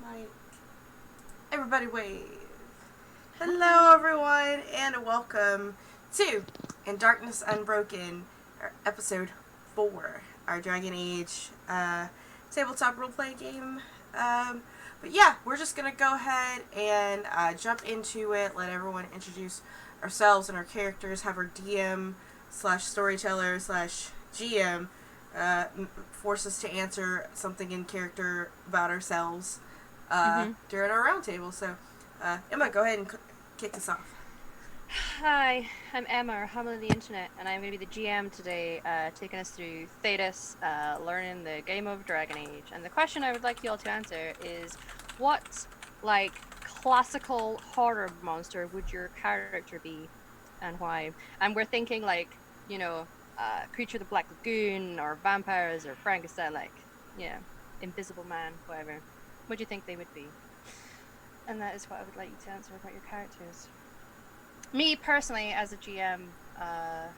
Mike. Everybody wave. Hello everyone and welcome to In Darkness Unbroken, episode 4, our Dragon Age tabletop roleplay game. But yeah, we're just gonna go ahead and jump into it, let everyone introduce ourselves and our characters, have our DM slash storyteller slash GM force us to answer something in character about ourselves during our roundtable. So, Emma, go ahead and kick us off. Hi, I'm Emma, Humble on the Internet, and I'm going to be the GM today, taking us through Thedas, learning the game of Dragon Age. And the question I would like you all to answer is, what, classical horror monster would your character be, and why? And we're thinking, Creature of the Black Lagoon, or vampires, or Frankenstein, Invisible Man, whatever. What do you think they would be? And that is what I would like you to answer about your characters. Me, personally, as a GM, I'd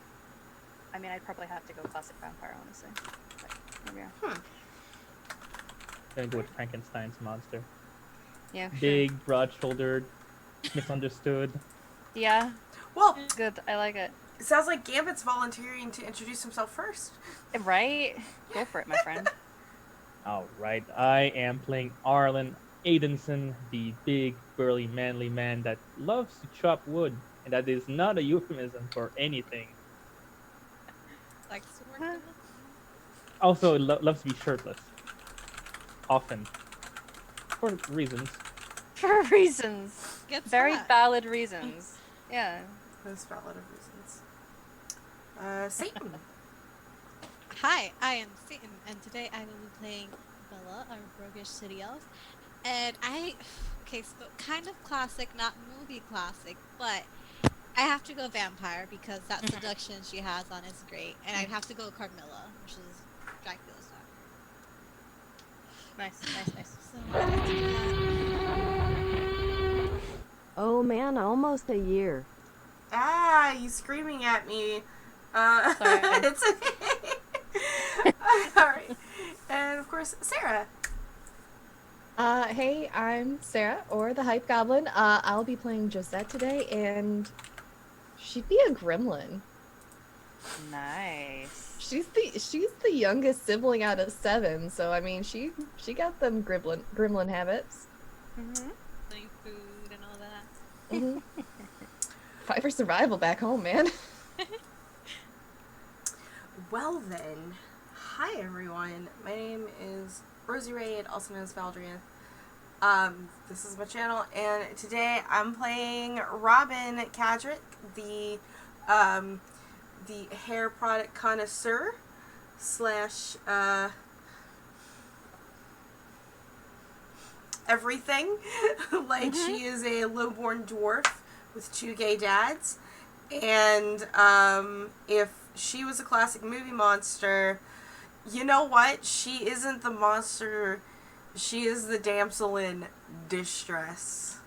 probably have to go classic vampire, honestly. But there we are. Gonna go with Frankenstein's monster. Yeah, Big, sure. broad-shouldered, misunderstood. Yeah. Well, Good, I like it. It sounds like Gambit's volunteering to introduce himself first. Right? Go for it, my friend. Alright, I am playing Arlen Aidenson, the big, burly, manly man that loves to chop wood, and that is not a euphemism for anything. Like sword. Also, loves to be shirtless. Often. For reasons. For reasons. Gets Very hot. valid reasons. Yeah. Most valid of reasons. Satan. Hi, I am Satan, and today I will be playing Bella, our roguish city elf. And so kind of classic, not movie classic, but I have to go vampire because that seduction she has on is great. And I'd have to go Carmilla, which is Dracula's daughter. Nice. So I'd have to do that. Oh man, almost a year. You screaming at me. Sorry. It's okay. Alright. And of course, Sarah. Hey, I'm Sarah, or the Hype Goblin. I'll be playing Josette today, and she'd be a gremlin. Nice. She's the youngest sibling out of 7, so I mean, she got them gremlin habits. Playing food and all that. Mm-hmm. Fight for survival back home, man. Well then, hi everyone. My name is Rosie Raid, also known as Valdrian. This is my channel, and today I'm playing Robin Cadrick, the hair product connoisseur slash everything. She is a lowborn dwarf with 2 gay dads, and if she was a classic movie monster, you know what? She isn't the monster. She is the damsel in distress.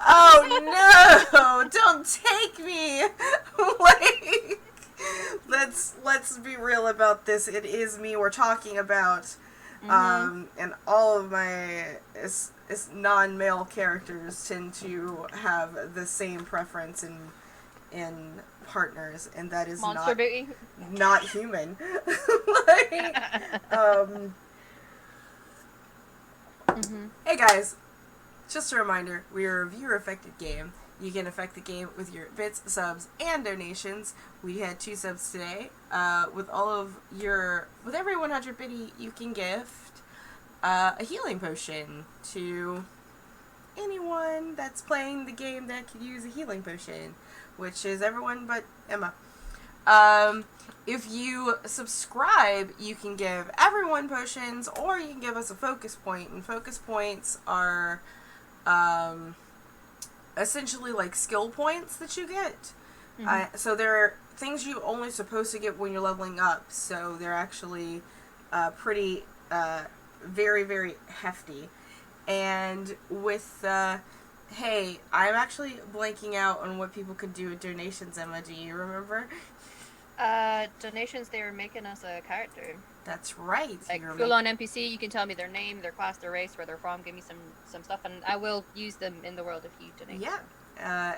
Oh no! Don't take me! Let's be real about this. It is me we're talking about. And all of my non-male characters tend to have the same preference in partners, and that is Monster booty. not human. Hey guys, just a reminder, we are a viewer-affected game. You can affect the game with your bits, subs, and donations. We had 2 subs today. With every 100 biddy, you can gift a healing potion to anyone that's playing the game that could use a healing potion, which is everyone but Emma. If you subscribe, you can give everyone potions, or you can give us a focus point, and focus points are essentially like skill points that you get. So they're things you're only supposed to get when you're leveling up, so they're actually pretty very, very hefty. And with hey, I'm actually blanking out on what people could do with donations. Emma, do you remember? Donations they were making as a character. That's right. Like You're full on NPC, you can tell me their name, their class, their race, where they're from, give me some stuff, and I will use them in the world if you donate. Yeah.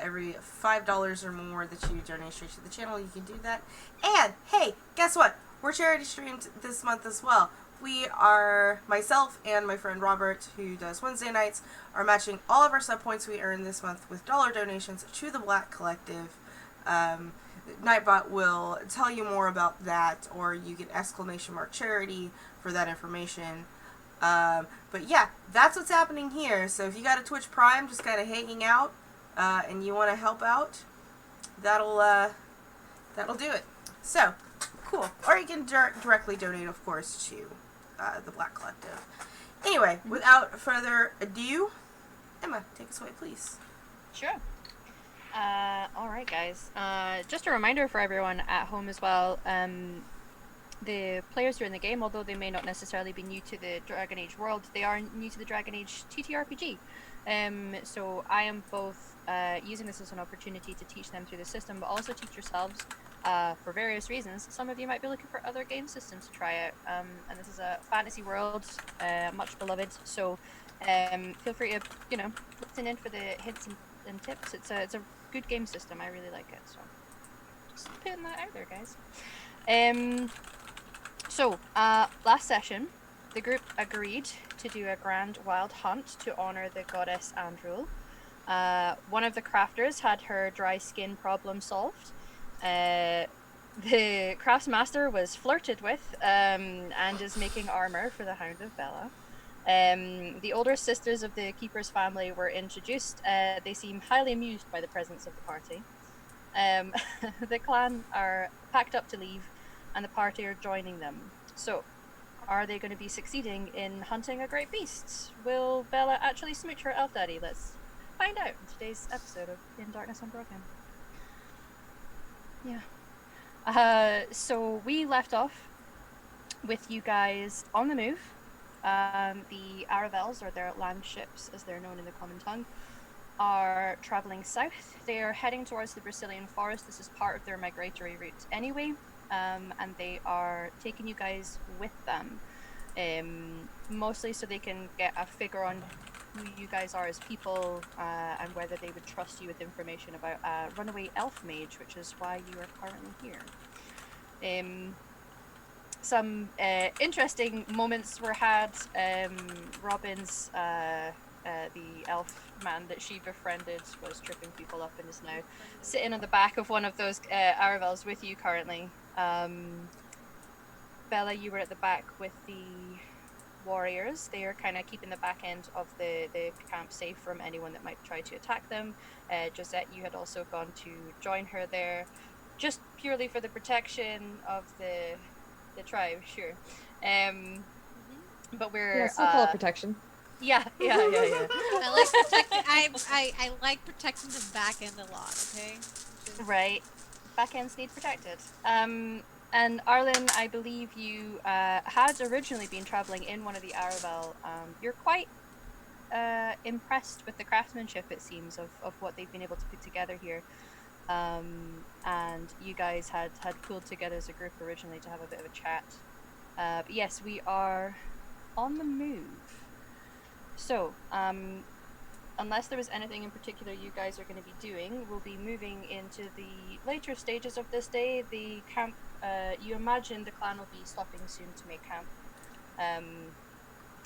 Every $5 or more that you donate straight to the channel, you can do that. And hey, guess what? We're charity streamed this month as well. We are, myself and my friend Robert, who does Wednesday nights, are matching all of our sub points we earn this month with dollar donations to the Black Collective. Nightbot will tell you more about that, or you get !charity for that information. But yeah, that's what's happening here. So if you got a Twitch Prime just kind of hanging out, and you want to help out, that'll do it. So, cool. Or you can directly donate, of course, to the Black Collective. Anyway, without further ado, Emma, take us away, please. Sure. Alright guys, just a reminder for everyone at home as well, the players who are in the game, although they may not necessarily be new to the Dragon Age world, they are new to the Dragon Age TTRPG. So I am both using this as an opportunity to teach them through the system, but also teach yourselves for various reasons. Some of you might be looking for other game systems to try out, and this is a fantasy world, much beloved, so feel free to, listen in for the hints and tips. It's a good game system. I really like it, so just putting that out there, guys. So last session the group agreed to do a grand wild hunt to honor the goddess Andrul. One of the crafters had her dry skin problem solved. The craftsmaster was flirted with and is making armor for the Hound of Bella. The older sisters of the keeper's family were introduced. They seem highly amused by the presence of the party. The clan are packed up to leave, and the party are joining them. So, are they going to be succeeding in hunting a great beast? Will Bella actually smooch her elf daddy? Let's find out in today's episode of In Darkness Unbroken. Yeah. So we left off with you guys on the move. The Aravels, or their land ships as they're known in the common tongue, are traveling south. They are heading towards the Brazilian forest. This is part of their migratory route anyway, and they are taking you guys with them, mostly so they can get a figure on who you guys are as people, and whether they would trust you with information about a runaway elf mage, which is why you are currently here. Some interesting moments were had. Robin's, the elf man that she befriended, was tripping people up and is now sitting on the back of one of those Aravels with you currently. Bella, you were at the back with the warriors. They are kind of keeping the back end of the camp safe from anyone that might try to attack them. Josette, you had also gone to join her there, just purely for the protection of the tribe, sure. But we're we'll call it protection. Yeah. I like protecting the back end a lot. Okay. Right. Back ends need protected. And Arlen, I believe you had originally been traveling in one of the Aravel. You're quite impressed with the craftsmanship, it seems, of what they've been able to put together here. And you guys had pulled together as a group originally to have a bit of a chat. But yes, we are on the move. So, unless there was anything in particular you guys are going to be doing, we'll be moving into the later stages of this day. The camp, you imagine the clan will be stopping soon to make camp.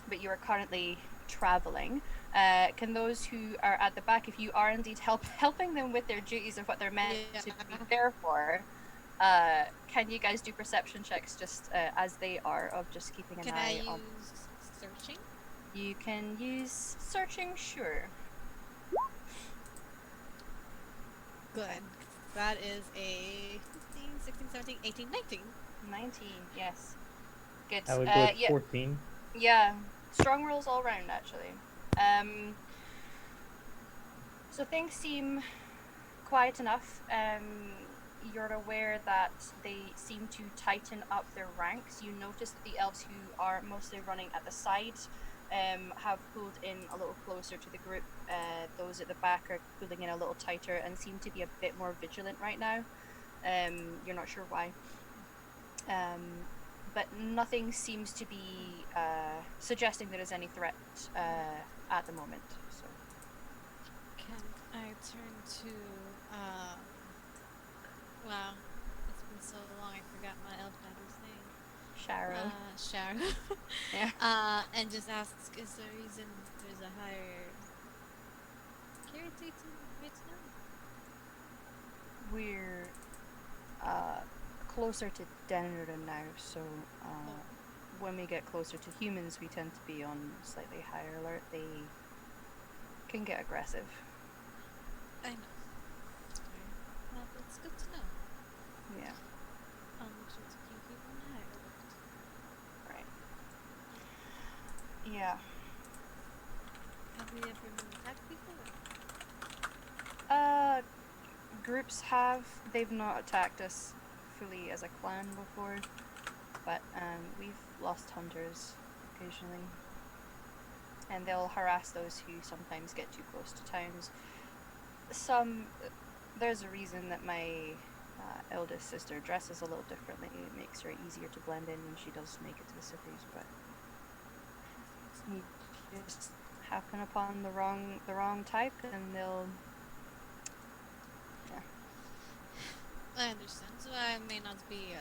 But you are currently traveling. Can those who are at the back, if you are indeed helping them with their duties of what they're meant to be there for, can you guys do perception checks just as they are, of just keeping an eye on? Can I use searching? You can use searching, sure. Good. That is a 15, 16, 17, 18, 19. 19, yes. Good. I would go with 14. Yeah, strong rolls all round, actually. So things seem quiet enough. You're aware that they seem to tighten up their ranks. You notice that the elves who are mostly running at the side have pulled in a little closer to the group. Those at the back are pulling in a little tighter and seem to be a bit more vigilant right now. You're not sure why. But nothing seems to be suggesting there is any threat at the moment. So. Can I turn to wow, it's been so long I forgot my elf daughter's name. Sharo. Sharo. Yeah. And just ask, is there a reason there's a higher caretaking right now? We're closer to Denver now, so when we get closer to humans, we tend to be on slightly higher alert. They can get aggressive. I know. Well, it's good to know. Yeah. I'll make sure to keep you on high alert. Right. Yeah. Have we ever been attacked before? Groups have. They've not attacked us fully as a clan before, but we've lost hunters occasionally. And they'll harass those who sometimes get too close to towns. There's a reason that my eldest sister dresses a little differently. It makes her easier to blend in when she does make it to the cities, but you just happen upon the wrong type and they'll I understand. So I may not be.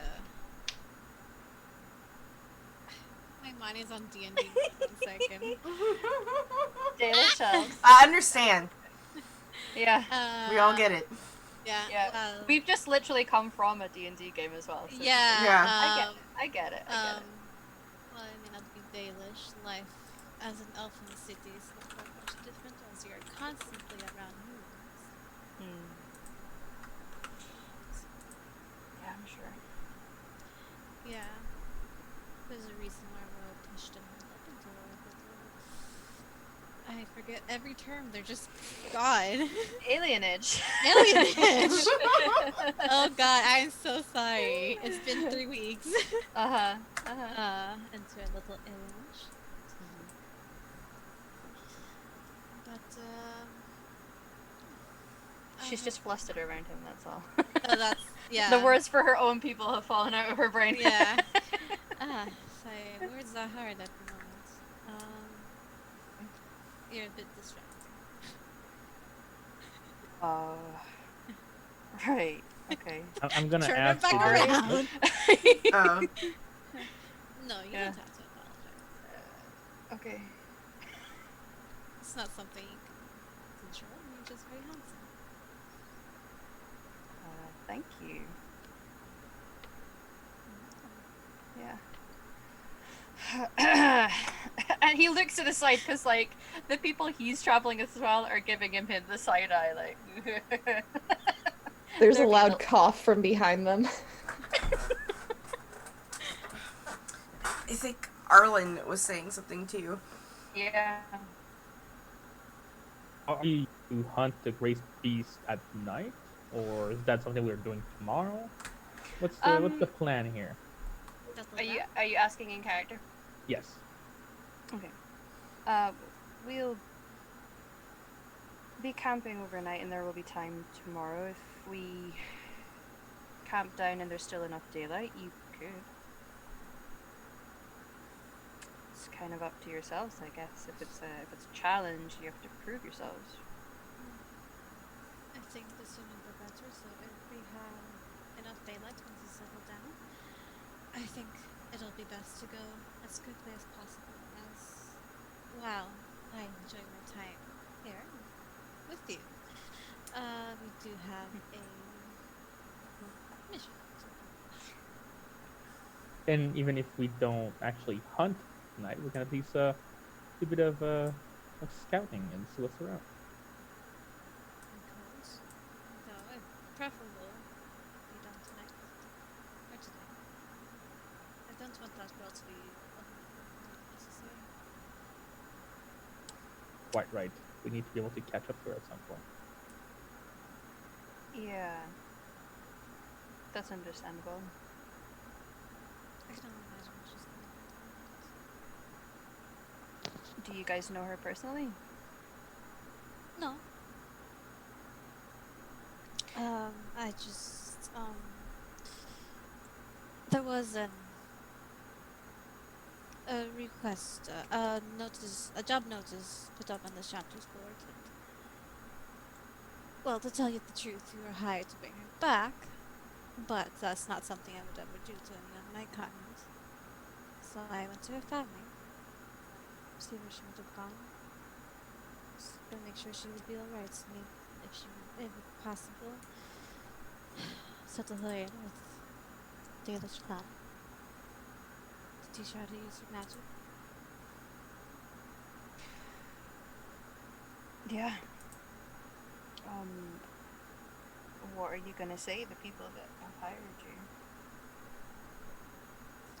My mind is on D&D. 1 second. Daily shelves. I understand. Yeah. We all get it. Yeah. Yeah. We've just literally come from a D&D game as well. So Yeah. Yeah. I get it. Well, I may not be Dalish. Life as an elf in the city is not that much different as you're constantly around humans. Yeah, I'm sure. Yeah. There's a reason why we're all pushed and held up into our I forget every term. They're just God. Alienage. Alienage. Oh God, I'm so sorry. It's been 3 weeks. Into a little alienage. But She's just flustered around him, that's all. Oh, that's yeah. The words for her own people have fallen out of her brain. Yeah. Sorry, words are hard at the moment. You're a bit distracting. Right. Okay. I'm gonna Turn ask it back you. around. Oh. No, you Yeah. don't have to apologize. Okay. It's not something you can control. You're just very handsome. Thank you. Yeah. And he looks to the side because, like, the people he's traveling as well are giving him the side eye, like. There's a They're loud being cough from behind them. I think Arlen was saying something too. Yeah. Are you to hunt the great beast at night, or is that something we're doing tomorrow? What's the plan here? Are you asking in character? Yes. Okay. We'll be camping overnight, and there will be time tomorrow. If we camp down and there's still enough daylight, you could. It's kind of up to yourselves, I guess. If it's a challenge, you have to prove yourselves. I think the sooner the better. So if we have enough daylight once we settle down, I think it'll be best to go as quickly as possible. As wow, I enjoy my time here with you. We do have a mission. And even if we don't actually hunt tonight, we're gonna at least do a bit of scouting and see what's around. Because, though, if preferable, be done tonight or today. I don't want that girl to be necessary. Quite right. We need to be able to catch up to her at some point. Yeah. That's understandable. I can only imagine what she's going Do you guys know her personally? to do. No. I just There was a request, a job notice put up on the chapter's board. And, well, to tell you the truth, you were hired to bring her back, but that's not something I would ever do to any of my kind. So I went to her family, see where she would have gone, just to make sure she would be alright. I mean, if possible, settle her in with Dalish clan to teach her how to use her magic. Yeah. What are you gonna say to the people that have hired you?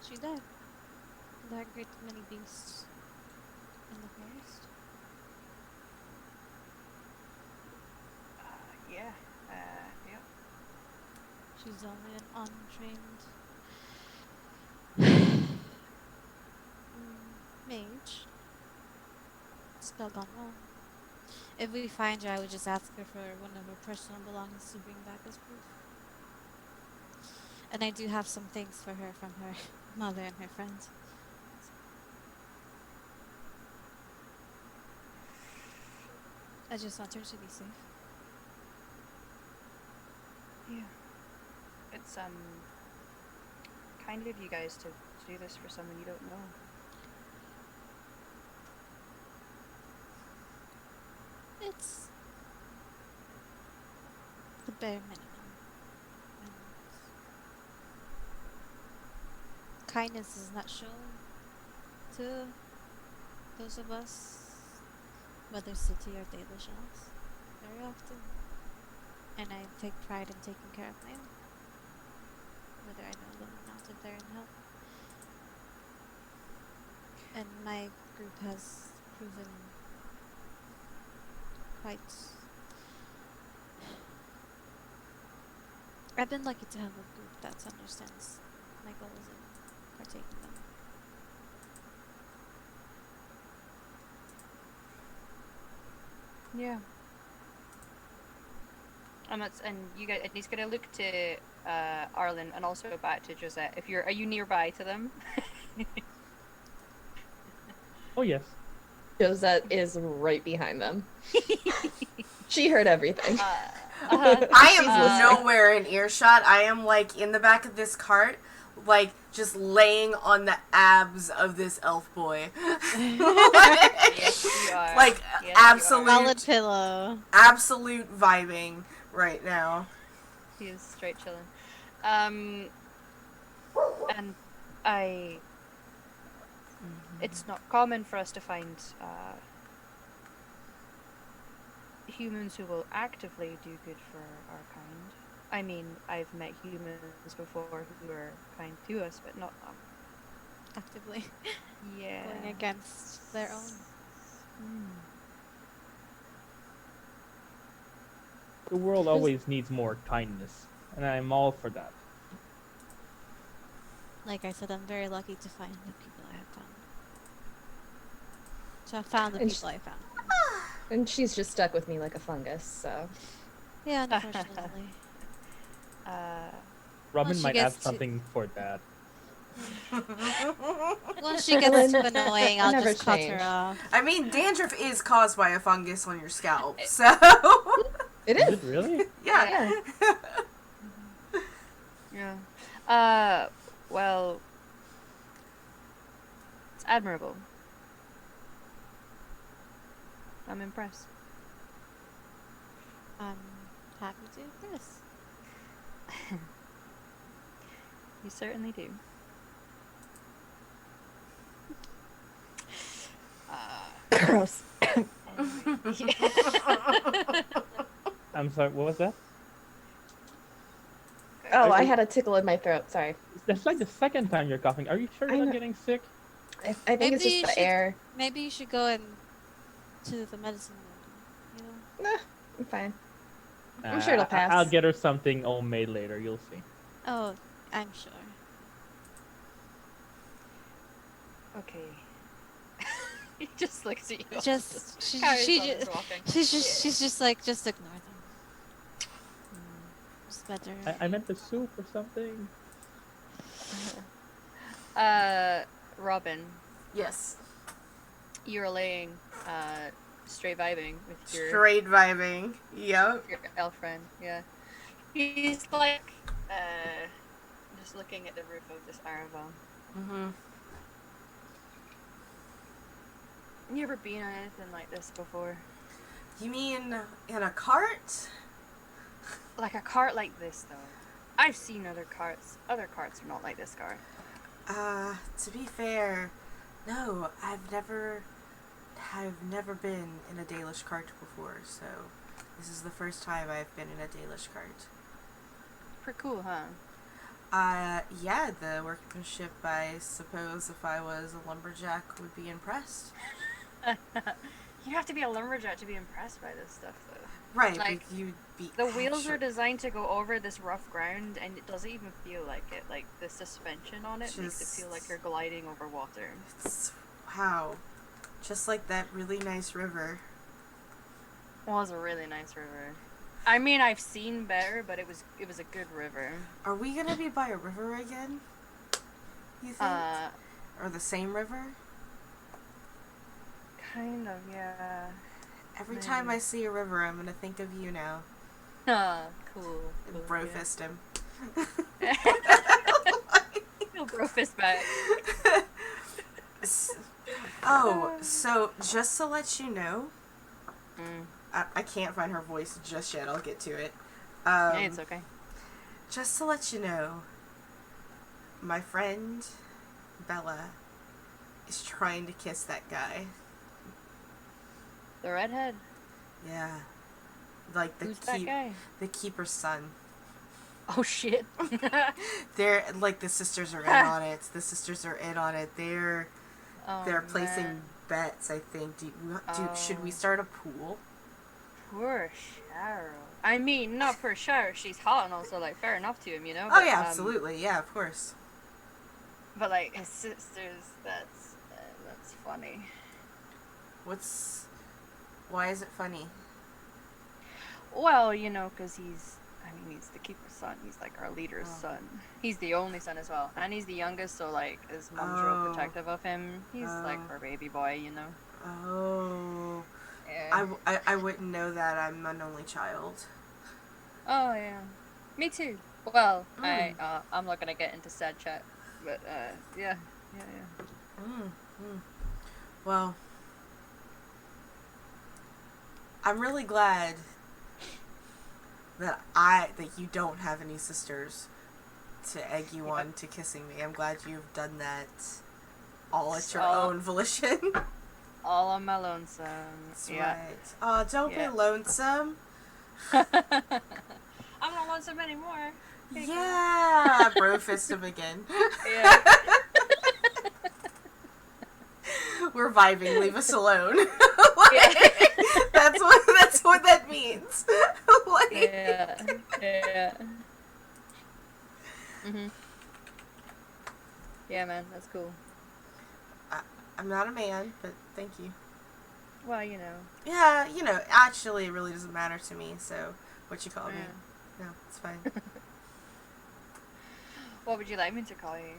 She died. There are a great many beasts in the forest. Yeah. Yeah. She's only an untrained mage. Spell gone wrong. If we find her, I would just ask her for one of her personal belongings to bring back as proof. And I do have some things for her from her mother and her friends. I just want her to be safe. Yeah. It's kind of you guys to do this for someone you don't know. It's the bare minimum. And kindness is not shown to those of us, whether city or Dalish elves, very often. And I take pride in taking care of my own, whether I know them or not, if they're in help. And my group has proven quite... I've been lucky to have a group that understands my goals and partake in them. Yeah. And you guys, and he's gonna look to Arlen and also back to Josette. Are you nearby to them? Oh yes. Josette is right behind them. She heard everything. I am nowhere in earshot. I am like in the back of this cart, like just laying on the abs of this elf boy. Yes, you are. Like Yes, absolute, Solid pillow. absolute vibing right now. He is straight chilling. And it's not common for us to find humans who will actively do good for our kind. I mean, I've met humans before who are kind to us, but not Actively yeah. going against their own. The world always needs more kindness, and I'm all for that. Like I said, I'm very lucky to find the people I have found. So I found the And people I found. And she's just stuck with me like a fungus, so. Yeah, unfortunately. Robin she might gets have something for that. Once she gets too annoying, I'll never just cut change. her off. I mean, dandruff is caused by a fungus on your scalp, so It Is is. it really? yeah. Yeah. Well, it's admirable. I'm impressed. I'm happy to do this. You certainly do. Gross. I'm sorry, what was that? Oh, I had a tickle in my throat. Sorry. That's like the second time you're coughing. Are you sure I you're know. not getting sick? I think it's Maybe just you the should- air. Maybe you should go in to the medicine room. You know? Nah, I'm fine. I'm sure it'll pass. I'll get her something homemade later. You'll see. Oh, I'm sure. Okay. He just looks at you. Just carries on she's walking. just like just ignore them. It's better. I meant the soup or something. Robin, Yes. you're laying, straight vibing with your Straight vibing. Yep. elf friend. Yeah. He's like, just looking at the roof of this Aragon. Mm-hmm. You ever been on anything like this before? You mean in a cart? Like a cart like this, though. I've seen other carts. Other carts are not like this cart. To be fair, no, I've never been in a Dalish cart before, so this is the first time I've been in a Dalish cart. Pretty cool, huh? Yeah, the workmanship, I suppose if I was a lumberjack would be impressed. You have to be a lumberjack to be impressed by this stuff, though. Right, Like, but you'd be The wheels are designed to go over this rough ground, and it doesn't even feel like it. Like, the suspension on it makes it feel like you're gliding over water. Wow. Just like that really nice river. It was a really nice river. I mean, I've seen better, but it was a good river. Are we gonna be by a river again? You think? Or the same river? Kind of, yeah. Every time I see a river, I'm gonna think of you now. Cool. Bro yeah. fist him. He'll bro fist back. Oh, so just to let you know, Mm. I can't find her voice just yet. I'll get to it. Hey, it's okay. Just to let you know, my friend Bella is trying to kiss that guy. The redhead. Yeah, like Who's that guy? the keeper's son. Oh shit. They're like the sisters are in on it. The sisters are in on it. They're placing man. bets. I think. Should we start a pool? Poor Cheryl. I mean, not for sure. She's hot and also like fair enough to him, you know. Oh But, yeah, absolutely. Yeah, of course. But like his sisters, that's funny. Why is it funny? Well, you know, because he's the keeper's son. He's like our leader's Oh. son. He's the only son as well, and he's the youngest. So like, his mom's real Oh. protective of him. He's like her baby boy, you know. Oh. Yeah. I wouldn't know that. I'm an only child. Oh yeah, me too. Well, I'm not gonna get into sad chat, but yeah. Well, I'm really glad that you don't have any sisters to egg you on to kissing me. I'm glad you've done that all at your own volition. All on my lonesome. That's yeah. right. Oh, don't be lonesome. I'm not lonesome anymore. Yeah, bro fist him again. Yeah. We're vibing. Leave us alone. Yeah. That's what that means. Like, Yeah. Mhm. Yeah, man, that's cool. I'm not a man, but thank you. Well, you know. Yeah, actually, it really doesn't matter to me. So, what you call me? Yeah. No, it's fine. What would you like me to call you?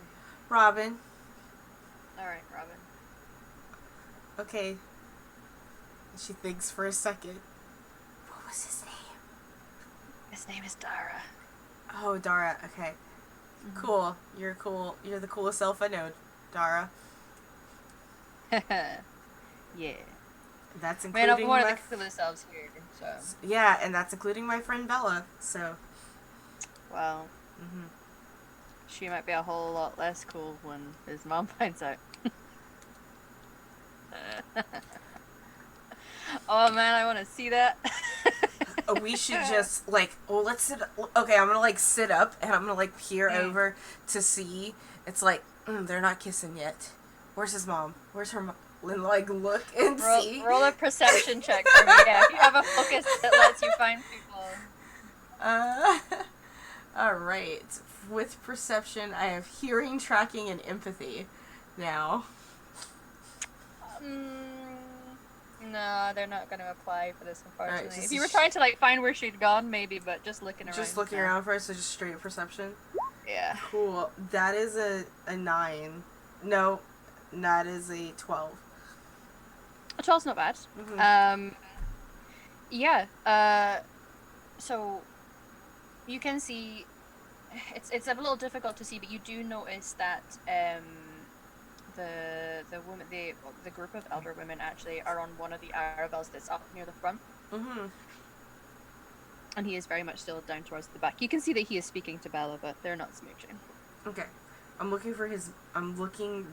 Robin. All right, Robin. Okay. She thinks for a second. What was his name? His name is Dara. Oh, Dara. Okay. Mhm. Cool. You're cool. You're the coolest elf I know, Dara. Yeah. That's Man, including I'm one my of the coolest elves here, so. yeah, and that's including my friend Bella. So. Well, Mhm. she might be a whole lot less cool when his mom finds out. Oh man, I want to see that. We should just let's sit. Okay, I'm gonna sit up and I'm gonna peer over to see. It's they're not kissing yet. Where's his mom? Where's her mom? And look and see. Roll a perception check for me. Yeah, if you have a focus that lets you find people. All right. With perception, I have hearing, tracking, and empathy. Now. No, they're not going to apply for this, unfortunately. just If you a were trying to like find where she'd gone, maybe, but just looking around. Just looking no. around for it, so just straight perception. Yeah. Cool. That is a 9. No, that is a 12. A 12's not bad. Mhm. Yeah. So you can see it's a little difficult to see, but you do notice that the woman the group of elder women actually are on one of the Arabels that's up near the front. Mhm. And he is very much still down towards the back. You can see that he is speaking to Bella, but they're not smooching. Okay. I'm looking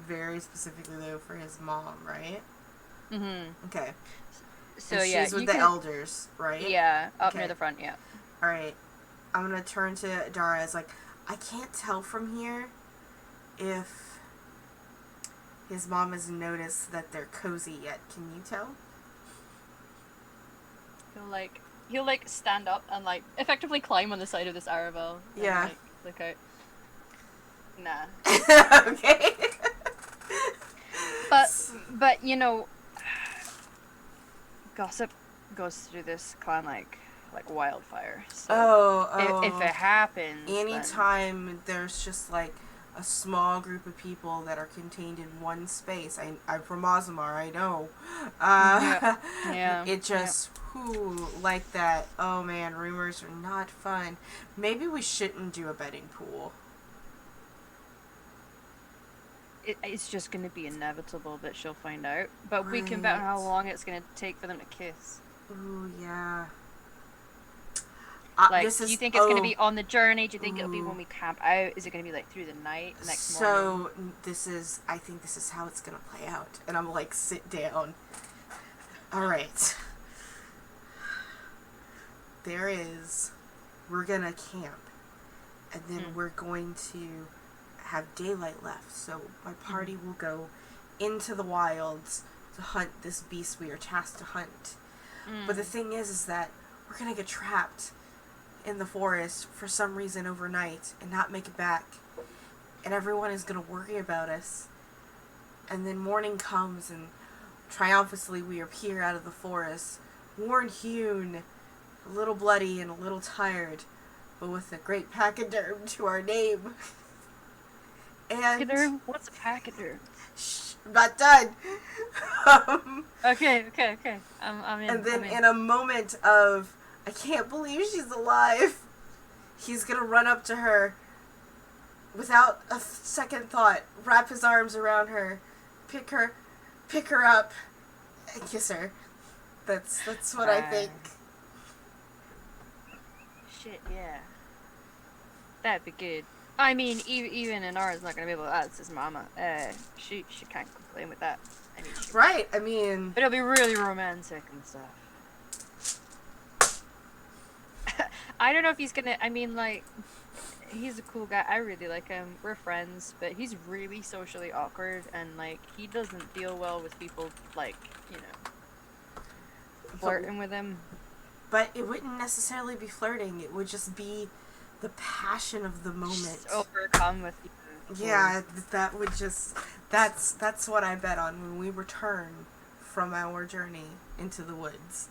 very specifically though for his mom, right? Mhm. Okay. So and yeah, she's with you the can, elders, right? Yeah, up Okay. near the front. Yeah. All right. I'm gonna turn to Dara as like, I can't tell from here if his mom has noticed that they're cozy yet. Can you tell? He'll like stand up and like effectively climb on the side of this Arabelle. And, Yeah. like, look out. Nah. Okay. But you know, gossip goes through this clan like wildfire. So if it happens, anytime there's just like a small group of people that are contained in one space, I'm from Ozmar, I know. Yeah. It just like that. Oh man, rumors are not fun. Maybe we shouldn't do a betting pool. It's just going to be inevitable that she'll find out. But we can bet on how long it's going to take for them to kiss. Ooh, yeah. Like, do you think it's going to be on the journey? Do you think it'll be when we camp out? Is it going to be like through the night, next morning? So I think this is how it's going to play out. And I'm like, sit down. All right. We're going to camp. And then we're going to have daylight left, so my party will go into the wilds to hunt this beast we are tasked to hunt. But the thing is that we're gonna get trapped in the forest for some reason overnight and not make it back, and everyone is gonna worry about us. And then morning comes, and triumphantly we appear out of the forest, worn-hewn, a little bloody and a little tired, but with a great pachyderm to our name. And what's a pachyderm? Shh, I'm not done. Okay. I'm in. And then in a moment of, I can't believe she's alive, he's gonna run up to her without a second thought, wrap his arms around her, pick her up, and kiss her. That's what I think. Shit, yeah. That'd be good. I mean, even Inara's not gonna be able to. That's his mama. She can't complain with that. I mean, Right. I mean, but it'll be really romantic and stuff. I don't know if he's gonna. I mean, like, he's a cool guy. I really like him. We're friends, but he's really socially awkward, and like, he doesn't deal well with people like, you know, flirting with him. But it wouldn't necessarily be flirting. It would just be the passion of the moment. Just overcome with you. Yeah, that would just... That's what I bet on when we return from our journey into the woods.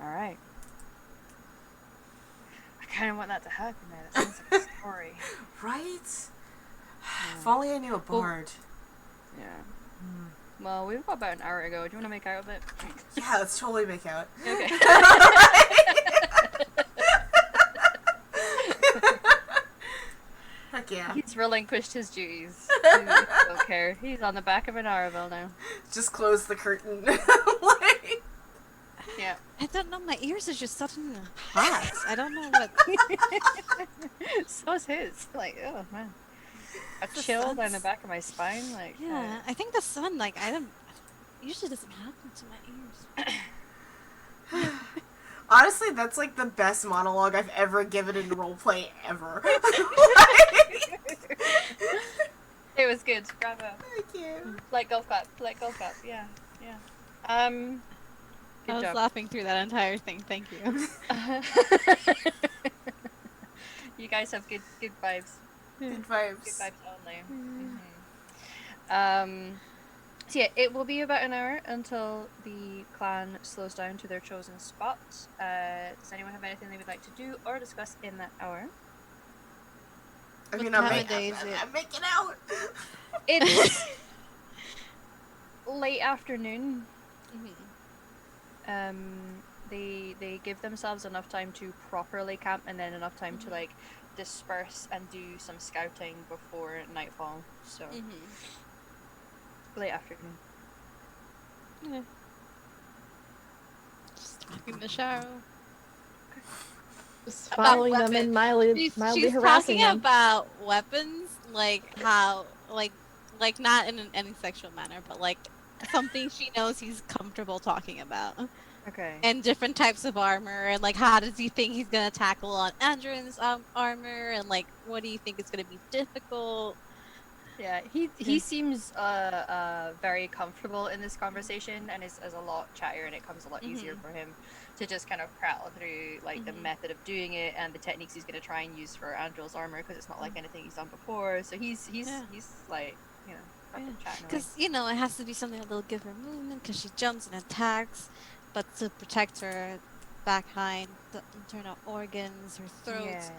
Alright. I kind of want that to happen, man. That sounds like a story. Right? If only I knew a bard. Yeah. Well, we've got about an hour to go. Do you want to make out with it? Yeah, let's totally make out. Okay. Heck yeah. He's relinquished his duties. He don't care. He's on the back of an Arabelle now. Just close the curtain. Yeah. I don't know, my ears are just suddenly hot. I don't know what... So's his. Like, oh man. A chill down the back of my spine. Like, Yeah, I think the sun, like, usually doesn't happen to my ears. Honestly, that's like the best monologue I've ever given in roleplay ever. It was good. Bravo. Thank you. Like golf clap. Yeah. Good I was job. laughing through that entire thing. Thank you. You guys have good vibes. Good vibes. Good vibes only. So yeah, it will be about an hour until the clan slows down to their chosen spot. Does anyone have anything they would like to do or discuss in that hour? I What mean, time of day is it? I'm making out. It's late afternoon. Mhm. They give themselves enough time to properly camp and then enough time to Mhm. like disperse and do some scouting before nightfall. So Mhm. late afternoon. Yeah. Just talking to Cheryl. Just About following them and weapons. mildly She's harassing talking them. about weapons, like how, like not in any sexual manner, but like something she knows he's comfortable talking about, Okay. and different types of armor, and like how does he think he's gonna tackle on Andron's armor, and like what do you think is gonna be difficult? Yeah, he Yeah. seems very comfortable in this conversation and is a lot chattier, and it comes a lot easier Mhm. for him to just kind of prattle through like the Mhm. method of doing it and the techniques he's going to try and use for Andrel's armor because it's not like anything he's done before. So Yeah. he's like, you know, Yeah. fucking chatting away. Because it has to be something that'll give her movement because she jumps and attacks, but to protect her behind the internal organs, her throat. Yeah.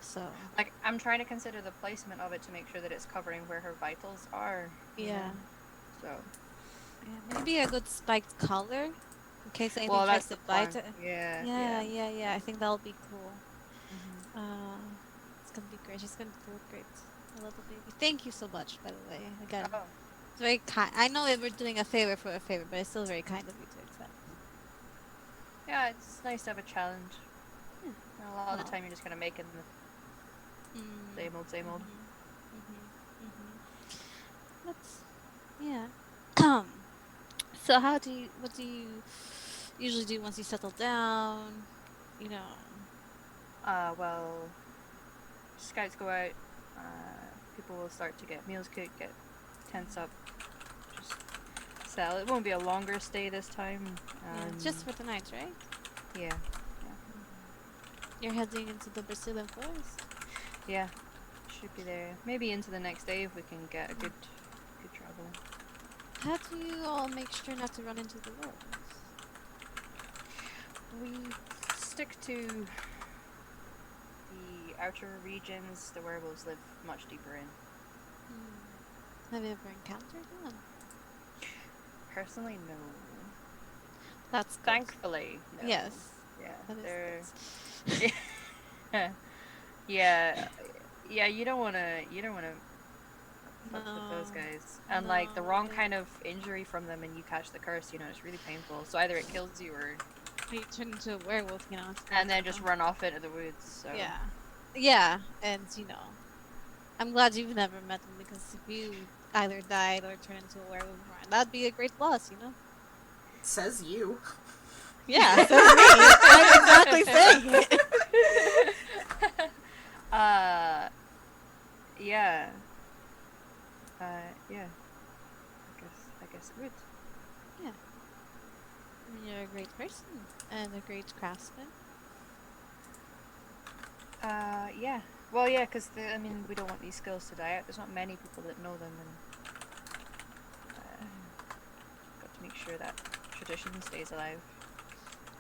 So Like I'm trying to consider the placement of it to make sure that it's covering where her vitals are. You yeah. know? So Yeah, maybe a good spiked collar in case anything well, tries that's to the bite plan. it. Yeah. Yeah, Yeah. yeah, yeah. I think that'll be cool. Hmm. It's gonna be great. She's gonna look great. I love the baby. Thank you so much, by the way. Again, Oh. it's very kind. I know that we're doing a favor for a favor, but it's still very kind of you to accept. Yeah, it's nice to have a challenge. Yeah. And a lot of the Well. time, you're just kind of making the Mm, same old, same old. That's yeah. So what do you usually do once you settle down? You know. Well, scouts go out. People will start to get meals cooked, get tents up, just settle. It won't be a longer stay this time. Yeah, just for the night, right? Yeah, You're heading into the Brazilian forest. yeah. Should be there. Maybe into the next day if we can get a good travel. How do you all make sure not to run into the wolves? We stick to the outer regions. The werewolves live much deeper in. Have you ever encountered one? Personally, no. That's good. Thankfully, no. Yes. Yeah, That is they're. good. Yeah, yeah. You don't wanna fuck with No. those guys. And like the No. wrong kind of injury from them, and you catch the curse. You know, it's really painful. So either it kills you, or You turn into a werewolf, it's and then crazy, just run off into the woods. So Yeah. Yeah, and I'm glad you've never met them because if you either died or turned into a werewolf, that'd be a great loss. Says you. Yeah, says me. I'm exactly saying it. uh, yeah. Yeah. I guess it would. Yeah. I mean, you're a great person and a great craftsman. Yeah. Well, yeah, because I mean, we don't want these skills to die out. There's not many people that know them, and got to make sure that tradition stays alive.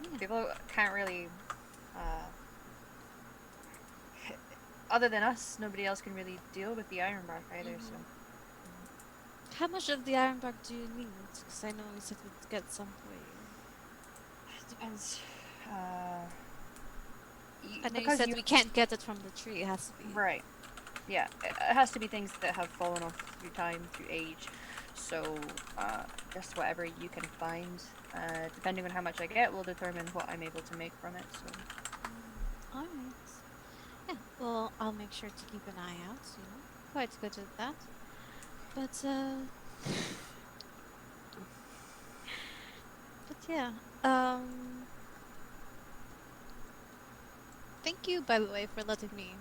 Yeah. People can't really, uh, other than us, nobody else can really deal with the ironbark either. So How much of the ironbark do you need? Because I know we said we'd get some for you. it depends. I know you Because said we can't get it from the tree. It has to be. right. Yeah, it has to be things that have fallen off through time, through age. So, just whatever you can find, depending on how much I get, will determine what I'm able to make from it. So, Alright. Yeah, well, I'll make sure to keep an eye out, Quite good at that. But, yeah, thank you, by the way, for letting me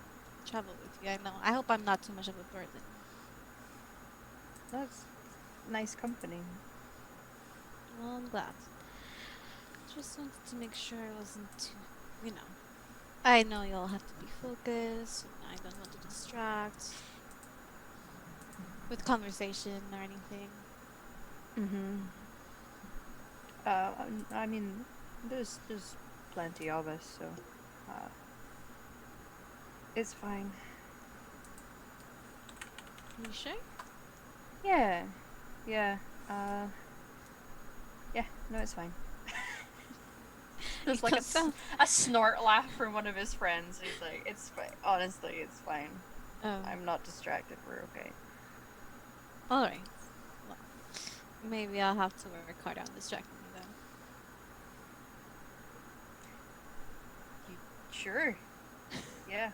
travel with you. I hope I'm not too much of a burden. that's nice company. Well, I'm glad. Just wanted to make sure I wasn't too, I know you all have to be focused, and I don't want to distract with conversation or anything. Mm-hmm. I mean, there's plenty of us, so it's fine. You sure? Yeah, yeah, yeah. No, it's fine. There's like a snort laugh from one of his friends. He's like, "It's fine. Honestly, it's fine. Oh. I'm not distracted. We're okay." All right. Well, maybe I'll have to work hard on distracting you then. Sure. Yeah.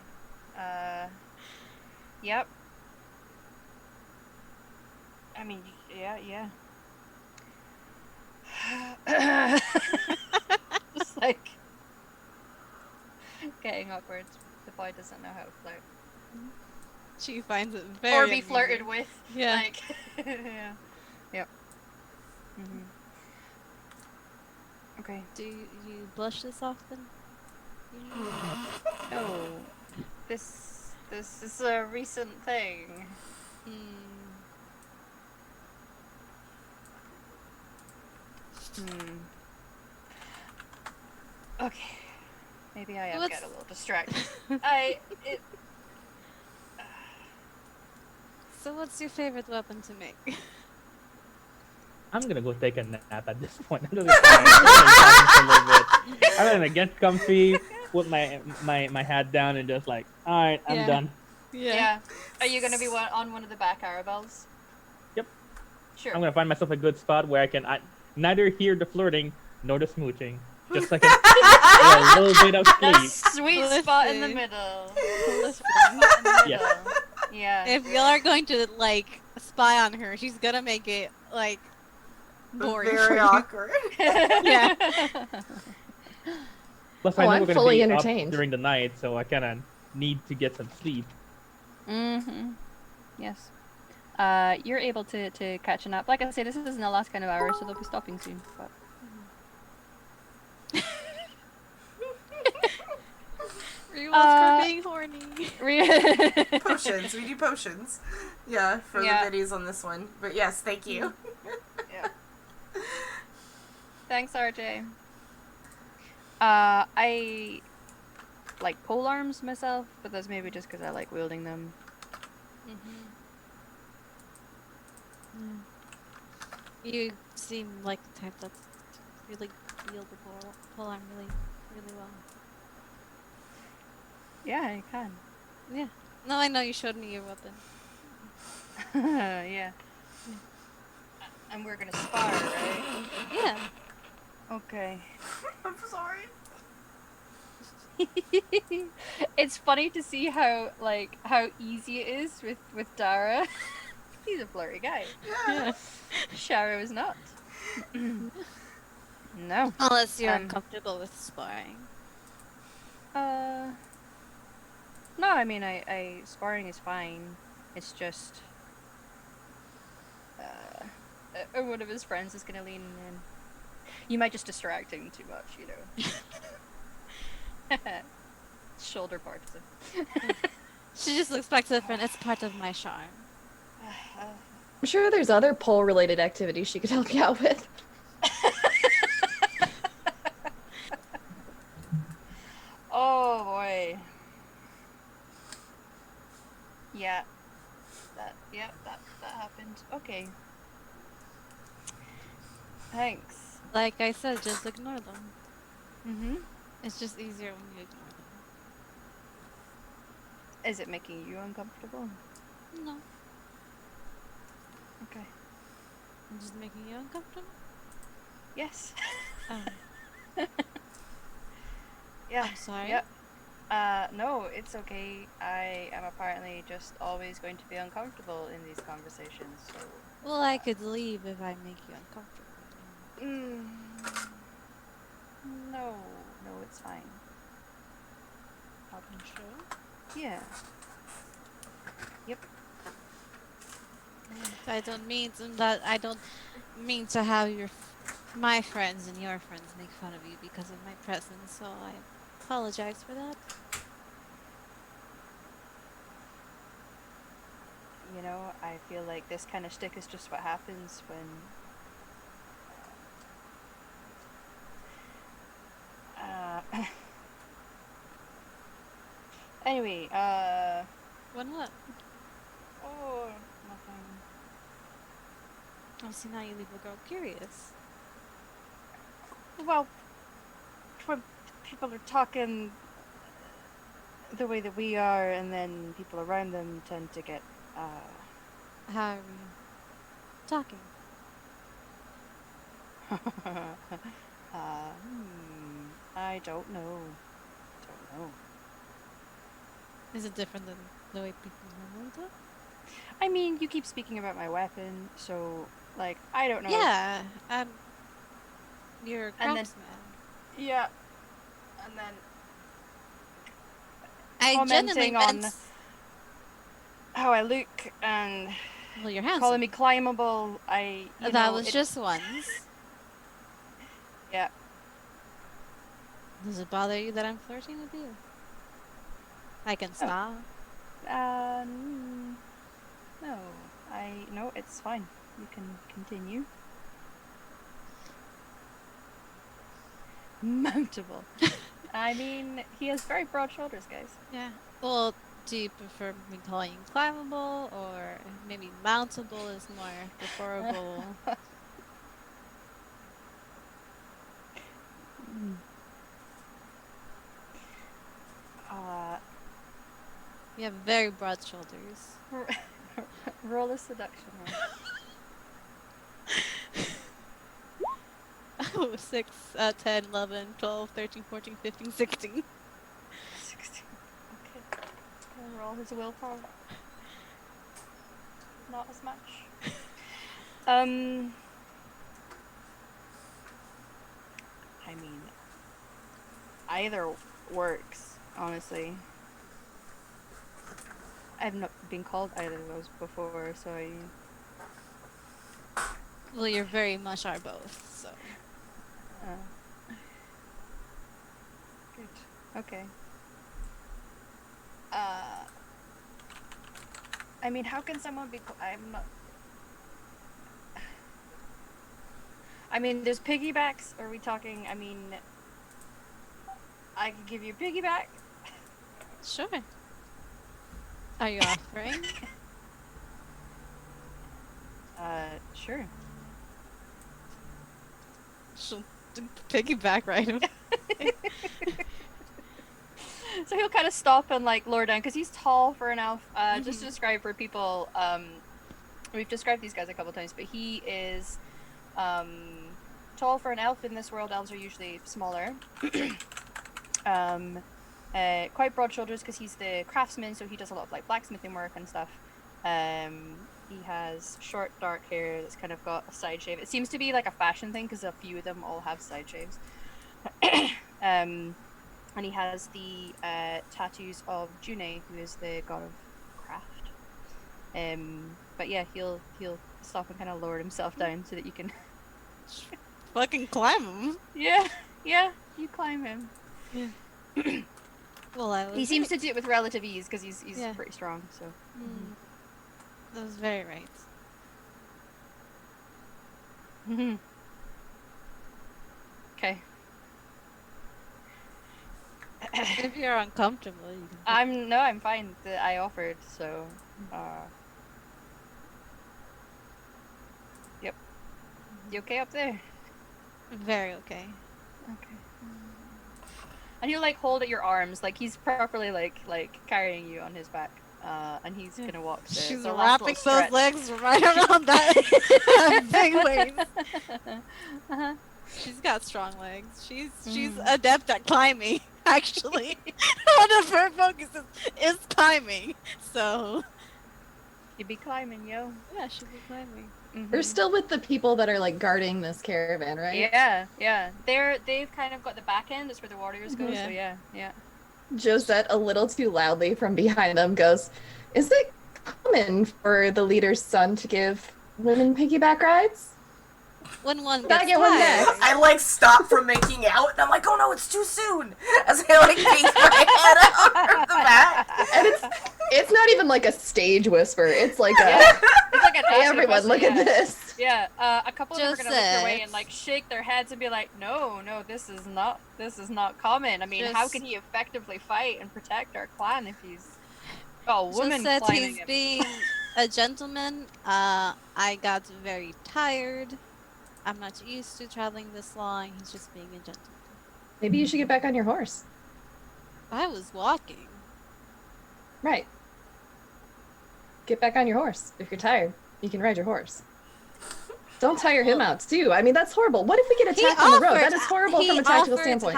Yep. I mean, yeah. Just like getting awkward. The boy doesn't know how to flirt. She finds it very Or be amusing. flirted with. Yeah. Like, yeah. Yep. Mm-hmm. Okay. Do you blush this often? Usually? No. This is a recent thing. Okay. Maybe I am getting a little distracted. So what's your favorite weapon to make? I'm gonna go take a nap at this point. I'm just I'm gonna get comfy, put my hat down, and just like, all right, I'm done. Yeah. Are you gonna be on one of the back arabels? Yep. Sure. I'm gonna find myself a good spot where I can neither hear the flirting nor the smooching. Just like a little bit of That sleep. sweet spot in the middle. Yes. Yeah. If y'all are going to like spy on her, she's gonna make it like boring for Very you. awkward. Yeah. Plus, I know I'm we're gonna fully be entertained. up during the night, so I kind of need to get some sleep. Mm-hmm. Yes. You're able to catch a nap. Like I say, this isn't the last kind of hour, so they'll be stopping soon. But Rewards for being horny. Potions. We do potions. Yeah, for the biddies on this one. But yes, thank you. Yeah. Thanks, RJ. I like pole arms myself, but that's maybe just because I like wielding them. You seem like the type that's really wield the pole arm really well. Yeah, I can. Yeah. No, I know you showed me your weapon. Yeah. And we're gonna spar, right? Yeah. Okay. I'm sorry. It's funny to see how easy it is with Dara. He's a flirty guy. Yeah. Sharo is not. No. Unless you're uncomfortable with sparring. No, I mean, I sparring is fine. It's just, one of his friends is gonna lean in. You might just distract him too much, you know. Shoulder parts him. She just looks back to the friend. It's part of my charm. I'm sure there's other pole-related activities she could help you out with. Oh boy. Yeah. That happened. Okay. Thanks. Like I said, just ignore them. Mm-hmm. It's just easier when you ignore them. Is it making you uncomfortable? No. Okay. I'm just making you uncomfortable? Yes. Oh. Yeah. I'm sorry. Yep. No, it's okay. I am apparently just always going to be uncomfortable in these conversations, so... Well, I could leave if I make you uncomfortable. No, it's fine. I'm sure. Yeah. Yep. I don't mean to have my friends and your friends make fun of you because of my presence, so I apologize for that. You know, I feel like this kind of shtick is just what happens when Anyway, When what? oh, nothing. Oh, see, now you leave a girl curious. Well, when people are talking the way that we are, and then people around them tend to get, How are we talking? I don't know. Don't know. Is it different than the way people normally talk? I mean, you keep speaking about my weapon, so, like, I don't know. Yeah, you're a And then- craftsman. Yeah. And then I genuinely commenting on meant... how I look and Well, you're handsome. calling me climbable, That was just once. Yeah. Does it bother you that I'm flirting with you? I can stop. No. No, it's fine. You can continue. Mountable. I mean, he has very broad shoulders, guys. Yeah. Well, do you prefer me calling you climbable, or maybe mountable is more preferable? You have very broad shoulders. Roll a seduction roll. 6, 10, 11, 12, 13, 14, 15, 16. 16. Okay. Gonna roll his willpower. Not as much. I mean, either works, honestly. I've not been called either of those before, so I... Well, you're very much are both, so. Good. Okay. I mean, how can someone be... I'm not... I mean, there's piggybacks. Are we talking... I mean... I could give you a piggyback. Sure. Are you offering? Sure. She'll piggyback right away. So he'll kind of stop and like lower down because he's tall for an elf. Just to describe for people, we've described these guys a couple times, but he is tall for an elf. In this world, elves are usually smaller. Quite broad shoulders because he's the craftsman, so he does a lot of like blacksmithing work and stuff. He has short dark hair that's kind of got a side shave. It seems to be like a fashion thing because a few of them all have side shaves. And he has the tattoos of June, who is the god of craft. But yeah, he'll stop and kind of lower himself down so that you can Fucking climb him. yeah, you climb him. Yeah. Well, He seems to do it with relative ease because he's Yeah. pretty strong. So That was very right. okay. If you're uncomfortable, you can. I'm fine. I offered, so yep. You okay up there? Very okay. Okay. And he'll like hold at your arms, like he's properly like carrying you on his back. And he's gonna walk. She's the last wrapping little those stretch. legs right around that big waist. Uh-huh. She's got strong legs. She's adept at climbing. Actually, one of her focuses is climbing. So You be climbing, yo. yeah, she'll be climbing. We're still with the people that are like guarding this caravan, right? Yeah. They've kind of got the back end. That's where the warriors go. Yeah. So yeah. Josette, a little too loudly from behind them, goes, "Is it common for the leader's son to give women piggyback rides?" When one Gotta gets get one tired. next. I like stop from making out, and I'm like, oh no, it's too soon. As I like take my head out from the back. And it's not even like a stage whisper. It's like a, It's like an "Hey acid everyone, whistle, look yeah. at this." Yeah, a couple of them are gonna look your way and Joseph. like shake their heads and be like, "No, no, this is not common. I mean, how can he effectively fight and protect our clan if he's got a Just woman said climbing he's him?" being a gentleman. I got very tired. I'm not used to traveling this long. He's just being a gentleman. Maybe you should get back on your horse. I was walking. Right. Get back on your horse. If you're tired, you can ride your horse. Don't tire him out, too. I mean, that's horrible. What if we get attacked on the road? That is horrible from a tactical standpoint.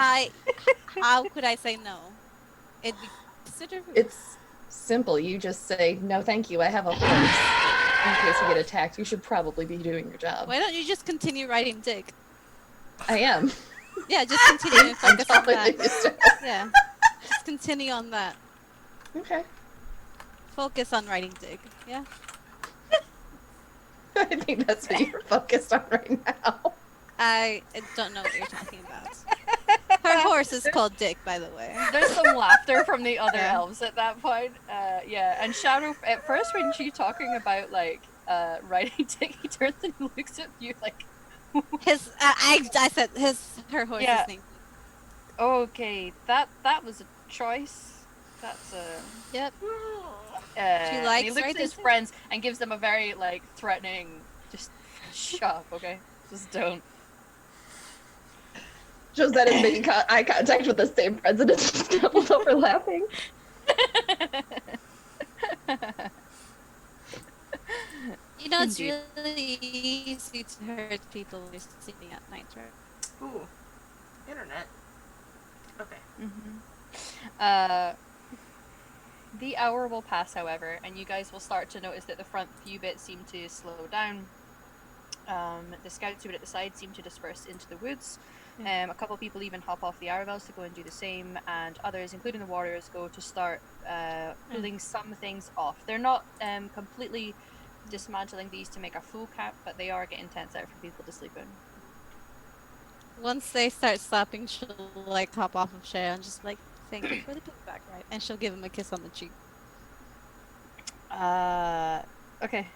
How could I say no? It'd be considered rude. It's simple. You just say, no, thank you. I have a horse. In case you get attacked, you should probably be doing your job. Why don't you just continue riding Dick? I am. Yeah, just continue and focus on that. Just... Yeah. Just continue on that. Okay. Focus on riding Dick. Yeah? I think that's what you're focused on right now. I don't know what you're talking about. Her horse is called Dick, by the way. There's some laughter from the other Yeah. elves at that point. Yeah, and Shadow, at first when she's talking about like riding Dick, he turns and looks at you like, I said her horse's Yeah. name. okay, that was a choice. That's a. Yep. And he likes looks at riding his Dick? friends and gives them a very like threatening, just shut up, okay? Just don't. Josette is making eye contact with the same president, just doubled over laughing. You know, it's Indeed. really easy to hurt people when you're sleeping at night, right? Ooh. Internet. Okay. The hour will pass, however, and you guys will start to notice that the front few bits seem to slow down. The scouts who were at the side seem to disperse into the woods. A couple people even hop off the Aravels to go and do the same, and others, including the warriors, go to start pulling some things off. They're not completely dismantling these to make a full camp, but they are getting tents out for people to sleep in. Once they start slapping, she'll like hop off of Shay and just like, thank you for the piggyback ride. And she'll give him a kiss on the cheek. Okay.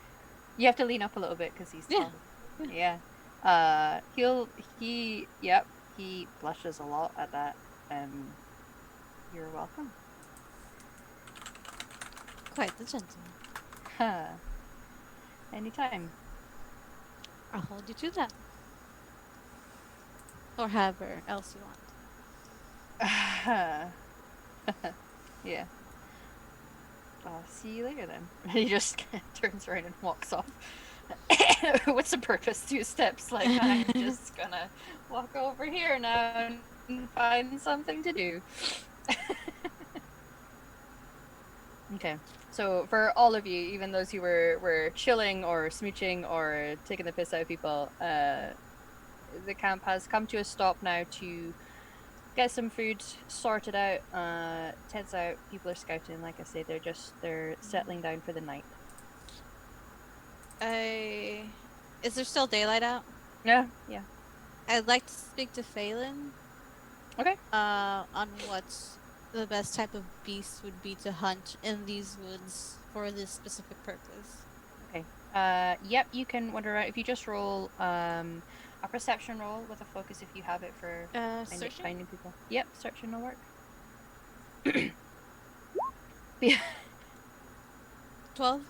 You have to lean up a little bit because he's tall. Yeah. He blushes a lot at that. You're welcome. Quite the gentleman. Anytime. I'll hold you to that. Or however else you want. Yeah. I'll see you later then. He just turns around and walks off. What's the purpose? 2 steps. Like, I'm just gonna walk over here now and find something to do. Okay. So for all of you, even those who were chilling or smooching or taking the piss out of people, the camp has come to a stop now to get some food sorted out, tents out, people are scouting, like I say, they're settling down for the night. Is there still daylight out? Yeah. I'd like to speak to Phelan. Okay. On what the best type of beast would be to hunt in these woods for this specific purpose. Okay. Yep, you can wander around. If you just roll a perception roll with a focus if you have it for finding people. Yep, searching will work. Yeah. 12?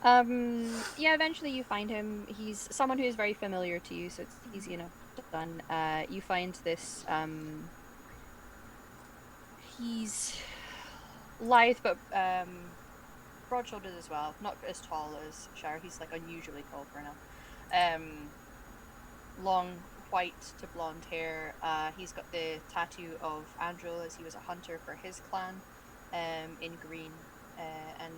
Yeah, eventually you find him. He's someone who is very familiar to you, so it's easy enough done. You find this, he's lithe, but, broad-shouldered as well. Not as tall as Shar. He's, like, unusually tall for an elf. Long white to blonde hair. He's got the tattoo of Andril, as he was a hunter for his clan, in green. And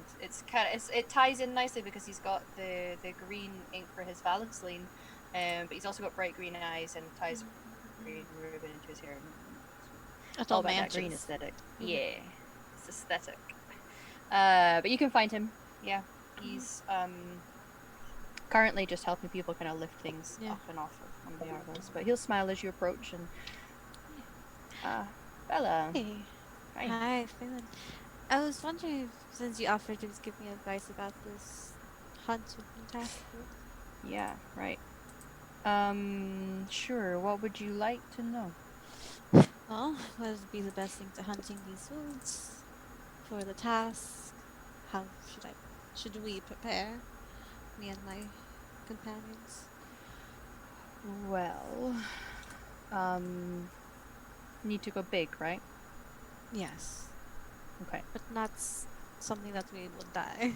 it ties in nicely because he's got the green ink for his Valenceline, but he's also got bright green eyes and ties green ribbon into his hair. That's all all about that matches. green aesthetic. Yeah, it's aesthetic. But you can find him. Yeah, he's currently just helping people kind of lift things up and off of one of the arbors. But he'll smile as you approach and. Bella. Hey. Hi, Phelan. I was wondering if, since you offered to give me advice about this hunt you've been tasked with. Yeah, right. Sure. What would you like to know? Well, what would be the best thing to hunting these woods? For the task? How should we prepare? Me and my companions? Well, need to go big, right? Yes. Okay. But not something that we would die.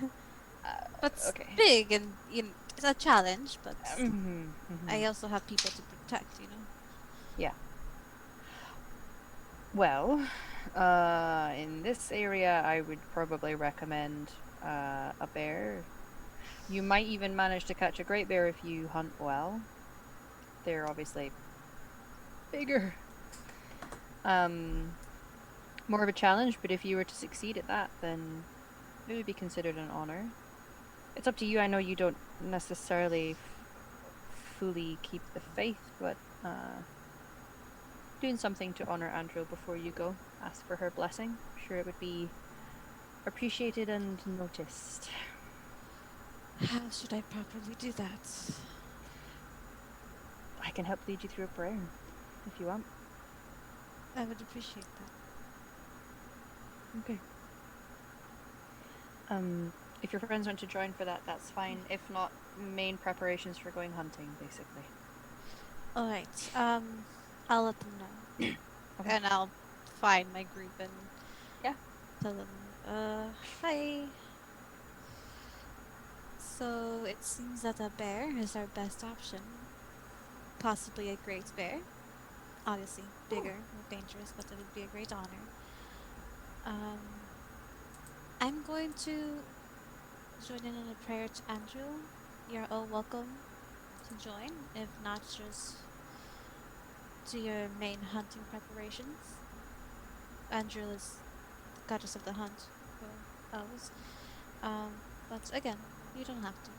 But Okay. big and it's a challenge, but I Mhm. also have people to protect, you know? Yeah. Well, in this area, I would probably recommend a bear. You might even manage to catch a great bear if you hunt well. They're obviously bigger. More of a challenge, but if you were to succeed at that, then it would be considered an honor. It's up to you. I know you don't necessarily fully keep the faith, but doing something to honor Andrew before you go, ask for her blessing. I'm sure it would be appreciated and noticed. How should I properly do that? I can help lead you through a prayer if you want. I would appreciate that. Okay. If your friends want to join for that, that's fine. If not, main preparations for going hunting, basically. Alright, I'll let them know. Okay. And I'll find my group and Yeah. tell them, hi. So it seems that a bear is our best option. Possibly a great bear. Obviously, bigger, more dangerous, but it would be a great honor. I'm going to join in on a prayer to Andrew. You're all welcome to join, if not just to your main hunting preparations. Andrew is the goddess of the hunt for elves. But again, you don't have to.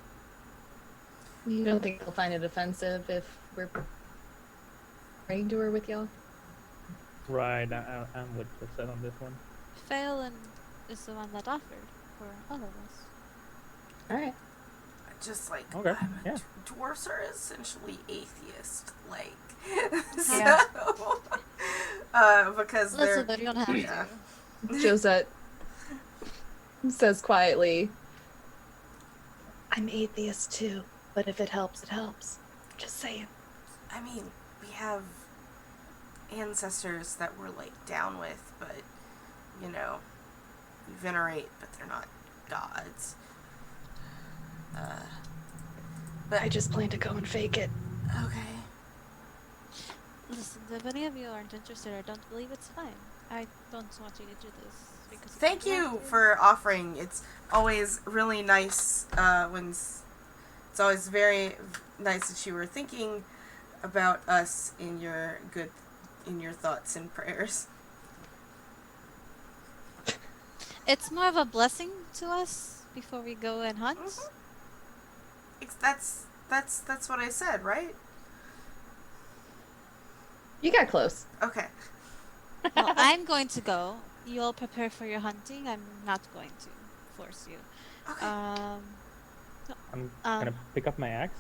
You don't think they'll find it offensive if we're praying to her with y'all? Right, I'm with Lisette on this one. Phelan is the one that offered for all of us. Alright. Just like, Okay, yeah. dwarves are essentially atheist, like, Yeah. so, because they're, Listen, but you don't have yeah. to. Josette says quietly, I'm atheist too, but if it helps, it helps. Just saying. I mean, we have ancestors that we're, like, down with, but, you know, we venerate, but they're not gods. But I just plan to go and fake it. okay. Listen, if any of you aren't interested or don't believe, it's fine. I don't want you to do this because Thank you for offering. It's always really nice it's always very nice that you were thinking about us in your thoughts and prayers. It's more of a blessing to us before we go and hunt. That's what I said, right? You got close. Okay. Well, I'm going to go. You all prepare for your hunting. I'm not going to force you. Okay. I'm gonna pick up my axe.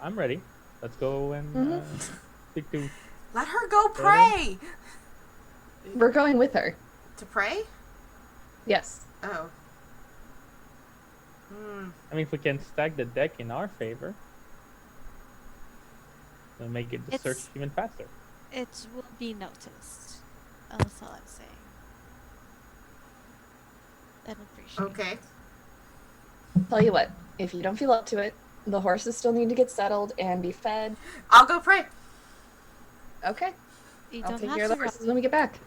I'm ready. Let's go and speak to. Let her go pray. We're going with her. To pray? Yes. Oh. I mean, if we can stack the deck in our favor, it'll make the search even faster. It will be noticed. That's all I'm saying. And appreciate. Okay. Tell you what, if you don't feel up to it, the horses still need to get settled and be fed. I'll go pray. Okay. You I'll don't take have care of the to horses when we get back.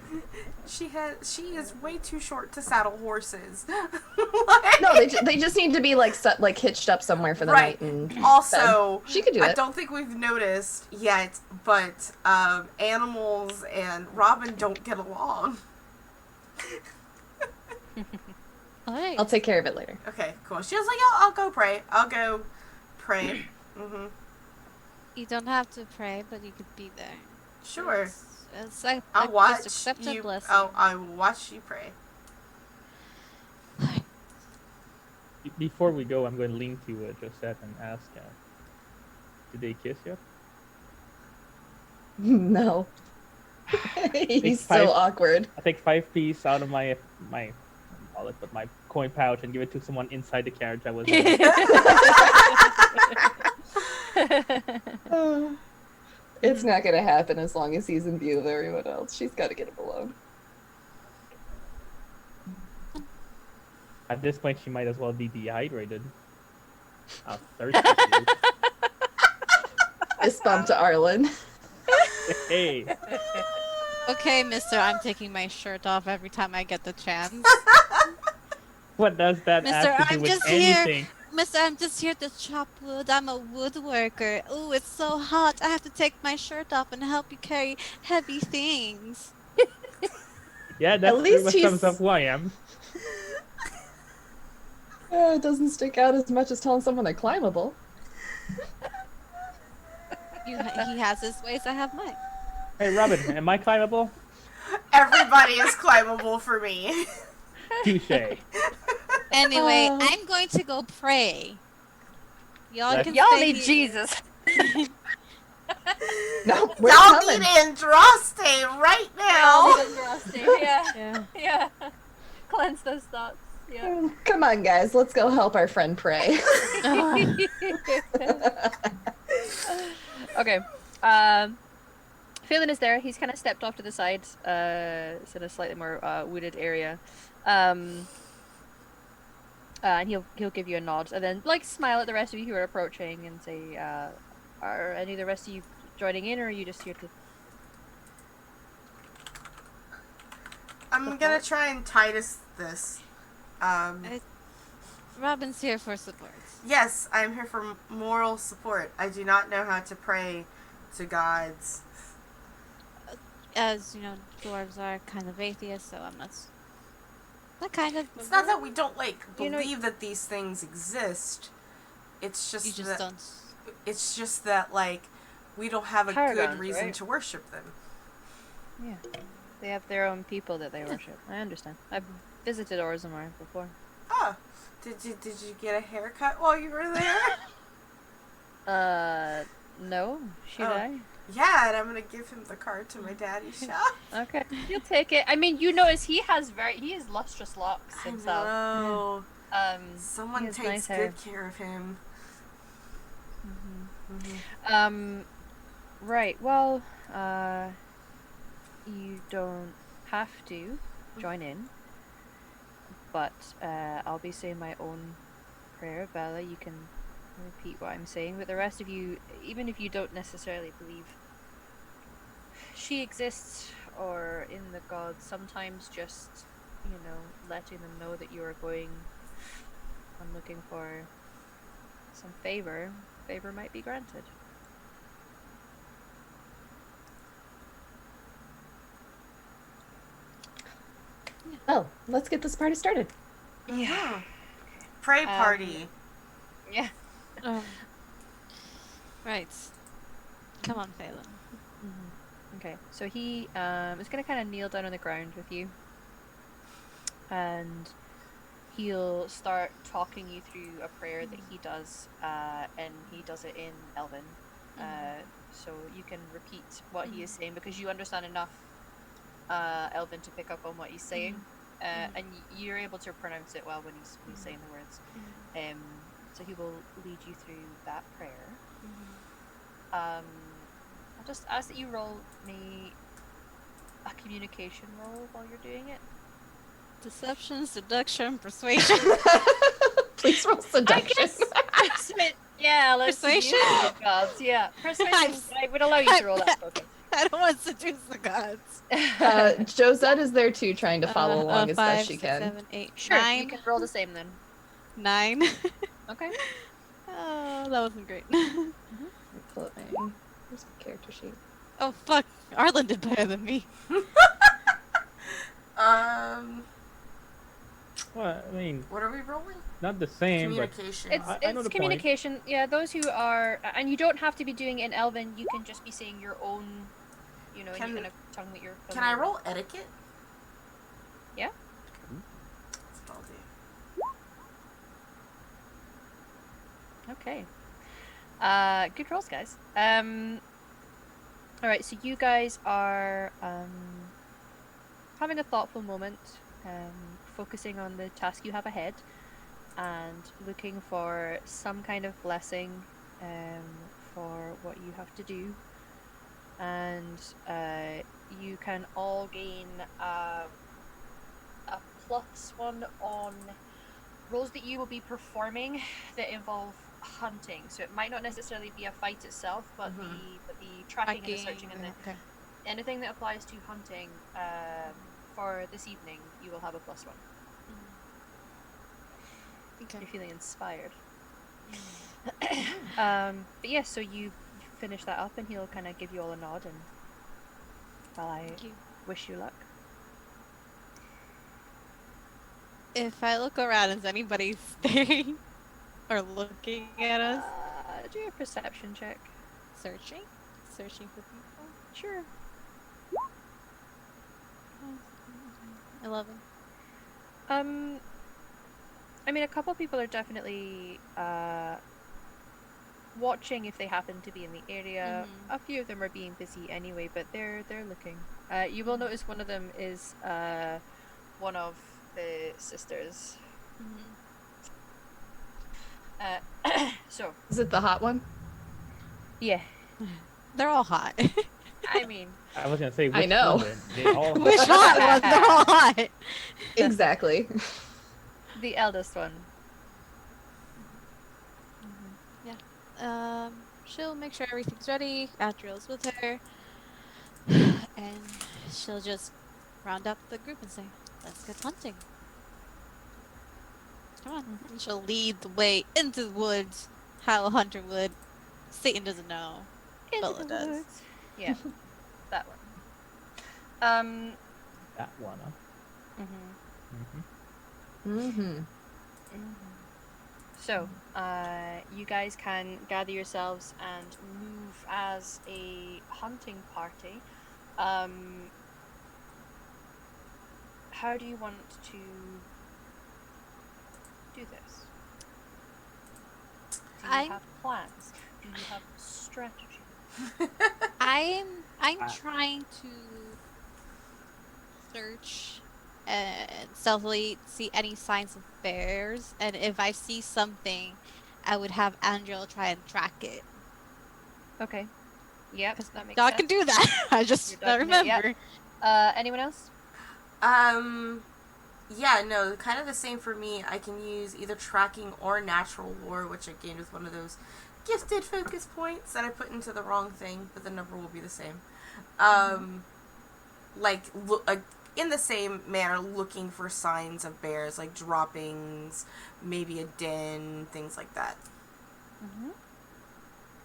She is way too short to saddle horses. No, they just need to be like hitched up somewhere for the Right. night. And Also, fed. She could do I it. don't think we've noticed yet, but animals and Robin don't get along. Alright. I'll take care of it later. Okay, cool. She was like, I'll go pray. I'll go pray. You don't have to pray, but you could be there. Sure. It's like, I'll watch just accept a you. blessing. I will watch you pray. Before we go, I'm going to lean to Josette and ask, Did they kiss yet? No. He's so awkward. I take 5 piece out of my wallet, but my coin pouch, and give it to someone inside the carriage I was in. It's not gonna happen as long as he's in view of everyone else. She's got to get him alone. At this point, she might as well be dehydrated. I'm thirsty. Fist bump to Arlen. Hey. Okay, mister, I'm taking my shirt off every time I get the chance. What does that Mister, have to do I'm with just anything? here. Mister, I'm just here to chop wood. I'm a woodworker. Ooh, it's so hot. I have to take my shirt off and help you carry heavy things. Yeah, that's At pretty least much he's- sums up who I am. It doesn't stick out as much as telling someone they're climbable. He has his ways, I have mine. Hey, Robin, am I climbable? Everybody is climbable for me. Touche. Anyway, I'm going to go pray. Y'all Let's- can Y'all stay need here. Jesus. No, we're Y'all coming. need Andraste right now. Yeah. Yeah. Cleanse those thoughts. Yeah. Come on, guys. Let's go help our friend pray. Okay. Phelan is there. He's kind of stepped off to the side. It's in a slightly more wooded area. And he'll give you a nod, and then like smile at the rest of you who are approaching, and say, "Are any of the rest of you joining in, or are you just here to?" I'm gonna try and Titus this. Robin's here for support. Yes, I'm here for moral support. I do not know how to pray to gods. As you know, dwarves are kind of atheists, so I'm not kind of. It's not that we don't You know- believe that these things exist. It's just You just that don't. it's just that we don't have a good Paragons, reason right? to worship them. Yeah, they have their own people that they worship. I understand. I've visited Orzammar before. Oh, did you get a haircut while you were there? No. Should Oh. I? Yeah, and I'm gonna give him the card to my daddy's shop. Okay, you'll take it. I mean, you notice he has lustrous locks I himself. know. He Someone has takes nice hair. good care of him. Right. Well, you don't have to join in, but I'll be saying my own prayer. Bella, you can repeat what I'm saying, but the rest of you, even if you don't necessarily believe she exists or in the gods, sometimes just, letting them know that you are going and looking for some favor might be granted. Well, let's get this party started. Yeah. Pray party. Yeah. Right. Come on, Phelan. Okay, so he is going to kind of kneel down on the ground with you, and he'll start talking you through a prayer that he does, and he does it in Elven. So you can repeat what he is saying, because you understand enough Elven to pick up on what he's saying, and you're able to pronounce it well when he's saying the words. So he will lead you through that prayer. I'll just ask that you roll me a communication roll while you're doing it. Deception, seduction, persuasion. Please roll seduction. Yeah, let's Persuasion? use the gods. Yeah, persuasion. I would allow you to roll that. Okay. I don't want to seduce the gods. Josette is there too, trying to follow along as 5, best she 6, can. 7, 8, Sure, 9. you can roll the same then. 9. Okay. Oh, that wasn't great. Pull up where's my character sheet? Oh, fuck. Arlen did better than me. Well, I mean, What are we rolling? not the same, but Communication. It's I know it's the point. communication. Yeah, those who are, and you don't have to be doing it in Elven. You can just be saying your own, in your kind of tongue that you're. Can I familiar roll etiquette? Yeah. That's what I'll do. with. Okay. Good rolls, guys. All right, so you guys are having a thoughtful moment, focusing on the task you have ahead, and looking for some kind of blessing for what you have to do. And you can all gain a +1 on roles that you will be performing that involve hunting. So it might not necessarily be a fight itself, but the tracking and the searching and the anything that applies to hunting for this evening, you will have a +1. Okay. You're feeling inspired. But yeah, so you finish that up, and he'll kind of give you all a nod, and while I wish you luck. If I look around, is anybody staring or looking at us? Do a perception check. Searching for people. Sure. 11. I mean, a couple people are definitely watching if they happen to be in the area. A few of them are being busy anyway, but they're looking. You will notice one of them is one of the sisters. So Is it the hot one? yeah, They're all hot. I mean, I was gonna say. I know. One, they all Which hot ones? They're all hot. Exactly. the eldest one. She'll make sure everything's ready. Adriel's with her, and she'll just round up the group and say, "Let's get hunting." Come on. And she'll lead the way into the woods, how a hunter would. Satan doesn't know. Bella does. Yeah, that one. That one. Huh? So, you guys can gather yourselves and move as a hunting party. How do you want to do this? Do you have plans? Do you have strategy? I'm trying to search and stealthily see any signs of bears, and if I see something, I would have Andrew try and track it. Okay. Yep, that makes Dog sense. can do that. I just Your dog can do it, remember. Anyone else? Yeah, no, kind of the same for me. I can use either tracking or natural lore, which I gained with one of those gifted focus points that I put into the wrong thing, but the number will be the same. In the same manner, looking for signs of bears, like droppings, maybe a den, things like that.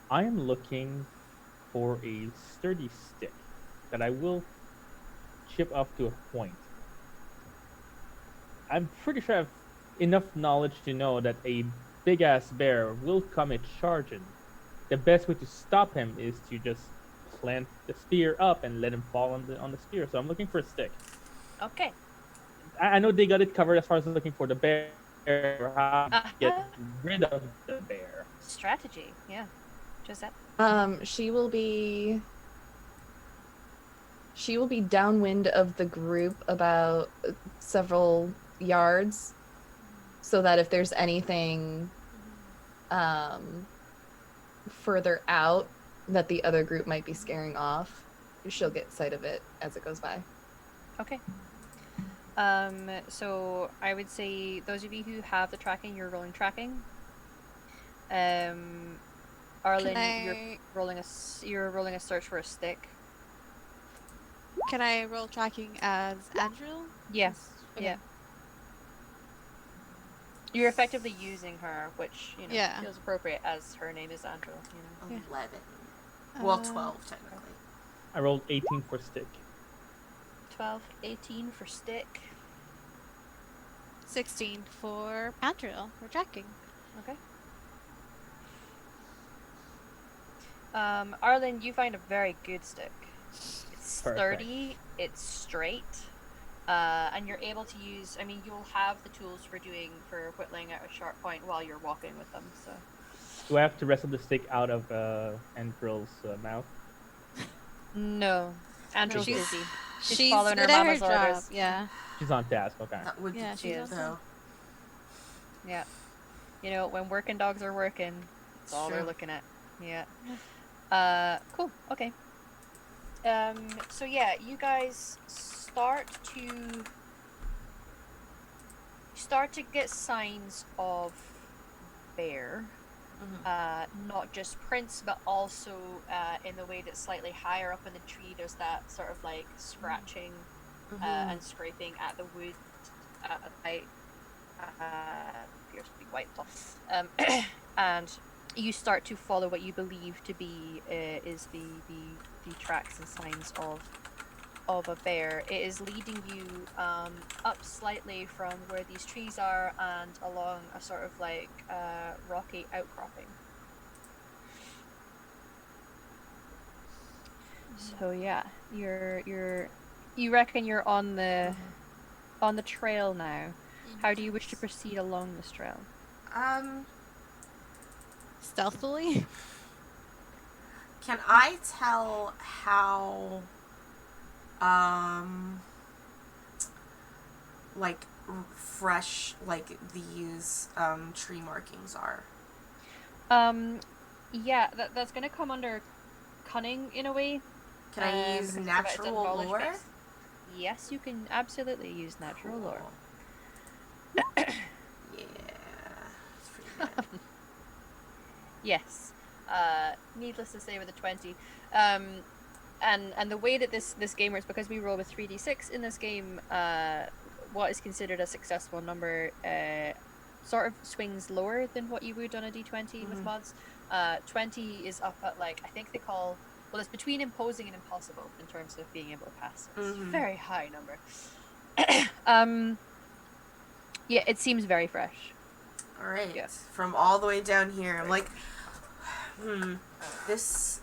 I am looking for a sturdy stick that I will chip off to a point. I'm pretty sure I have enough knowledge to know that a big-ass bear will come a charging. The best way to stop him is to just plant the spear up and let him fall on the spear. So I'm looking for a stick. Okay. I know they got it covered as far as looking for the bear, or how to get rid of the bear. Strategy, yeah. Josette? She will be downwind of the group about several yards, so that if there's anything further out that the other group might be scaring off, she'll get sight of it as it goes by. Okay. So I would say those of you who have the tracking, you're rolling tracking. Arlen, you're rolling a search for a stick. Can I roll tracking as Andrew? Yes. Okay. Yeah. You're effectively using her, which feels appropriate as her name is Andrew. 11. Well, 12 technically. I rolled 18 for stick. 12, 18 for stick. 16 for Andrew for tracking. Okay. Arlen, you find a very good stick. It's sturdy, it's straight, and you're able to use, you'll have the tools for whittling at a sharp point while you're walking with them, so. Do I have to wrestle the stick out of Andrill's mouth? No. Andrew's she's- busy. She's following her good at her mama's job. orders. Yeah. She's on task. Okay. That would Yeah, be she's cute, awesome. though. Yeah. You know, when working dogs are working, that's all they're Sure. looking at. Yeah. Cool. Okay. So yeah, you guys start to get signs of bear. Not just prints, but also in the way that slightly higher up in the tree, there's that sort of like scratching and scraping at the wood appears to be white cloth. And you start to follow what you believe to be is the tracks and signs of a bear. It is leading you up slightly from where these trees are and along a sort of like rocky outcropping. So yeah, you reckon you're on the trail now. How do you wish to proceed along this trail? Stealthily. Can I tell how, like, fresh, like, these, tree markings are? Yeah, that's gonna come under cunning in a way. Can I use because it's a natural knowledge lore? base. Yes, you can absolutely use natural lore. Yeah. It's pretty good. Yes. Needless to say, with a 20. And the way that this game works, because we roll with 3d6 in this game, what is considered a successful number sort of swings lower than what you would on a d20 with mods. 20 is up at, like, I think they call... Well, it's between imposing and impossible in terms of being able to pass. It's a very high number. Yeah, it seems very fresh. Alright. Yeah. From all the way down here, I'm like, this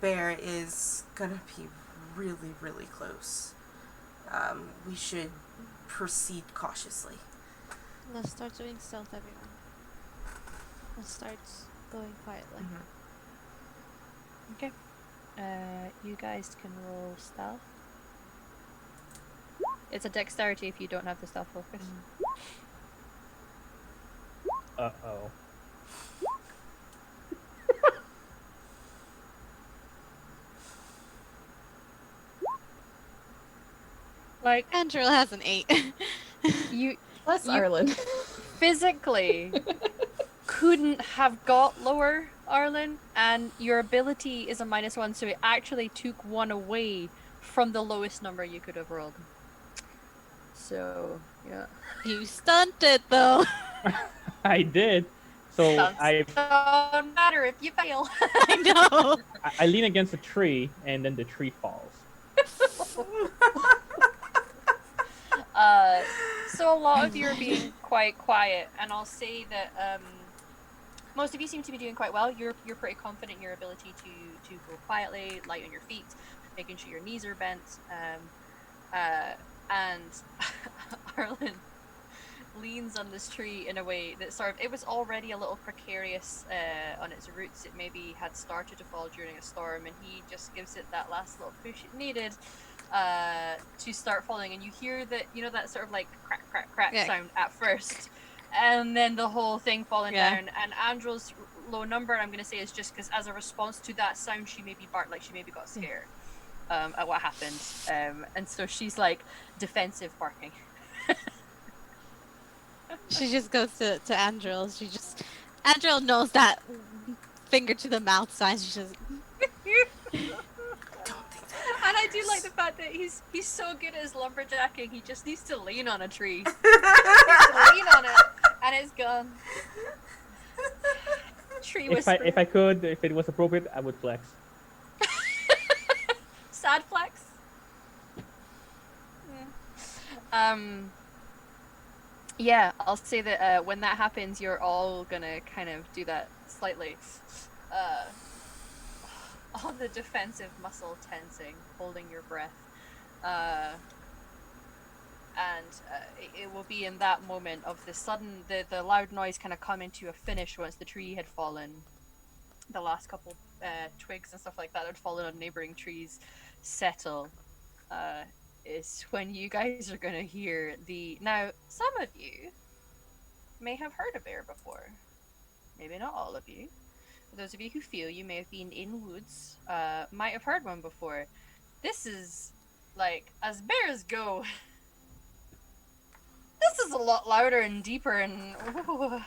bear is gonna be really, really close. We should proceed cautiously. Let's start doing stealth, everyone. Let's start going quietly. Okay. You guys can roll stealth. It's a dexterity if you don't have the stealth focus. Uh-oh. Like, Andrew has an 8. you Bless Arlen. physically couldn't have got lower, Arlen, and your ability is a -1, so it actually took 1 away from the lowest number you could have rolled. So, yeah. You stunted though. I did. So Don't matter if you fail. I know. I lean against a tree, and then the tree falls. So a lot of you are being quite quiet, and I'll say that most of you seem to be doing quite well. You're pretty confident in your ability to go quietly, light on your feet, making sure your knees are bent, and Arlen leans on this tree in a way that sort of, it was already a little precarious on its roots. It maybe had started to fall during a storm, and he just gives it that last little push it needed to start falling. And you hear that, you know, that sort of like crack, crack, crack sound at first, and then the whole thing falling down. And Andrew's low number, I'm gonna say, is just because as a response to that sound, she maybe barked, like she maybe got scared at what happened, and so she's like defensive barking. She just goes to Andril. Andril knows that finger to the mouth sign. She just. And I do like the fact that he's so good at his lumberjacking. He just needs to lean on a tree. He needs to lean on it, and it's gone. Tree whisperer. If I could, if it was appropriate, I would flex. Sad flex. Yeah. Yeah, I'll say that when that happens, you're all gonna kind of do that slightly. On the defensive muscle tensing, holding your breath. and it will be in that moment of the loud noise kind of coming to a finish once the tree had fallen. The last couple twigs and stuff like that had fallen on neighboring trees settle. Is when you guys are gonna hear the. Now, some of you may have heard a bear before. Maybe not all of you. For those of you who feel you may have been in woods, might have heard one before. This is, like, as bears go, this is a lot louder and deeper and. Ooh.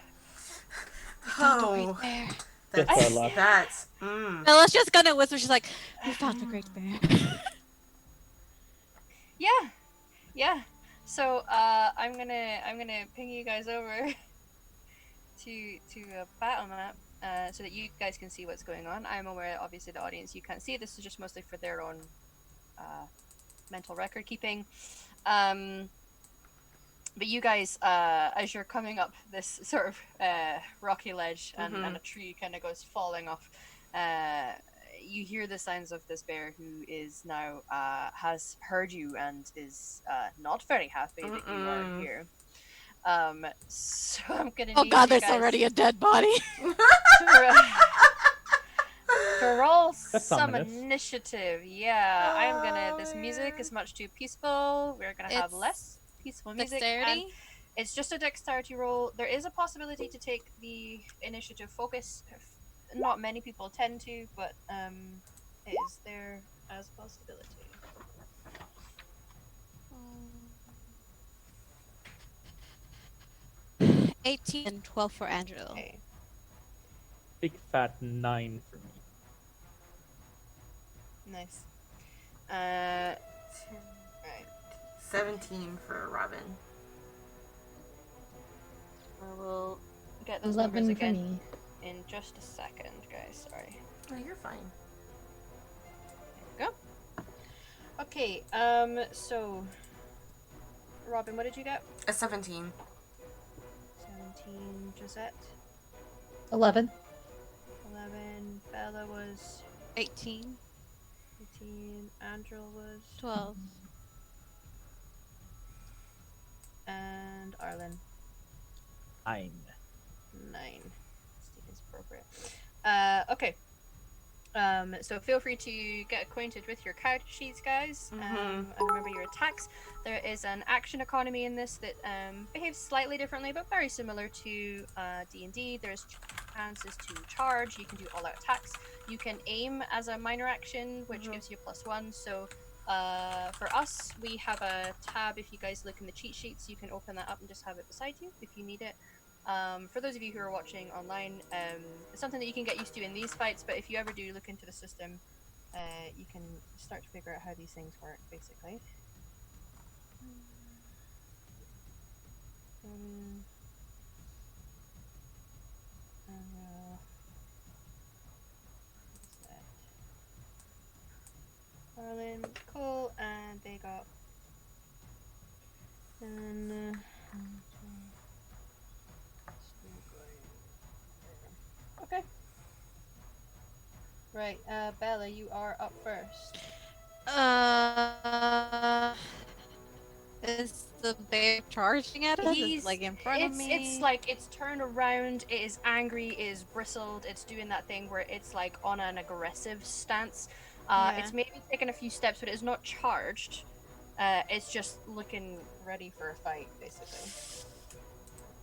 Oh, Bear. Just our luck. that's. Bella's just gonna whisper. She's like, "We found the great bear." Yeah. So I'm gonna ping you guys over to a battle map so that you guys can see what's going on. I'm aware, obviously, the audience you can't see. This is just mostly for their own mental record keeping. But you guys, as you're coming up this sort of rocky ledge and a tree kind of goes falling off, you hear the sounds of this bear who is now has heard you and is not very happy that you are here. So I'm gonna need God, you there's guys already a dead body. to roll That's some ominous. initiative. Yeah, I'm gonna. This music man. is much too peaceful. We're gonna have It's less peaceful music. Dexterity. And it's just a dexterity roll. There is a possibility to take the initiative focus. Not many people tend to, but it is there as a possibility. 18 and 12 for Angelo. Okay. Big fat 9 for me. Nice. Right. 17 for Robin. I will get those numbers 11 for again me. in just a second, guys. Sorry. No, you're fine. There we go. Okay. So, Robin, what did you get? A 17. 17. Josette. 11. 11. Bella was 18, 18. Andrew was 12. And Arlen 9. 9. Stephen's appropriate. Okay. So feel free to get acquainted with your character sheets, guys, and remember your attacks. There is an action economy in this that behaves slightly differently, but very similar to D&D. There's chances to charge. You can do all-out attacks. You can aim as a minor action, which gives you +1. So for us, we have a tab. If you guys look in the cheat sheets, you can open that up and just have it beside you if you need it. For those of you who are watching online, it's something that you can get used to in these fights, but if you ever do look into the system, you can start to figure out how these things work, basically. Arlen, Cole, and they got... And, okay. Right, Bella, you are up first. Is the bear charging at us? Is it, like, in front of me? It's like it's turned around, it is angry, it is bristled, it's doing that thing where it's like on an aggressive stance. It's maybe taken a few steps, but it is not charged. It's just looking ready for a fight, basically.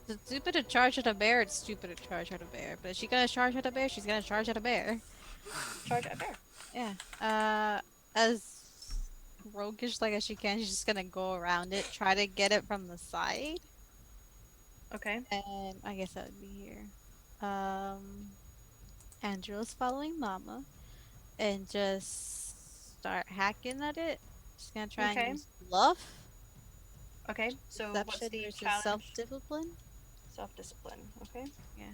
It's stupid to charge at a bear, it's stupid to charge at a bear. But if she's gonna charge at a bear, she's gonna charge at a bear. Charge at a bear. Yeah. As roguish like as she can, she's just gonna go around it, try to get it from the side. Okay. And I guess that would be here. Angela's following Mama. And just start hacking at it. Just gonna try and use bluff. Okay, so what's Deception the versus challenge? self-discipline. Self-discipline, okay. Yeah.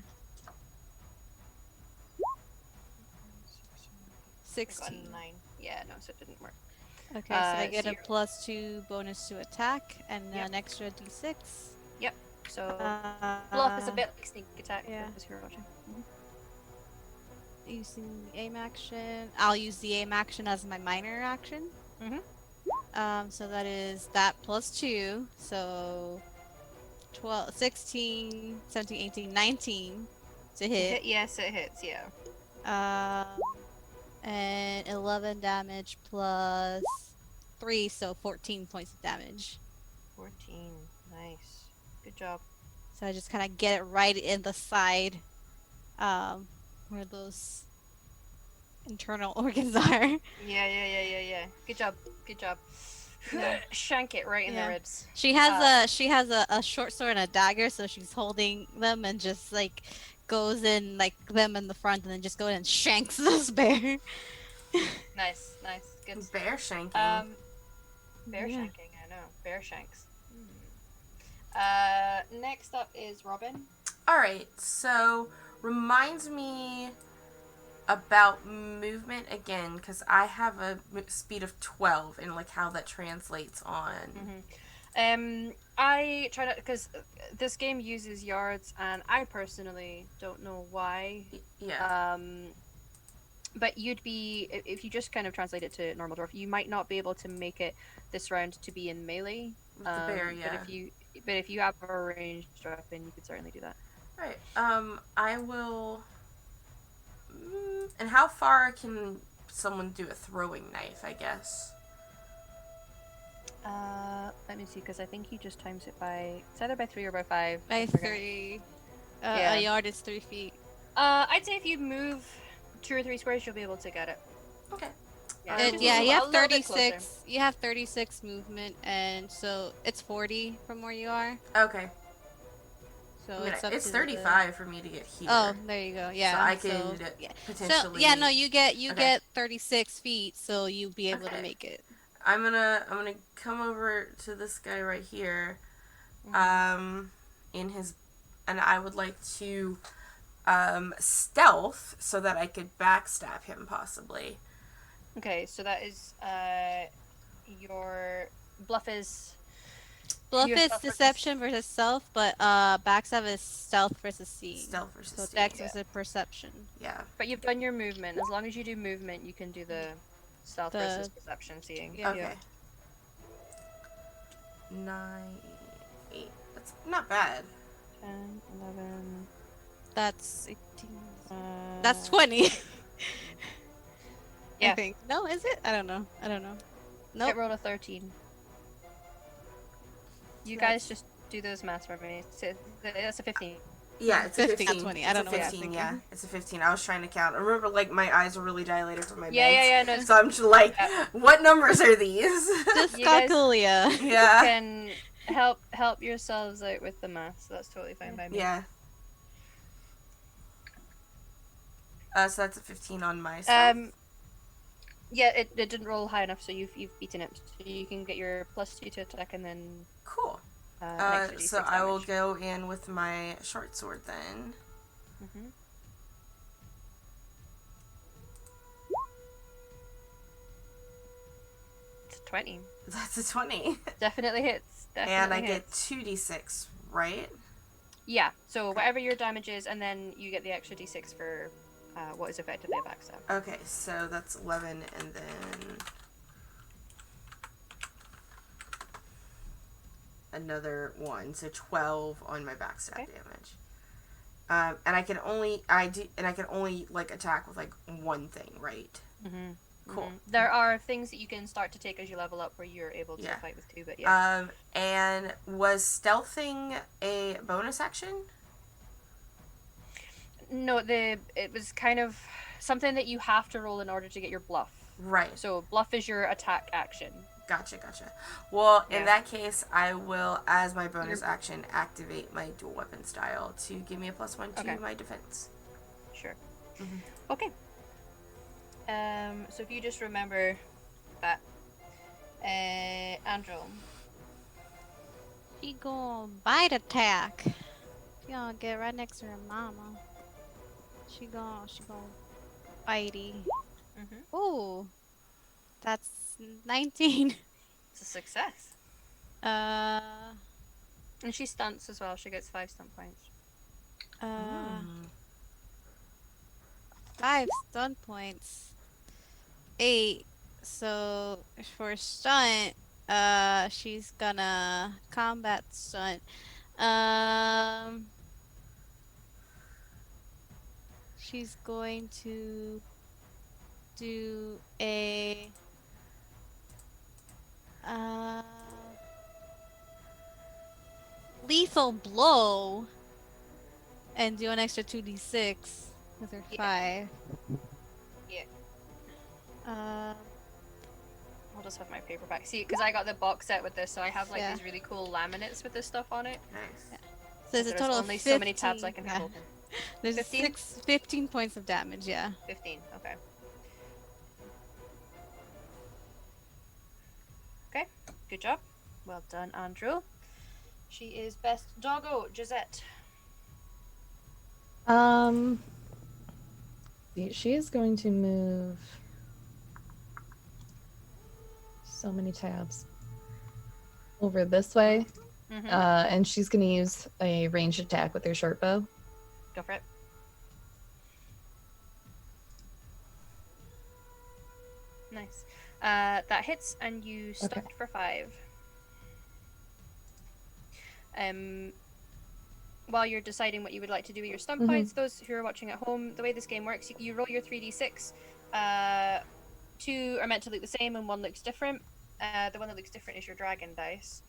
I got 16. a 9. Yeah, no, so it didn't work. Okay, so I so get a you're- +2 bonus to attack and an extra d6. So bluff is a bit like sneak attack yeah. for those who are watching. Using the aim action. I'll use the aim action as my minor action. So that is that plus 2. So 12, 16, 17, 18, 19 to hit. Yes, it hits. Yeah. Um, and 11 damage plus 3, so 14 points of damage. 14. Nice. Good job. So I just kind of get it right in the side, where those internal organs are. Yeah. Good job. Good job. Yeah. Shank it right in the Yeah. ribs. She has a short sword and a dagger, so she's holding them and just like goes in like them in the front and then just goes and shanks this bear. Nice. Good. Bear shanking. Bear Yeah. shanking. I know. Bear shanks. Next up is Robin. Alright, so reminds me about movement again, because I have a speed of 12 and like how that translates on. I try to, because this game uses yards, and I personally don't know why. Yeah. But you'd be, if you just kind of translate it to normal dwarf, you might not be able to make it this round to be in melee. With the bear, yeah. But if you have a ranged weapon, you could certainly do that. Right. I will. And how far can someone do a throwing knife, I guess? Let me see, because I think he just times it by, it's either by 3 or by 5. By I forget. 3. Yeah. A yard is 3 feet. I'd say if you move 2 or 3 squares, you'll be able to get it. Okay. Yeah, You have a little bit 36. You have 36 movement, and so it's 40 from where you are. Okay. So I mean, it's up it's to 35 for me to get here. Oh, there you go. Yeah. So I could potentially. So yeah, no, you get Okay. get 36 feet, so you'll be able to Okay. make it. I'm gonna come over to this guy right here, in his, and I would like to, stealth so that I could backstab him possibly. Okay, so that is your bluff is Deception versus stealth, but backstab is stealth versus seeing. Stealth versus So seeing. dex versus perception. Yeah. But you've done your movement. As long as you do movement, you can do the stealth versus perception seeing. Yeah. Okay. 9, 8. That's not bad. 10, 11. That's 18. That's 20. Yeah. I think. No, is it? I don't know. Nope. It rolled a 13. You guys just do those maths for me. That's a 15. Yeah, it's a 15, 15. not 20. I It's don't a know what I was 15, yeah. thinking. It's a 15. I was trying to count. I remember, like, my eyes are really dilated from my meds. Yeah. No, So I'm just like, what numbers are these? Dyscalculia. Yeah. can help yourselves out with the maths. That's totally fine by me. Yeah. So that's a 15 on my side. Yeah, it didn't roll high enough, so you've beaten it. So you can get your +2 to attack, and then Cool. an extra D6 So I will damage. go in with my short sword then. It's a 20. That's a 20. Definitely hits. And I Definitely get hits. 2d6, right? Yeah. So whatever your damage is, and then you get the extra D6 for what is effectively a backstab. Okay, so that's 11, and then another 1, so 12 on my backstab damage. And I can only like attack with like one thing, right? Cool. There are things that you can start to take as you level up where you're able to fight with 2, but And was stealthing a bonus action? No, it was kind of something that you have to roll in order to get your bluff. Right. So bluff is your attack action. Gotcha. Well, in that case, I will, as my bonus action, activate my dual weapon style to give me a +1 to my defense. Sure. Okay. So if you just remember that, Andrew. She gonna bite attack. She gonna get right next to her mama. She gonna bitey. Ooh, that's 19. It's a success. Uh, And she stunts as well. She gets 5 stunt points. 5 stun points. 8 So for stunt, she's gonna combat stunt. Um, she's going to do a uh lethal blow and do an extra 2d6 with her Yeah. 5. Yeah. Um, I'll just have my paperback. See, because I got the box set with this, so I have like Yeah. these really cool laminates with this stuff on it. Nice. so there's a There's total only of 15. so many tabs I can have open. There's 15? 15 points of damage, yeah. 15. Okay. Okay. Good job. Well done, Andrew. She is best doggo, Gisette. She is going to move so many tabs over this way, Mm-hmm. and she's going to use a ranged attack with her short bow. Go for it. Nice. That hits, and you stunned Okay. for 5. While you're deciding what you would like to do with your stun points, those who are watching at home, the way this game works, you roll your 3d6. 2 are meant to look the same, and 1 looks different. The one that looks different is your dragon dice.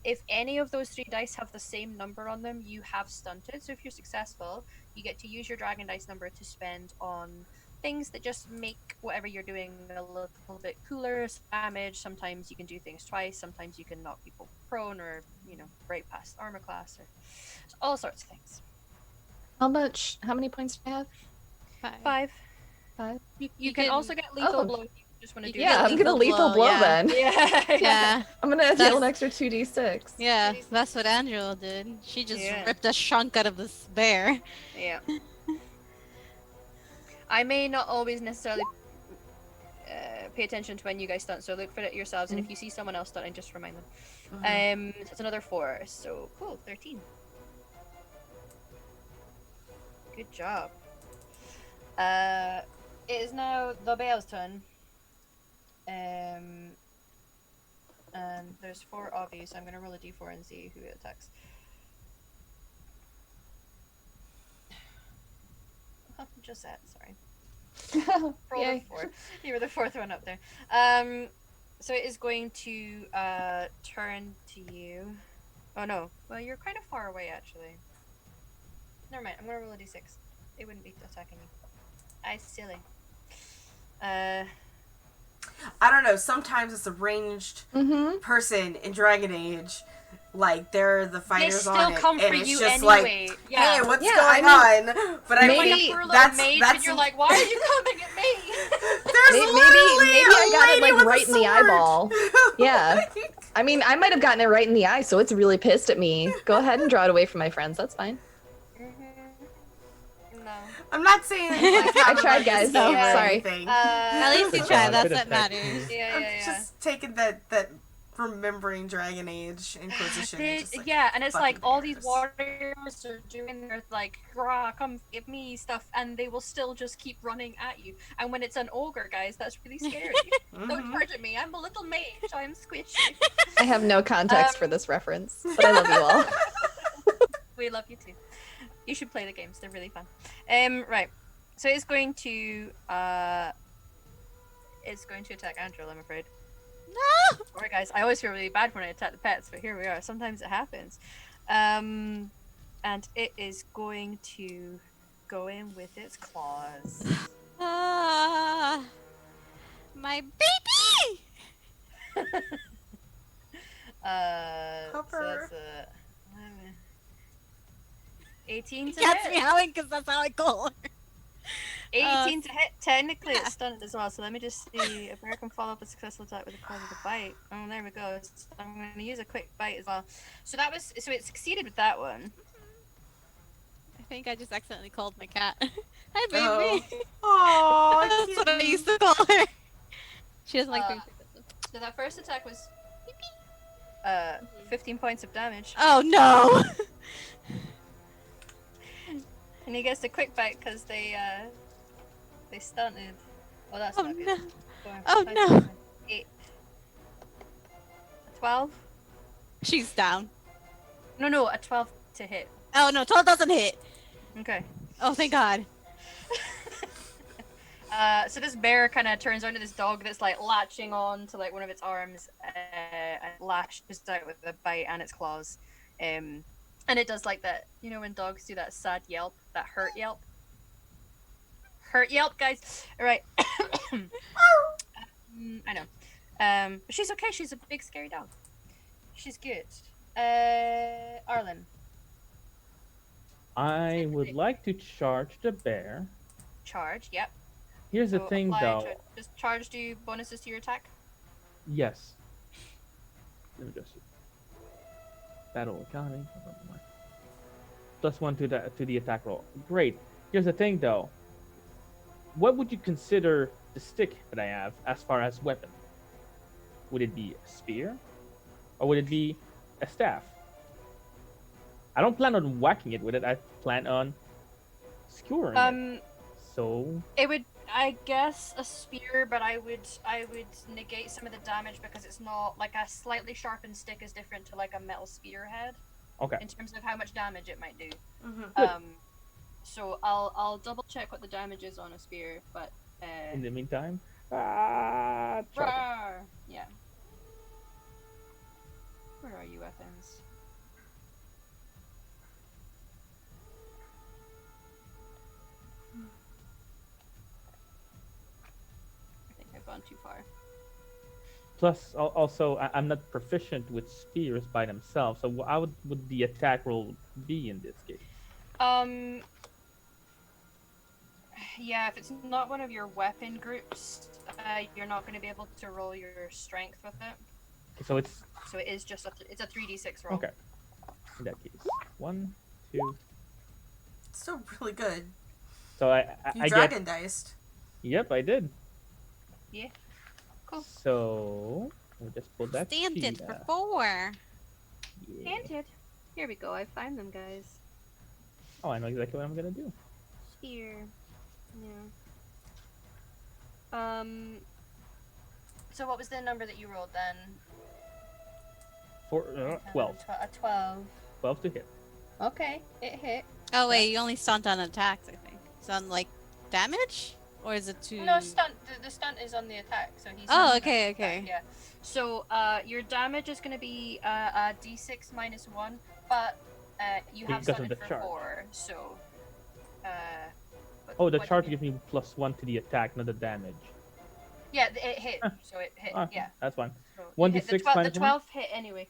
If any of those 3 dice have the same number on them, you have stunted. So if you're successful, you get to use your dragon dice number to spend on things that just make whatever you're doing a little bit cooler. Damage. Sometimes you can do things twice. Sometimes you can knock people prone, or break past armor class, or all sorts of things. How many points do I have? 5. 5? You can also get lethal blow if you just want to do Yeah, that. I'm gonna lethal blow yeah. then. Yeah. I'm gonna deal an extra 2d6. Yeah, that's what Angela did. She just Yeah. ripped a chunk out of this bear. Yeah. I may not always necessarily pay attention to when you guys stunt, so look for it yourselves, and if you see someone else stunting, just remind them. So it's another 4, so cool, 13. Good job. It is now the bear's turn. And there's 4 of you, so I'm gonna roll a d4 and see who it attacks. Oh, just that, sorry. Roll a 4. You were the 4th one up there. So it is going to turn to you. Oh no. Well, you're kind of far away actually. Never mind. I'm gonna roll a d6. It wouldn't be attacking you. I silly. I don't know. Sometimes it's a ranged person in Dragon Age. Like, they're the fighters still on it, come and for it's you just anyway. like, Yeah. hey, what's Yeah, going I on? But I maybe mean, that's that's and you're like, why are you coming at me? there's literally maybe I a got it lady like with a right in the sword. eyeball. Yeah. I mean, I might have gotten it right in the eye, so it's really pissed at me. Go ahead and draw it away from my friends. That's fine. No. I'm not saying like, I tried, guys. No, No, sorry. At least you Good tried. job, That's good what attack. matters. Yeah. Just taking that remembering Dragon Age Inquisition. Just, like, Yeah, and it's like fucking all these bears. warriors are doing their like, "Grah, come give me stuff," and they will still just keep running at you. And when it's an ogre, guys, that's really scary. Don't charge at me. I'm a little mage. I'm squishy. I have no context for this reference, but I love you all. We love you too. You should play the games. They're really fun. Right. So it's going to attack Andrew, I'm afraid. No! Sorry guys, I always feel really bad when I attack the pets, but here we are. Sometimes it happens. And it is going to go in with its claws. My baby! So that's 18 to Cat's hit. meowing because that's how I call her. 18 to hit. Technically, it's stunned as well. So let me just see. A bear can follow up a successful attack with a positive bite. Oh, there we go. So I'm going to use a quick bite as well. So it succeeded with that one. I think I just accidentally called my cat. Hi, baby. Oh, That's what I used to call her. She doesn't like being So that first attack was 15 points of damage. Oh no! And he gets a quick bite because they stunted. Oh, that's Oh not good. no! Oh no. 8. 12? She's down. No, a 12 to hit. Oh no, 12 doesn't hit. Okay. Oh, thank God. So this bear kind of turns onto this dog that's like latching on to like one of its arms and lashes out with a bite and its claws. And it does like that, you know, when dogs do that sad yelp, that hurt yelp. Hurt yelp, guys. All right. I know. But she's okay. She's a big scary dog. She's good. Arlen. I would like to charge the bear. Charge. Yep. Here's the So thing, apply though. Does charge do bonuses to your attack? Yes. Let me just see. Battle economy. +1 to the attack roll. Great. Here's the thing, though. What would you consider the stick that I have as far as weapon? Would it be a spear, or would it be a staff? I don't plan on whacking it with it. I plan on skewering it. So it would, I guess, a spear, but I would negate some of the damage because it's not like a slightly sharpened stick is different to like a metal spearhead. Okay. In terms of how much damage it might do. Mm-hmm. So I'll double check what the damage is on a spear, but in the meantime, yeah. Where are you, weapons? I think I've gone too far. Plus, also, I'm not proficient with spears by themselves. So how would the attack roll be in this case? Yeah, if it's not one of your weapon groups, you're not going to be able to roll your strength with it. So it's. So it is just it's a 3d6 roll. Okay. In that case, 1, 2. Still really good. So I You dragon diced. Yep, I did. Yeah. Cool. So we'll just pull that. Stamped it sheet for out. 4. Yeah. Planted. Here we go. I find them, guys. Oh, I know exactly what I'm gonna do. Here. Yeah. So what was the number that you rolled then? 12. A 12. 12 to hit. Okay, it hit. Oh wait, you only stunt on attacks, I think. It's on like damage? Or is it too No, stunt. The stunt is on the attack, so he's. Oh, not okay, on the attack, okay. Yeah. So your damage is going to be a d6 minus 1, but you have Because of stunted the for charge. 4, so. Oh, the what charge did you- gives me +1 to the attack, not the damage. Yeah, it hit. So it hit. Ah, Yeah. That's fine. So 1d6 the minus 1? 12 hit anyway.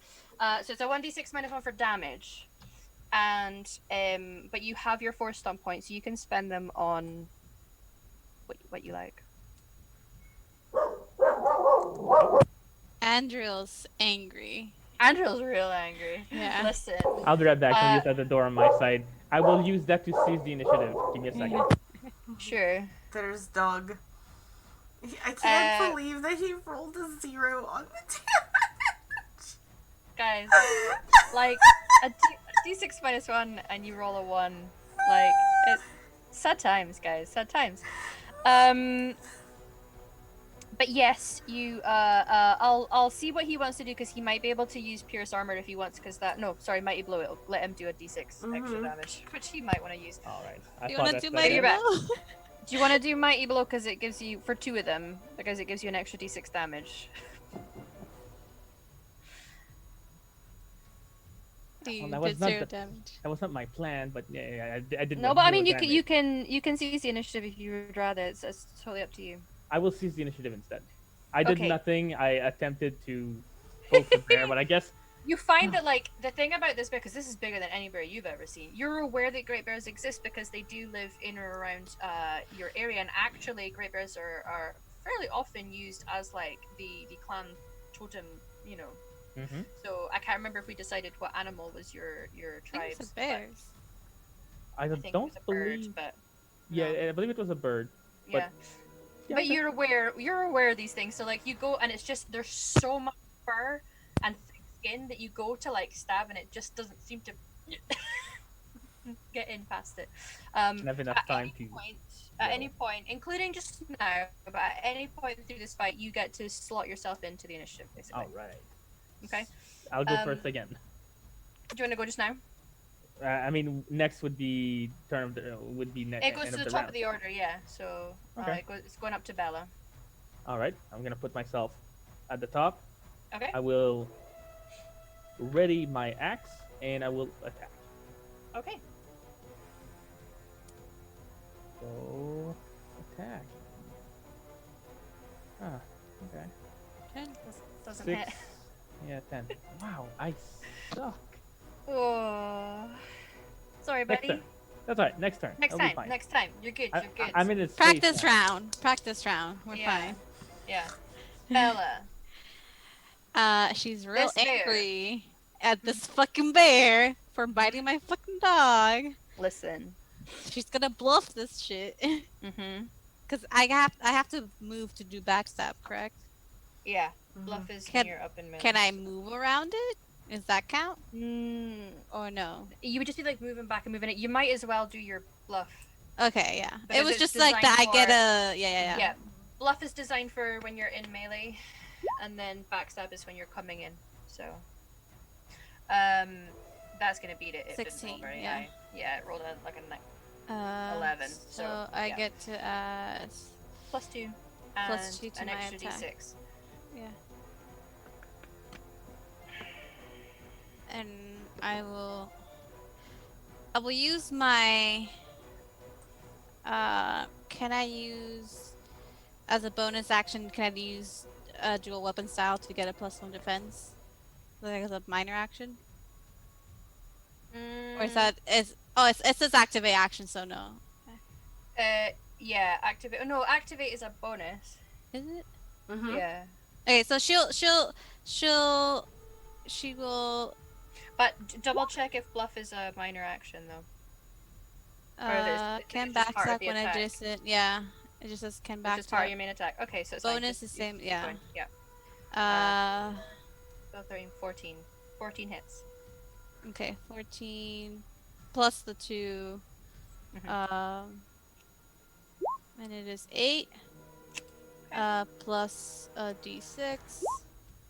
So it's a 1d6 minus 1 for damage. And but you have your 4 stun points, so you can spend them on what you like. Andrew's angry. Andrew's real angry. Yeah. Listen. I'll be right back. I'll Uh, use at the door on my side. I will use that to seize the initiative. Give me a second. Sure. There's Doug. I can't Uh, believe that he rolled a 0 on the Guys, like a d6 minus 1 and you roll a 1. Like it's sad times, guys. Sad times. But yes, you. I'll see what he wants to do because he might be able to use pierce armor if he wants. Because that mighty blow. It'll let him do a d6 extra damage, which he might want to use. All right. Do you want to do my You're back. blow? Do you want to do mighty blow because it gives you for 2 of them because it gives you an extra d6 damage. You that was did not 0 the- damage. That was not my plan, but yeah, I did. No, but I mean zero you damage. can seize the initiative if you would rather. It's totally up to you. I will seize the initiative instead. I did Okay. nothing. I attempted to poke the bear, but I guess You find that, like, the thing about this bear, because this is bigger than any bear you've ever seen, you're aware that great bears exist because they do live in or around your area, and actually great bears are fairly often used as, like, the clan totem, you know. Mm-hmm. So I can't remember if we decided what animal was your I think tribe's. it's the bears. I I don't think it was a bird, believe. but Yeah, no. I believe it was a bird. yeah. Yeah, But you're aware of these things. So, like, you go and it's just there's so much fur and thick skin that you go to, like, stab and it just doesn't seem to. get in past it. Shouldn't have enough At time any to. point, at any point, including just now, but at any point through this fight, you get to slot yourself into the initiative, basically. All right. Okay. I'll go first again. Do you want to go just now? I mean, next would be turn of the would be next. It goes to the top of the order, yeah. So Okay. it's going up to Bella. All right. I'm gonna put myself at the top. Okay. I will ready my axe and I will attack. Okay. So attack. Ah, okay. 10. Doesn't 6. hit. Yeah, 10. Wow, I suck. Oh. Sorry, Next buddy. turn. That's all right. Next turn. Next That'll be time. fine. Next time. You're good. You're good. I'm in a space Practice now. round. Practice round. We're Yeah. fine. Yeah. Bella. She's real This bear. angry at this fucking bear for biting my fucking dog. Listen. She's gonna bluff this shit. Mm-hmm. Cause I have to move to do backstab, correct? Yeah. Mhm. Bluff is Can- near up in middle. Can I move around it? Does that count or no? You would just be like moving back and moving it. You might as well do your bluff. Okay, yeah. Because It was it's just like that. I designed get for- a yeah. Yeah. Bluff is designed for when you're in melee, and then backstab is when you're coming in. So, that's gonna beat it. It didn't roll 16, very yeah. high. Yeah, it rolled like a 11, so, I yeah. get to add +2. Plus And 2 to an my extra attack. d6. yeah. And I will use my can I use as a bonus action, can I use dual weapon style to get a +1 defense? Like as a minor action? Or is that it says activate action, so no. Yeah, activate. Oh, no, activate is a bonus. Is it? Mhm. Yeah. Okay, so she will But double check if bluff is a minor action, though. can it's just part of backstab the when attack. adjacent. Yeah, it just says can Which is part of backstab. your main attack. Okay, so it's Bonus fine. is same. Keep Yeah. going. Yeah. 13, 14. 14 hits. Okay, 14 plus the 2. Mhm. And it is 8. Plus a d6.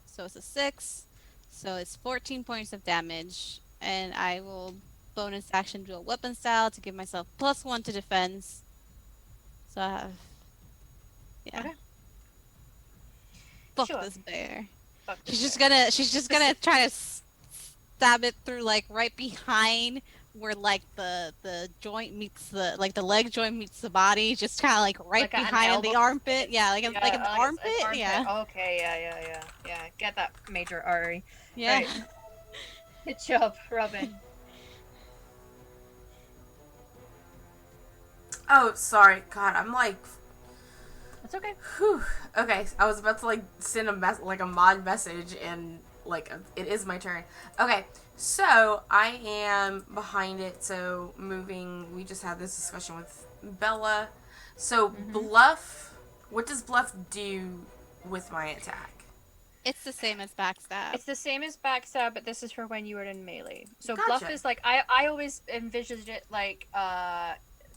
So it's a 6. So it's 14 points of damage. And I will bonus action dual weapon style to give myself +1 to defense. So I have. Yeah. Okay. Fuck Sure. this bear. Fuck She's this just gonna try to stab it through like right behind where like the joint meets the like the leg joint meets the body, just kind of like right Like an behind the elbow? armpit. Yeah, like Yeah, like an it's armpit. Yeah, Okay, yeah. Get that major artery. yeah. Right. Good job, Robin. Oh, sorry. God, I'm like, That's okay. whew. Okay, I was about to like send a mod message, and like it is my turn. Okay, so I am behind it. So moving. We just had this discussion with Bella. So bluff. What does bluff do with my attack? It's the same as backstab. It's the same as backstab, but this is for when you were in melee. So Gotcha. bluff is like I always envisioned it like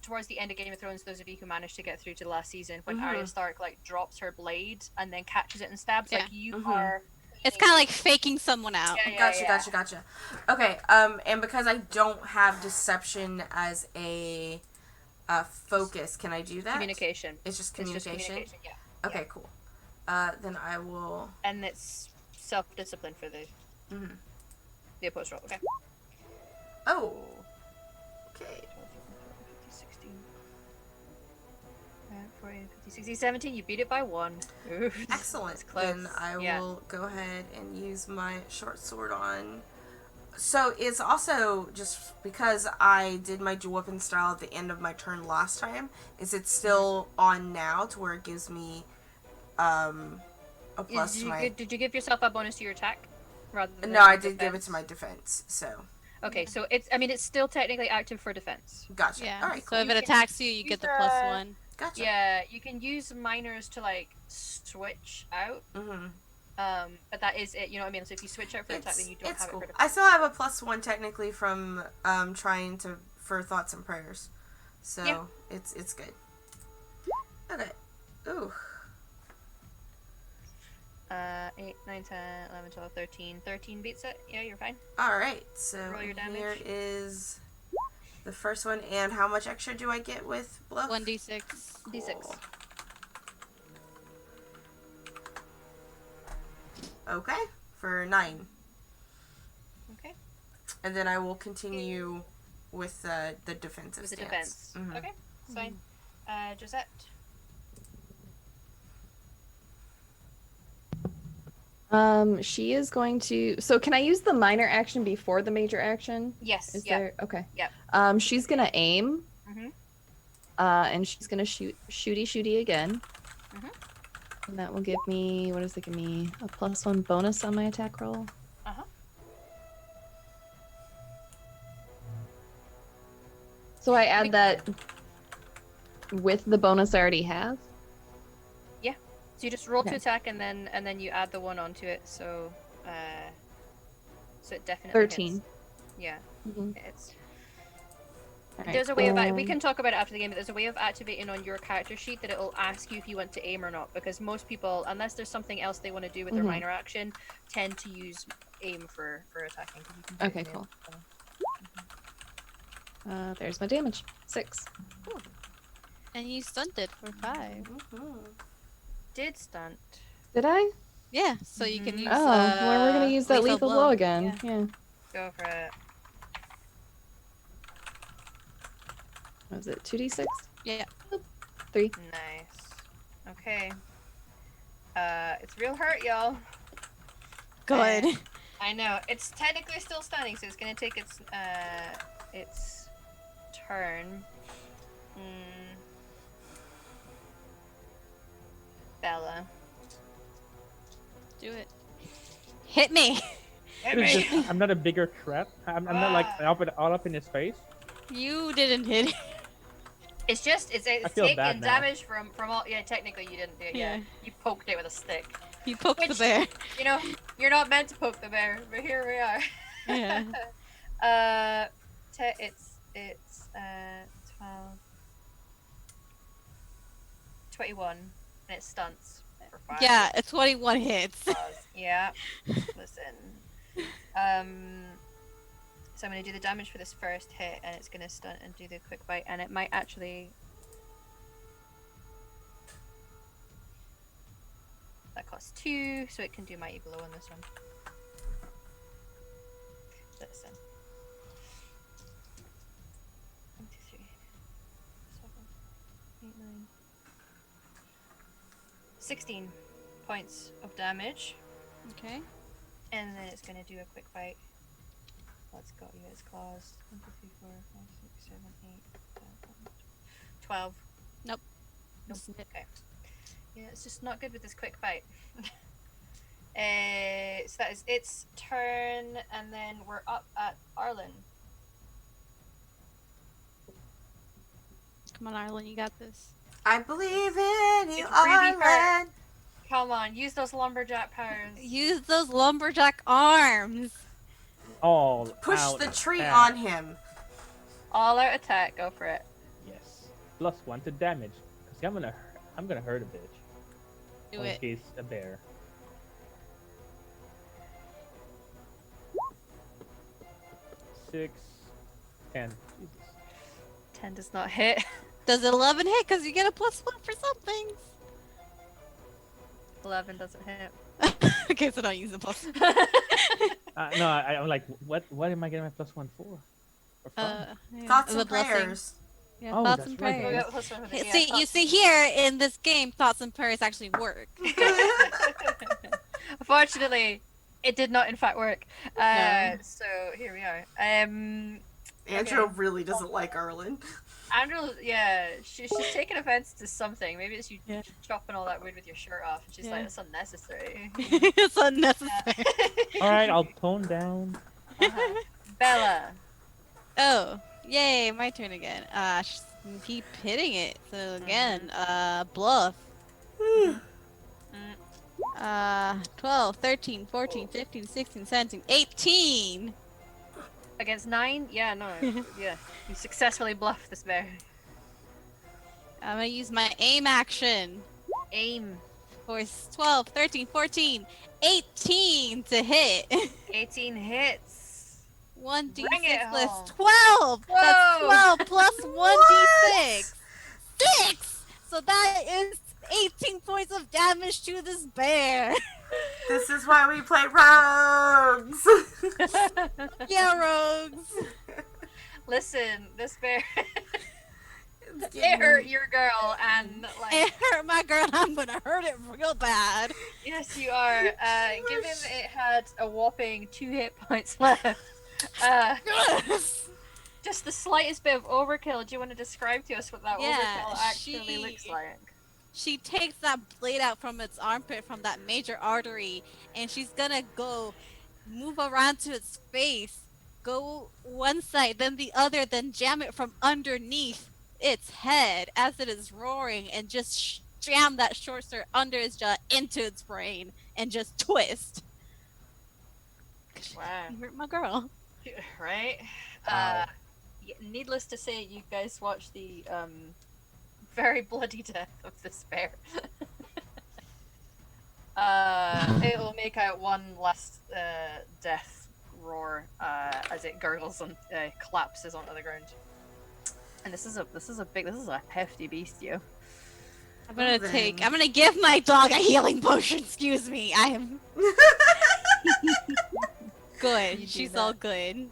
towards the end of Game of Thrones. Those of you who managed to get through to the last season, when Arya Stark like drops her blade and then catches it and stabs, Yeah. like you are. It's kind of like faking someone out. Yeah, Gotcha. Okay, and because I don't have deception as a focus, can I do that? Communication. It's just It's communication? just communication. Yeah. Okay, cool. Then I will. And it's self-discipline for the opposed roll. Okay. Oh. Okay. 16. 14, 15, 16, 17. You beat it by 1. Ooh, Excellent. It's close. Then I Yeah. will go ahead and use my short sword on. So it's also just because I did my dual weapon style at the end of my turn last time. Is it still on now to where it gives me a plus to my? Did you give yourself a bonus to your attack? Rather than No, I did defense? give it to my defense. So Okay, so it's still technically active for defense. gotcha. Yeah. All right. So Cool. if it attacks you, you get the +1. Gotcha. Yeah, you can use minors to like switch out. Mm-hmm. But that is it. You know what I mean? So if you switch out for the attack, then you don't have cool. it for defense. I still have a +1 technically from trying to for thoughts and prayers. So Yeah. it's good. Okay. Ooh. 8, 9, 10, 11, 12, 13. 13 beats it. Yeah, you're fine. Alright, so Roll your damage. here is the first one. And how much extra do I get with bluff? 1d6. D6. Okay, for 9. Okay. And then I will continue with the defensive With the stance. defense. Mhm. Okay, that's fine. Josette. She is going to. So can I use the minor action before the major action? Yes. Is yeah. there? Okay. Yep. She's gonna aim. Mhm. And she's gonna shooty again. Mhm. And that will give me. What does it give me? A +1 bonus on my attack roll. Uh-huh. So I add that with the bonus I already have. So you just roll to Okay. attack and then you add the one onto it. So it definitely 13. hits. Yeah. Mhm. It's Alright, There's a way of we can talk about it after the game, but there's a way of activating on your character sheet that it'll ask you if you want to aim or not, because most people, unless there's something else they want to do with their Mhm. minor action, tend to use aim for attacking. 'Cause you can do it Okay, there, cool. so. There's my damage. 6. And you stunted for 5. Mhm. Did stunt. Did I? Yeah, so you can Mhm. use. Oh, well, we're gonna use that lethal blow again. Yeah. Yeah. Go for it. What was it? 2d6? Yeah. 3. Nice. Okay. It's real hurt, y'all. Good. I know. It's technically still stunning, so it's gonna take its turn. Bella. Do it. Hit me. Hit It's me! just, I'm not a bigger threat. I'm not like all up in his face. You didn't hit it. It's feel taking bad now. damage from all. Yeah, technically you didn't do it. Yeah. Yeah. You poked it with a stick. You poked the Which- bear. You know, you're not meant to poke the bear, but here we are. Yeah. It's 12, 21, and it stunts for 5. Yeah, a 21 hits. Yeah. Listen. So I'm gonna do the damage for this first hit, and it's gonna stunt and do the quick bite, and it might actually. That costs 2, so it can do mighty blow on this one. Listen. 1, 2, 3, 7, 8, 9. 16 points of damage, Okay. and then it's gonna do a quick bite. Let's got you its claws. 1, 2, 3, 4, 5, 6, 7, 8, 12. Nope. Nope. Missing it. Okay. Yeah, it's just not good with this quick bite. So that is its turn, and then we're up at Arlen. Come on, Arlen, you got this. I believe in you, It's really hurt. Arlen. Come on, use those lumberjack powers. Use those lumberjack arms. All Push out the tree attack. on him. All out attack, go for it. Yes. +1 to damage. Cause I'm gonna hurt a bitch. Do Or in it. case a bear. 6, 10. Jesus. 10 does not hit. Does 11 hit? Because you get a +1 for some things. 11 doesn't hit. Okay, so don't use the plus. No, I'm like, what am I getting my +1 for? Or from? Yeah, Thoughts the and blessing. prayers. Yeah, Oh, thoughts that's and right, Oh, prayers. yeah, plus one with it, yeah, See, you thoughts- see here in this game, thoughts and prayers actually work. Unfortunately, it did not in fact work. No. So here we are. Andrew Okay. really doesn't like Arlen. Andrew, yeah, she's taking offense to something. Maybe it's you Yeah. chopping all that wood with your shirt off. And she's Yeah. like, it's unnecessary. It's unnecessary. Alright, I'll tone down. Bella. Oh, yay, my turn again. Keep hitting it. So again, bluff. 12, 13, 14, 15, 16, 17, 18. Against 9? Yeah, no. Yeah. You successfully bluffed this bear. I'm gonna use my aim action. Aim. For 12, 13, 14, 18 to hit. 18 hits. 1d6 Bring it plus home. 12! That's Whoa! 12 plus 1d6! 6! So that is 18 points of damage to this bear. This is why we play rogues. Yeah, rogues. Listen, this bear. It's It getting- hurt your girl, and like. It hurt my girl, and I'm gonna hurt it real bad. Yes, you are. Given it had a whopping 2 hit points left, just the slightest bit of overkill. Do you want to describe to us what that Yeah, overkill actually looks like? She takes that blade out from its armpit, from that major artery, and she's gonna go move around to its face, go one side, then the other, then jam it from underneath its head as it is roaring, and just jam that short sword under its jaw into its brain, and just twist. Wow. You hurt my girl. Right? Wow. Needless to say, you guys watched the very bloody death of this bear. It will make out one last death roar as it gurgles and collapses onto the ground. And this is a hefty beast, yo. I'm gonna give my dog a healing potion, excuse me. I am good. You do She's that. all good.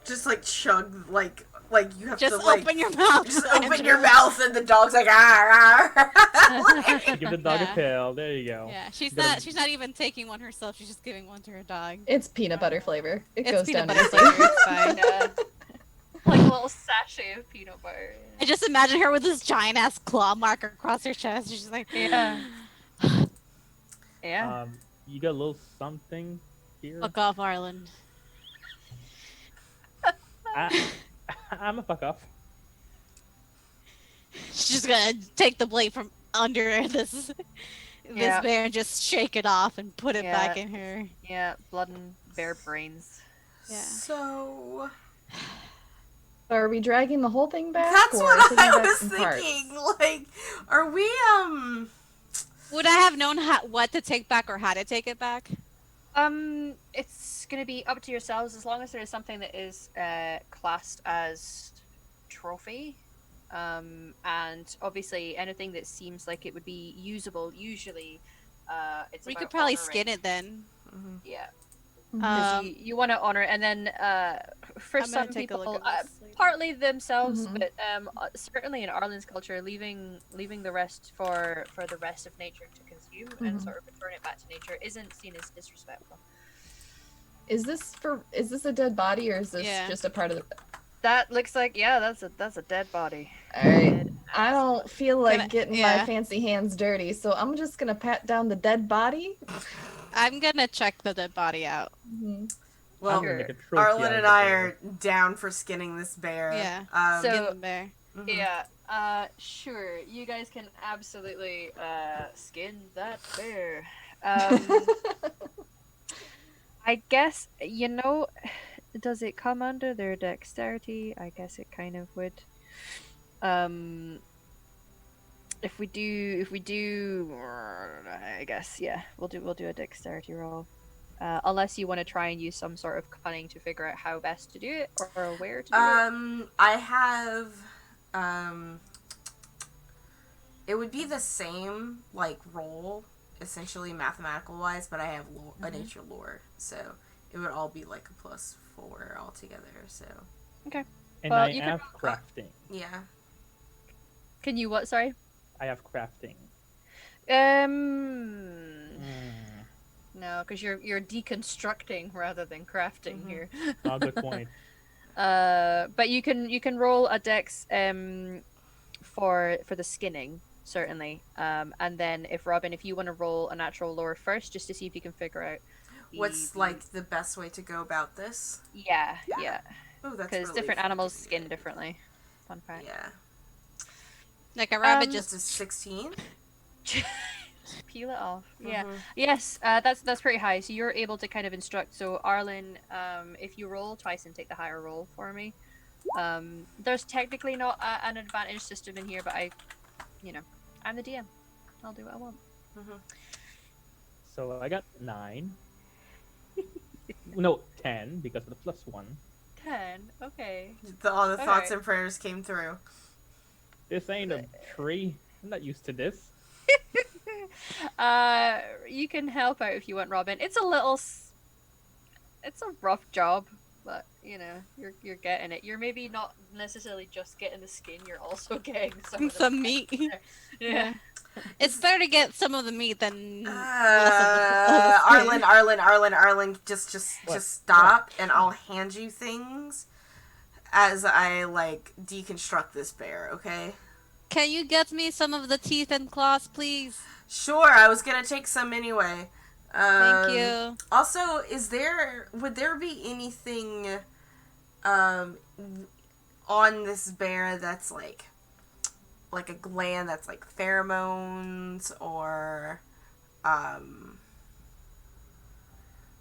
Just like chug, like you have Just to like open your mouth. just open Andrew. your mouth, and the dog's like ah. Give the dog Yeah. a pill. There you go. Yeah, she's Gotta- not even taking one herself. She's just giving one to her dog. It's peanut butter flavor. It It's goes peanut down butter easy. flavor. It's fine. Yeah. Like a little sachet of peanut butter. I just imagine her with this giant ass claw mark across her chest. She's just like, Yeah. Yeah. You got a little something here. fuck off, Arlen. I'm a fuck off. She's just gonna take the blade from under this Yeah. bear and just shake it off and put it back Yeah. in her. Yeah, blood and bear brains. Yeah. So Are we dragging the whole thing back? that's or what taking I back was some parts? thinking. Like, are we Would I have known what to take back or how to take it back? It's gonna be up to yourselves as long as there is something that is classed as trophy. And obviously anything that seems like it would be usable, usually, it's We about could probably honoring. skin it then. Yeah. Mhm. 'Cause you want to honor it, and then for I'm gonna some take a people, look at this later. partly themselves, Mhm. but certainly in Arlen's culture, leaving the rest for the rest of nature to consume and Mhm. sort of return it back to nature isn't seen as disrespectful. Is this a dead body or is this Yeah. just a part of the? That looks like that's a dead body. All right. Dead I ass don't feel like Gonna- getting yeah. my fancy hands dirty, so I'm just gonna pat down the dead body. I'm gonna check the dead body out. Mhm. well? I'm gonna make a trophy Arlen out of and the I bear. are down for skinning this bear. Yeah. So- Skin the bear. Mhm. Yeah, sure. You guys can absolutely skin that bear. I guess, does it come under their dexterity? I guess it kind of would. If we do, I guess, yeah, we'll do a dexterity roll. Unless you want to try and use some sort of cunning to figure out how best to do it or where to do it. I have it would be the same like roll essentially mathematical wise, but I have a nature lore, so it would all be like a +4 altogether. So And Well, I you could- have crafting. yeah, Can you what? Sorry. I have crafting. No, because you're deconstructing rather than crafting Mhm. here. Oh, good point. But you can roll a dex for the skinning certainly. And then if you want to roll a natural lore first, just to see if you can figure out what's like the best way to go about this? yeah. Oh, that's Because really different fun animals to do. skin differently. Fun fact. Yeah, Like a rabbit Um, just just a 16. Just peel it off. Yeah. Mhm. Yes. That's pretty high. So you're able to kind of instruct. So Arlen, if you roll twice and take the higher roll for me, there's technically not an advantage system in here, but I'm the DM. I'll do what I want. Mhm. So I got 9. No, 10 because of the +1. 10. Okay. All the thoughts Okay. and prayers came through. This ain't a tree. I'm not used to this. You can help out if you want, Robin. It's a rough job, but you're getting it. You're maybe not necessarily just getting the skin. You're also getting some of the Some meat. Yeah. It's better to get some of the meat than less of the skin. Arlen, just stop, and I'll hand you things as I deconstruct this bear. Okay. Can you get me some of the teeth and claws, please? Sure, I was gonna take some anyway. Thank you. Also, would there be anything on this bear that's like a gland that's like pheromones or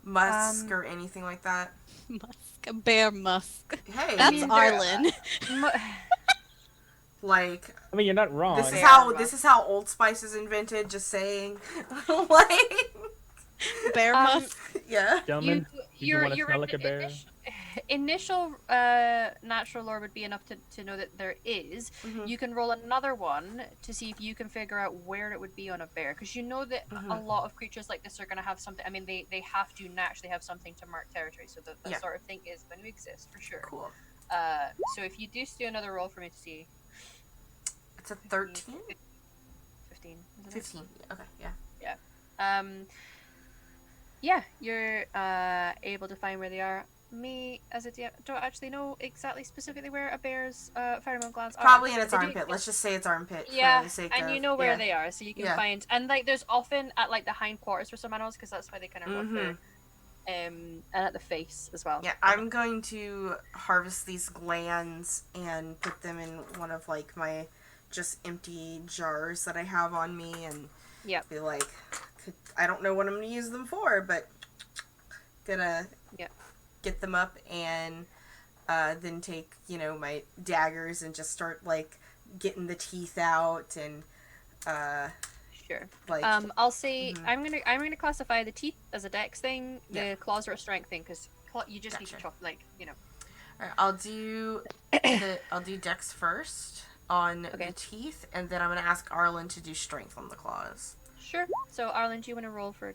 musk or anything like that? Musk. A bear musk. Hey, That's mean, Arlen. like I mean, you're not wrong. this is how Old Spice is invented. Just saying, like Bear musk. yeah. Gentlemen, did you want to your smell like a bear? initial natural lore would be enough to know that there is. Mhm. You can roll another one to see if you can figure out where it would be on a bear, because you know that a Mhm. lot of creatures like this are going to have something. I mean, they have to naturally have something to mark territory, so that Yeah. sort of thing is going to exist for sure. Cool. So if you do another roll for me to see. It's a 13? 15. Isn't it? 15. Okay, yeah. Yeah, you're able to find where they are. Me, as a DM, don't actually know exactly specifically where a bear's pheromone glands are. Probably in its They do armpit. Let's just say it's armpit Yeah, for the sake and of... you know where yeah. they are, so you can Yeah. find. And there's often at the hindquarters for some animals, because that's why they kind of rub Mhm. their, and at the face as well. Yeah, I'm going to harvest these glands and put them in one of my just empty jars that I have on me, and Yep. be like, I don't know what I'm going to use them for, but gonna get them up and then take my daggers and just start getting the teeth out and Sure. like I'll say Mhm. I'm gonna classify the teeth as a dex thing, the Yeah. claws are a strength thing, because you just need to Gotcha. chop Alright, I'll do Dex first on Okay. the teeth, and then I'm gonna ask Arlen to do strength on the claws. Sure. So Arlen, do you want to roll for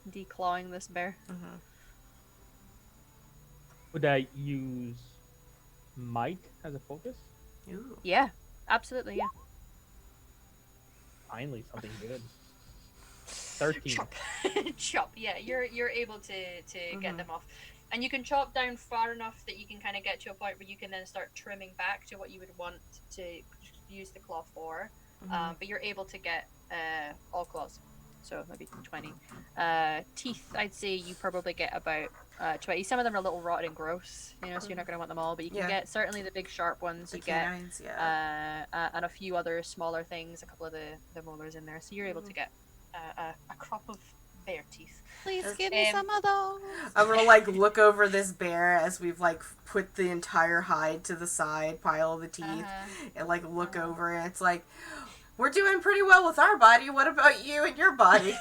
declawing this bear? Mm-hmm. Would I use might as a focus? Ooh. Yeah, absolutely. Yeah. Finally, something good. 13. Chop. Chop. Yeah, you're able to get Mhm. them off, and you can chop down far enough that you can kind of get to a point where you can then start trimming back to what you would want to use the claw for. Mhm. But you're able to get all claws, so maybe 20. Teeth, I'd say you probably get about 20. Some of them are a little rotten and gross, so you're not going to want them all, but you can Yeah. get certainly the big sharp ones. The You get canines, yeah. and a few other smaller things, a couple of the molars in there, so you're able to get a crop of bear teeth. Please give me some of those. I'm gonna look over this bear as we've put the entire hide to the side, pile the teeth, and look over, and it's we're doing pretty well with our body. What about you and your body?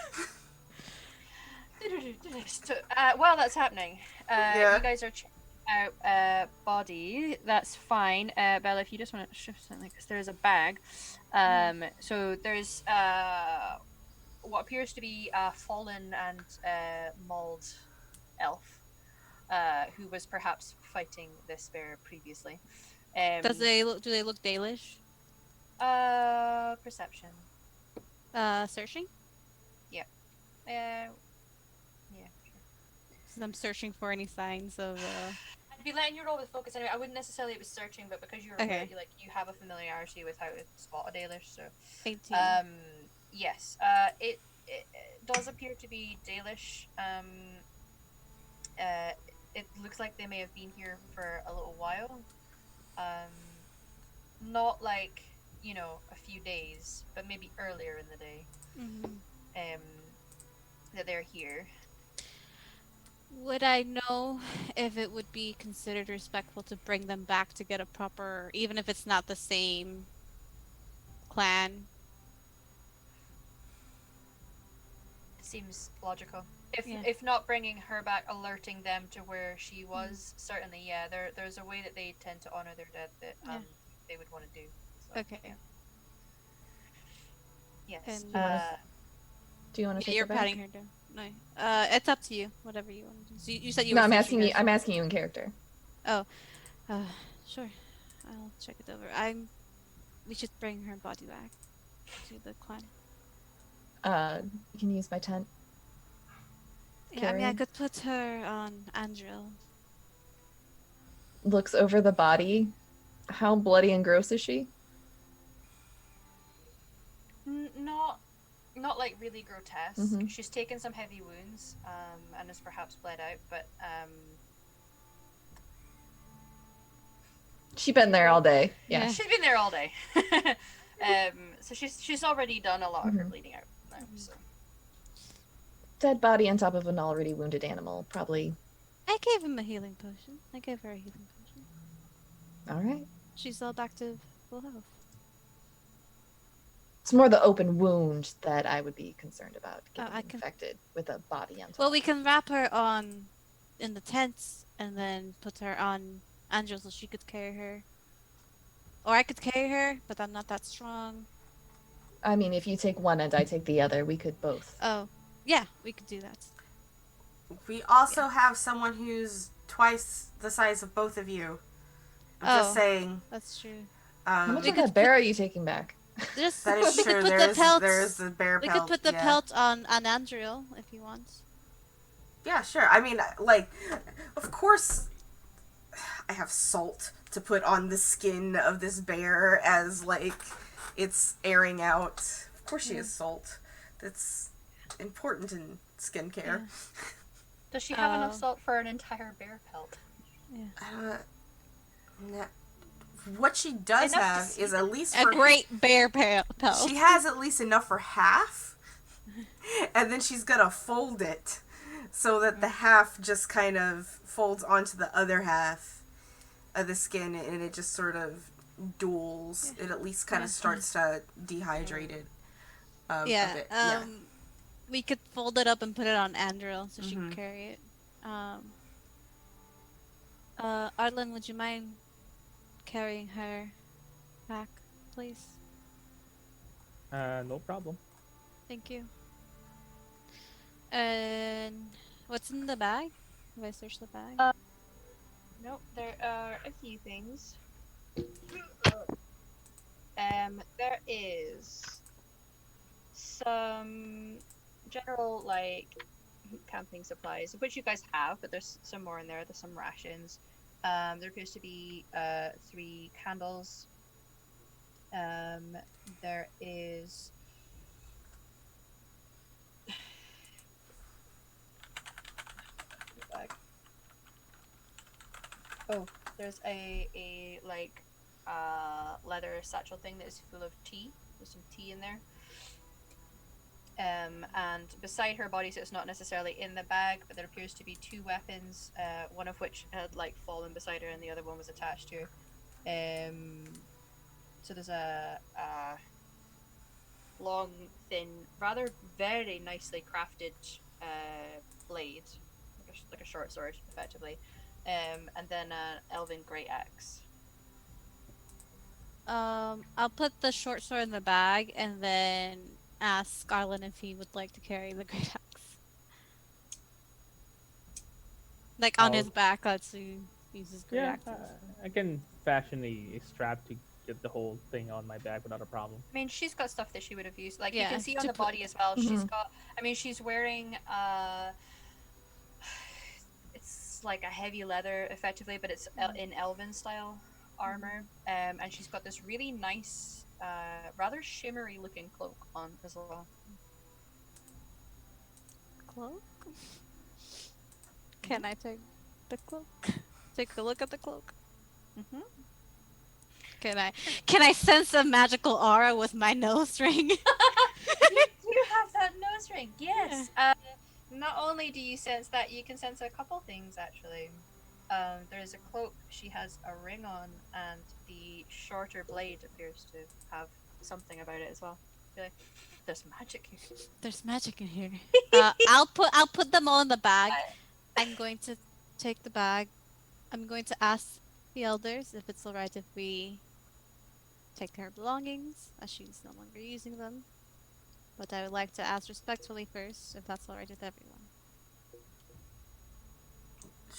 While that's happening, Yeah. you guys are checking out body. That's fine. Bella, if you just want to shift something, because there's a bag. So there's what appears to be a fallen and mauled elf, who was perhaps fighting this bear previously. Do they look Dalish? Perception. Searching? Yeah, sure. So I'm searching for any signs of I'd be letting you roll with focus anyway. I wouldn't necessarily be searching, but because you're Okay. you have a familiarity with how to spot a Dalish, so 18. yes. It does appear to be Dalish. It looks like they may have been here for a little while. Not a few days, but maybe earlier in the day. Mhm. that they're here. Would I know if it would be considered respectful to bring them back to get a proper, even if it's not the same clan? Seems logical. Yeah. If not bringing her back, alerting them to where she was, certainly, yeah. There's a way that they tend to honor their dead that Yeah. they would want to do. So, Okay. yeah. Yes. And Do you want to take you're her back? patting her down. No. It's up to you. Whatever you want to do. So you said you No, were I'm finishing asking you. her- I'm asking you in character. Oh. Sure. I'll check it over. We should bring her body back to the clan. You can use my tent. Yeah, I mean, I Carry. could put her on Andril. Looks over the body. How bloody and gross is she? Not like really grotesque. Mhm. She's taken some heavy wounds, and has perhaps bled out, but She's been there all day. Yeah. Yeah. she's been there all day. So she's already done a lot of her Mhm. bleeding out now. So. Dead body on top of an already wounded animal. Probably. I gave him a healing potion. I gave her a healing potion. All right. She's all back to full health. It's more the open wound that I would be concerned about getting I can- infected with a body on top. Well, we can wrap her in the tents and then put her on Angel so she could carry her. Or I could carry her, but I'm not that strong. I mean, if you take one and I take the other, we could both. Oh, yeah, we could do that. We also have someone who's twice the size of both of you. I'm just Oh. saying. That's true. How much Um, We of could that bear are you taking back? Just that is we could true. put the pelts. There's the bear We pelt. could put the yeah. pelt on Andriel if you want. Yeah, sure. I mean, like, of course, I have salt to put on the skin of this bear as, like, it's airing out. Of course she has salt. That's important in skincare. Does she have enough Oh. salt for an entire bear pelt? No. What she does Enough to have see is at least A for... great bear pelt. She has at least enough for half. And then she's gonna fold it so that the half just kind of folds onto the other half of the skin, and it just sort of duels. It at least kind of starts to dehydrate it a bit. We could fold it up and put it on Andril so she can Mhm. carry it. Arlen, would you mind carrying her back, please? No problem. Thank you. And what's in the bag? Have I searched the bag? Nope, there are a few things. There is some general, like, camping supplies, which you guys have, but there's some more in there. There's some rations. There appears to be 3 candles. There is... Oh, there's a leather satchel thing that is full of tea. There's some tea in there. And beside her body, so it's not necessarily in the bag, but there appears to be 2 weapons, one of which had like fallen beside her and the other one was attached to her. So there's a long, thin, rather very nicely crafted blade, like a short sword, effectively. And then an elven great axe. I'll put the short sword in the bag and then ask Arlen if he would like to carry the great axe. Like on his back, let's see. Uses great Yeah, axes. I can fashion a strap to get the whole thing on my back without a problem. I mean, she's got stuff that she would have used. Like, Yeah, you can see on to the put- body as well. She's Mhm. got... I mean, she's wearing... it's like a heavy leather, effectively, but it's in elven style armor. And she's got this really nice, rather shimmery looking cloak on as well. Cloak? Can I take the cloak? Take a look at the cloak. Mm-hmm. Can I sense a magical aura with my nose ring? You have that nose ring. Yes. Not only do you sense that, you can sense a couple things actually. There is a cloak she has a ring on, and the shorter blade appears to have something about it as well. You're like, there's magic here. There's magic in here. I'll put them all in the bag. I'm going to take the bag. I'm going to ask the elders if it's alright if we take her belongings, as she's no longer using them. But I would like to ask respectfully first if that's alright with everyone.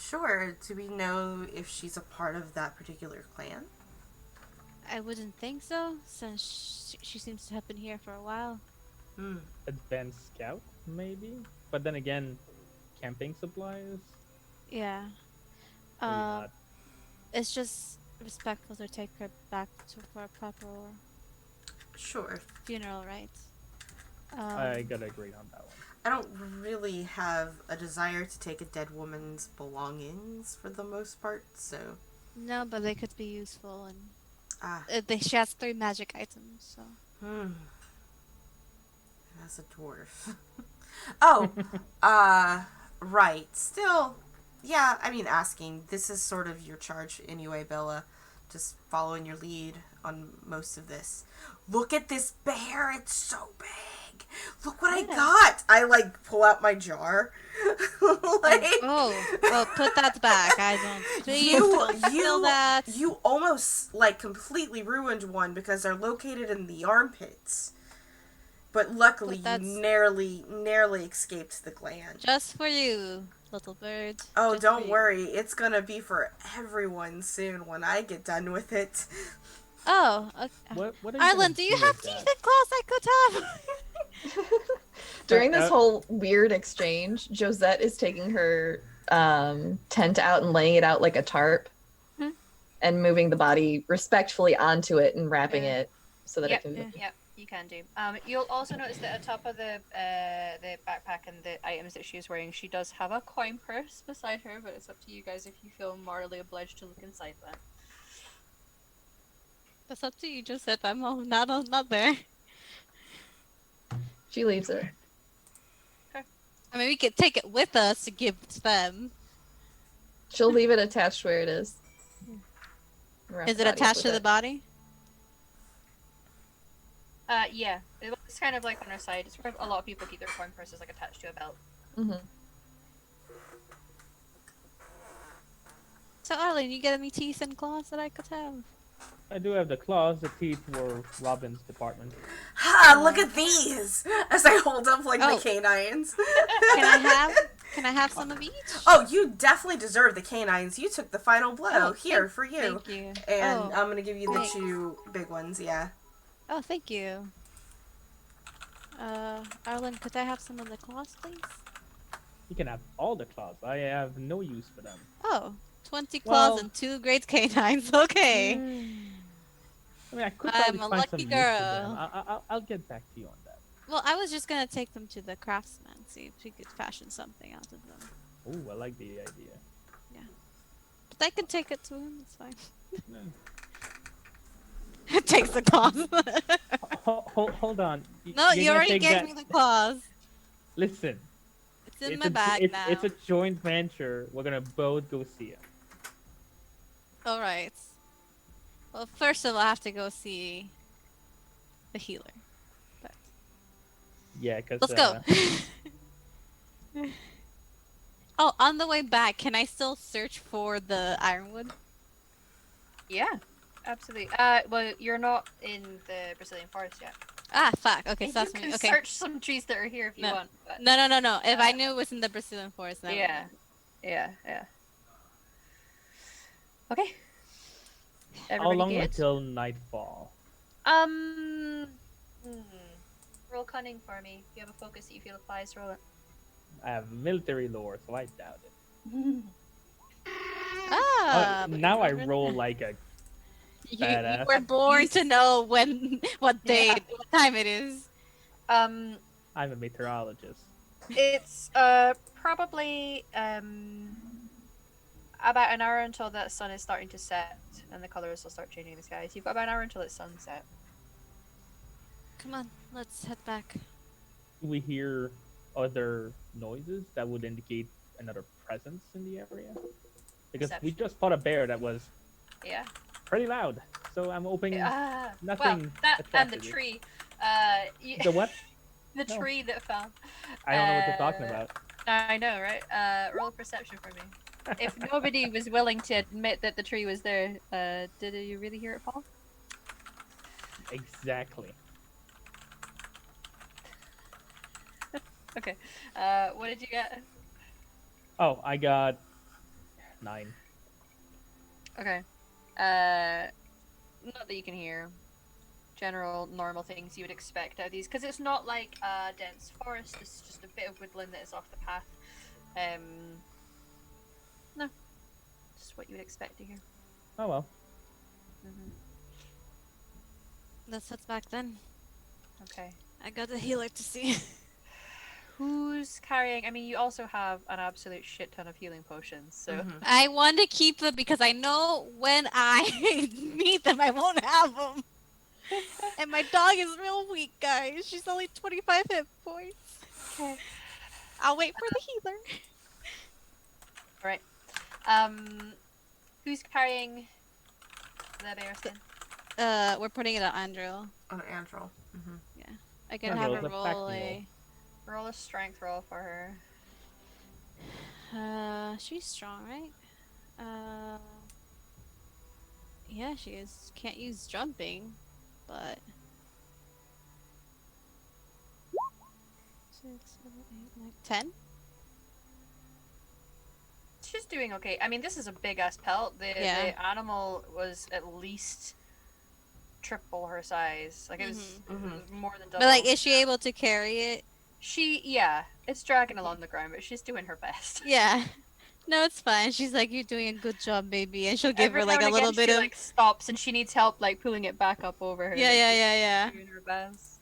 Sure. Do we know if she's a part of that particular clan? I wouldn't think so, since she seems to have been here for a while. Advanced scout, maybe. But then again, camping supplies. Yeah. Maybe not. It's just respectful to take her back for a proper Sure. funeral, right? I gotta agree on that one. I don't really have a desire to take a dead woman's belongings for the most part, so... No, but they could be useful, and she has 3 magic items, so... As a dwarf. Oh! Right. Still, yeah, I mean, asking. This is sort of your charge anyway, Bella. Just following your lead on most of this. Look at this bear! It's so big! Look what I got! I, pull out my jar. Oh, put that back. I don't... Please don't steal that. You almost, completely ruined one because they're located in the armpits. But luckily, you narrowly escaped the gland. Just for you, little bird. Oh, don't worry. It's gonna be for everyone soon when I get done with it. Oh, okay. What Arlen, do you have teeth and claws I could have? During this whole weird exchange, Josette is taking her tent out and laying it out like a tarp and moving the body respectfully onto it and wrapping it so that it can... Yep, you can do. You'll also notice that atop of the backpack and the items that she's wearing, she does have a coin purse beside her, but it's up to you guys if you feel morally obliged to look inside that. That's up to you, Josette. I'm not there. She leaves it. Okay. I mean, we could take it with us to give to them. She'll leave it attached where it is. Is it attached to the body? Yeah. It's kind of like on her side. It's where a lot of people keep their coin purses attached to a belt. So, Arlene, you get any teeth and claws that I could have? I do have the claws. The teeth were Robin's department. Ha! Look at these! As I hold up the canines. Can I have some of each? Oh, you definitely deserve the canines. You took the final blow. Here for you. Thank you. And I'm gonna give you the 2 big ones. Yeah. Oh, thank you. Arlen, could I have some of the claws, please? You can have all the claws. I have no use for them. Oh, 20 claws and 2 great canines. Okay. I mean, I could I'm probably a find lucky some use for girl. them. I'll get back to you on that. Well, I was just gonna take them to the craftsman, see if we could fashion something out of them. Ooh, I like the idea. Yeah. But I can take it to him, it's fine. No. It takes the claws. Hold on. No, you gonna already take gave that... me the claws. Listen. It's in my bag now. It's a joint venture. We're gonna both go see it. Alright. Well, first of all, I have to go see the healer. But Yeah, because... let's go. Oh, on the way back, can I still search for the ironwood? Yeah, absolutely. Well, you're not in the Brazilian forest yet. Ah, fuck. Okay, so that's you me. can Okay. search some trees that are here if you want. But... No. If I knew it was in the Brazilian forest, then Yeah. Okay. How long good? until nightfall? Roll cunning for me. If you have a focus that you feel applies, roll it. I have military lore, so I doubt it. Now I roll like a you badass. were born to know what day, what time it is. I'm a meteorologist. It's probably about an hour until the sun is starting to set and the colors will start changing in the skies. You've got about an hour until it's sunset. Come on, let's head back. we hear other noises that would indicate another presence in the area? Because we Perception. just fought a bear that was Yeah. pretty loud. So I'm hoping Well, nothing that and the attracted you. tree. The what? The No. tree that fell. I don't know what you're talking about. I know, right? Roll a perception for me. If nobody was willing to admit that the tree was there, did you really hear it fall? Exactly. Okay. What did you get? Oh, I got 9. Okay. Not that you can hear. General normal things you would expect out of these, because it's not like a dense forest. It's just a bit of woodland that is off the path. No, just what you would expect to hear. Oh well. Mm-hmm. Let's head back then. Okay. I got the healer to see. Who's carrying? I mean, you also have an absolute shit ton of healing potions, so. Mhm. I want to keep them because I know when I need them, I won't have them. And my dog is real weak, guys. She's only 25 hit points. Okay. I'll wait for the healer. Alright. Who's carrying the bear skin? We're putting it on Andrew. On Andrel. Mm-hmm. I can Andrew, have her it's a fact roll roll. Roll a strength roll for her. She's strong, right? Yeah, she is. Can't use jumping, but 6, 7, 8, 9, 10. She's doing okay. I mean, this is a big ass pelt. The animal was at least triple her size. Like it was, it was more than double. But like, is she able to carry it? It's dragging along the ground, but she's doing her best. Yeah. No, it's fine. She's like, you're doing a good job, baby, and she'll give Every her now like and a little again, bit she, of. like stops and she needs help like pulling it back up over her. Yeah. Doing her best.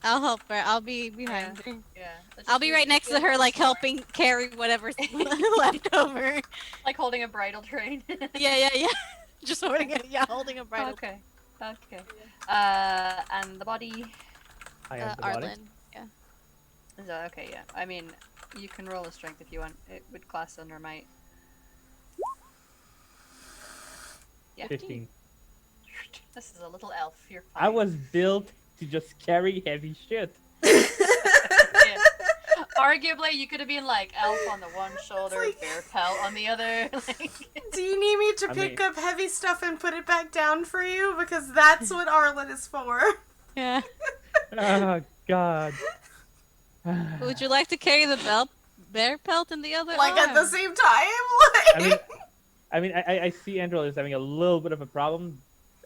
I'll help her. I'll be behind her. Yeah. I'll be right next to her, like helping carry whatever's left over. Like holding a bridal train. Yeah. Just holding it. Yeah, holding a bridle. Okay. And the body. I have the body. Arlen. Yeah. Is that okay? Yeah. I mean, you can roll a strength if you want. It would class under might. Yeah. 15. This is a little elf. You're fine. I was built to just carry heavy shit. Yeah. Arguably, you could have been like elf on the one shoulder, like- bear pelt on the other. Like... Do you need me to I pick mean- up heavy stuff and put it back down for you? Because that's what Arlen is for. Yeah. Oh God. Would you like to carry the bear pelt in the other Like at the arm? same time? Like... I see Andrew is having a little bit of a problem.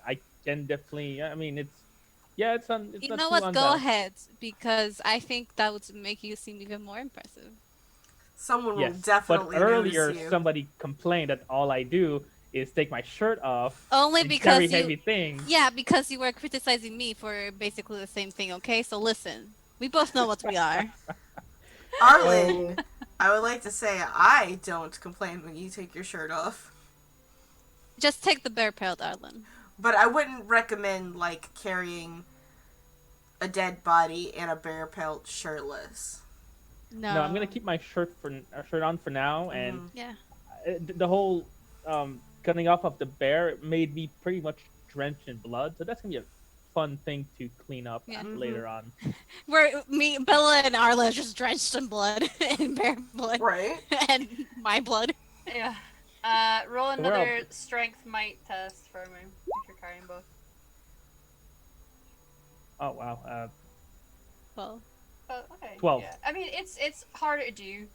I can definitely. I mean, it's on. It's You not know too what? Go unbalanced. ahead, because I think that would make you seem even more impressive. Someone will Yes, definitely but earlier notice you. somebody complained that all I do is take my shirt off. Only and because carry you. heavy things. Yeah, because you were criticizing me for basically the same thing. Okay, so listen, we both know what we are. Arlen, I would like to say I don't complain when you take your shirt off. Just take the bear pelt, Arlen. But I wouldn't recommend, like, carrying a dead body and a bear pelt shirtless. No. No, I'm gonna keep my shirt on for now, and Mhm. Yeah. the whole cutting off of the bear made me pretty much drenched in blood. So that's gonna be a fun thing to clean up Yeah. later on. Bella and Arla are just drenched in blood, and bear blood, Right? and my blood. Yeah. Roll So we're all- another strength might test for me if you're carrying both. Oh wow. Well, Oh, okay. 12. Yeah. I mean, it's harder to do,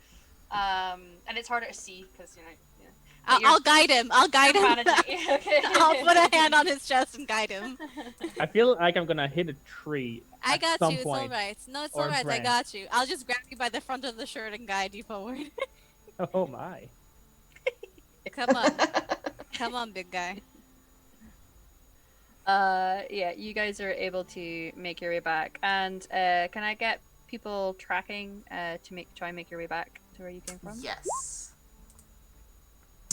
and it's harder to see because you know. But I'll guide him. I'll guide you're him. managing- Okay. I'll put a hand on his chest and guide him. I feel like I'm gonna hit a tree. I at got some you. It's point. alright. No, it's or alright. I branch. got you. I'll just grab you by the front of the shirt and guide you forward. Oh my. Come on. Come on, big guy. Yeah, you guys are able to make your way back, and can I get people tracking to try and make your way back to where you came from? Yes.